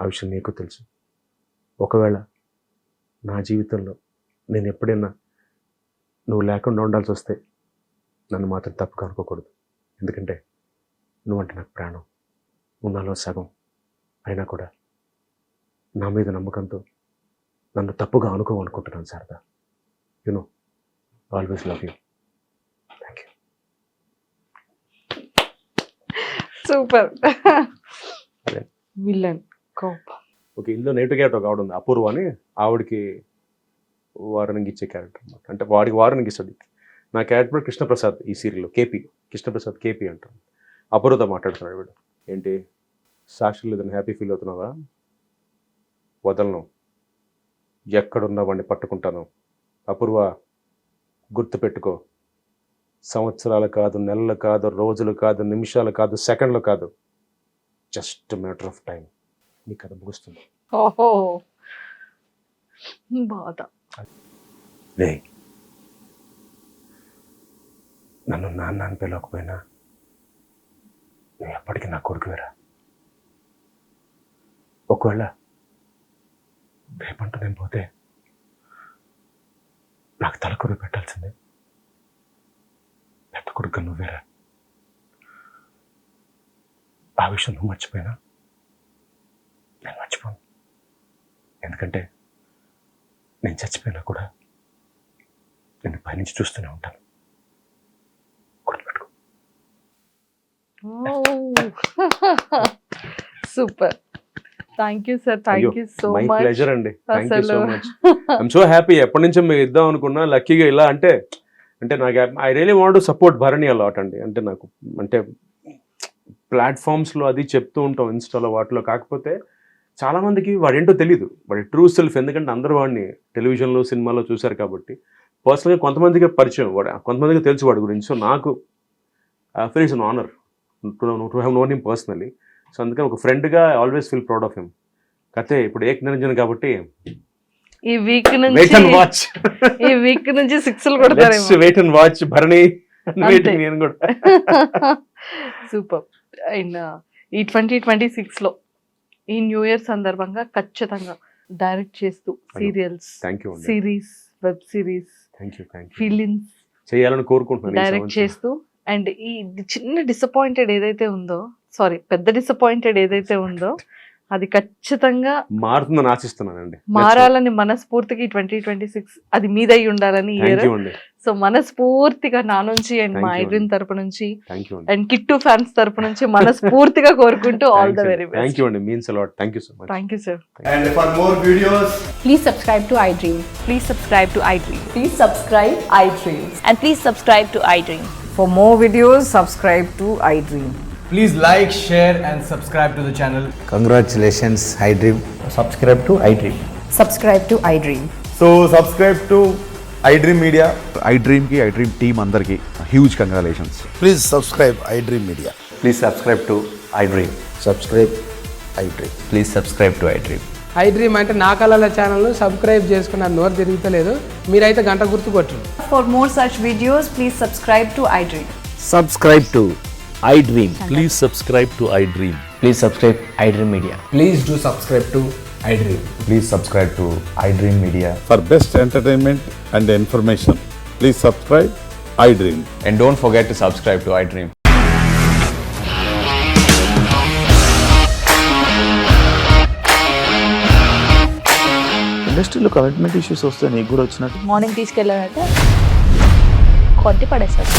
ఆ విషయం నీకు తెలుసు. ఒకవేళ నా జీవితంలో నేను ఎప్పుడైనా నువ్వు లేకుండా ఉండాల్సి వస్తే నన్ను మాత్రం తప్పుగా అనుకోకూడదు. ఎందుకంటే నువ్వంటే నాకు ప్రాణం, నువ్వు నాలో సగం. అయినా కూడా నా మీద నమ్మకంతో నన్ను తప్పుగా అనుకోమనుకుంటున్నాను Sharada. No always love you. Thank you. Super. Villain కోపం. ఓకే, ఇందులో నెగిటివ్ క్యారెక్టర్ ఒక ఆవిడ ఉంది అపూర్వ అని, ఆవిడకి వార్నింగ్ ఇచ్చే క్యారెక్టర్ అనమాట. అంటే వాడికి వార్నింగ్ ఇస్తాడు, నా క్యారెక్టర్ కృష్ణప్రసాద్ ఈ సీరియల్లో కేపీ, కృష్ణప్రసాద్ కేపీ అంటారు. అపూర్వతో మాట్లాడుతున్నాడు వీడు. ఏంటి సాక్షి లేదని హ్యాపీ ఫీల్ అవుతున్నావా? వదలను, ఎక్కడున్నా వాడిని పట్టుకుంటాను. అపూర్వ గుర్తుపెట్టుకో, సంవత్సరాలు కాదు, నెలలు కాదు, రోజులు కాదు, నిమిషాలు కాదు, సెకండ్లు కాదు, జస్ట్ మ్యాటర్ ఆఫ్ టైం నీ కథ ముగుస్తుంది. ఓహో బాధ. లే, నన్ను నాన్న అని పిలవకపోయినా నువ్వు ఎప్పటికీ నా కొడుకువేరా. ఒకవేళ రేపంటూ నేను పోతే నాకు తలకొరి పెట్టాల్సిందే. పెద్ద కొడుకు నువ్వేరా. ఆ విషయం నువ్వు మర్చిపోయినా నేను మర్చిపోను. ఎందుకంటే నేను చచ్చిపోయినా కూడా నేను పైనుంచి చూస్తూనే ఉంటాను. గుర్తుపెట్టుకో. Super. Thank you sir, thank you so my much. Pleasure అండి, thank you so much. I'm so happy. ఎప్పటి నుంచో మేము ఇద్దాం అనుకున్నా, లక్కీగా ఇలా అంటే నాకు I really want to support Bharani a lot అండి. అంటే నాకు అంటే ప్లాట్ఫామ్స్లో అది చెప్తూ ఉంటాం, ఇన్స్టాలో వాటిలో. కాకపోతే చాలామందికి వాడేంటో తెలియదు, వాడి ట్రూ సెల్ఫ్. ఎందుకంటే అందరూ వాడిని టెలివిజన్లో సినిమాలో చూశారు కాబట్టి. పర్సనల్గా కొంతమందికి పరిచయం, కొంతమందికి తెలుసు వాడి గురించి. సో నాకు feel it's an honour to have known him personally. So అందుకని ఒక ఫ్రెండ్గా I always feel proud of him. కథే ఇప్పుడు ఏక్ నిరంజన్ కాబట్టి ఈ వీక్ వెయిట్ అండ్ నుంచి వాచ్. ఈ వీక్ నుంచి 6లు కొడతారేమో. Wait and watch Bharani. Waiting నేను కూడా. సూపర్. అండ్ ఈ 2026లో ఈ న్యూ ఇయర్ సందర్భంగా ఖచ్చితంగా డైరెక్ట్ చేస్తూ సీరియల్స్, థ్యాంక్ యూ అండి, series, web series, thank you, thank you. Films చేయాలని కోరుకుంటున్నాను ఈ డైరెక్ట్ సంవత్సరం. చేస్తూ. అండ్ ఈ చిన్న డిసప్పాయింటెడ్ ఏదైతే ఉందో, సారీ పెద్ద డిసప్పాయింటెడ్ ఏదైతే ఉందో అది ఖచ్చితంగా మారుతుందని ఆశిస్తున్నానండి. మారాలని మనస్ఫూర్తిగా 2026 అది మీదై ఉండాలని థ్యాంక్ ఇయర్. యూ అండి, సో మనస్ఫూర్తిగా నా నుంచి అండ్ Thank మా you ఐడ్రీమ్ అండి. తరపు నుంచి థ్యాంక్ యూ అండి, అండ్ కిట్టు ఫ్యాన్స్ తరపు నుంచి మనస్ఫూర్తిగా కోరుకుంటూ all the very thank best. You అండి, means a lot. Thank you so much. Thank you sir. And for more videos, Please subscribe to iDream. Please subscribe to iDream. Please subscribe iDream. And please subscribe to iDream. For more videos, subscribe to iDream. please like, share, and subscribe to the channel. Congratulations, iDream. Subscribe to iDream. Subscribe to iDream. So subscribe to iDream Media. iDream ki iDream team andarki huge congratulations. Please subscribe iDream Media. Please subscribe to iDream. Subscribe iDream. Please subscribe to iDream. iDream అంటే నా కళల ఛానల్ను subscribe చేసుకున్న నోరు తిరుగుతలేదు. మీరైతే గంట గుర్తు కొట్టండి. For more such videos, please subscribe to iDream. Subscribe to iDream. Please subscribe to iDream. Please subscribe iDream Media. Please do subscribe to iDream. Please subscribe to iDream Media. For best entertainment and information, please subscribe iDream. And don't forget to subscribe to iDream. ఇండస్ట్రీలో commitment issues వస్తే నీకు కూడా వచ్చినట్టు. Morning తీసుకెళ్ళాడంటే కొట్టి పడేస్తాడు.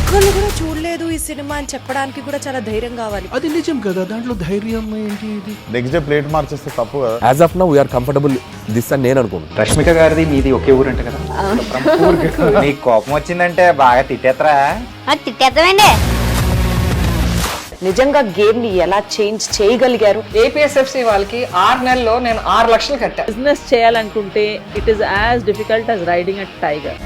ఒక్కళ్ళు కూడా చూడలేదు ఈ సినిమా అని చెప్పడానికి కూడా చాలా ధైర్యం కావాలి. అది నిజం కదా, దాంట్లో ధైర్యం ఏంటి? ఇది నెక్స్ట్ డే ప్లేట్ మార్చేస్తే తప్పు కదా. As of now, we are comfortable this అని నేను అనుకుంటున్నాను. రష్మిక గారిది మీది ఒకే ఊరంట కదా? నీకు కోపం వచ్చిందంటే బాగా తిట్టేత్తరా? తిట్టేద్దామండి. నిజంగా గేమ్ ని ఎలా చేంజ్ చేయగలిగారు? ఏపీఎస్ఎఫ్సి వాళ్ళకి 6 నెలల్లో నేను 6 లక్షలు కట్టా. బిజినెస్ చేయాలనుకుంటే it is as difficult as riding a tiger.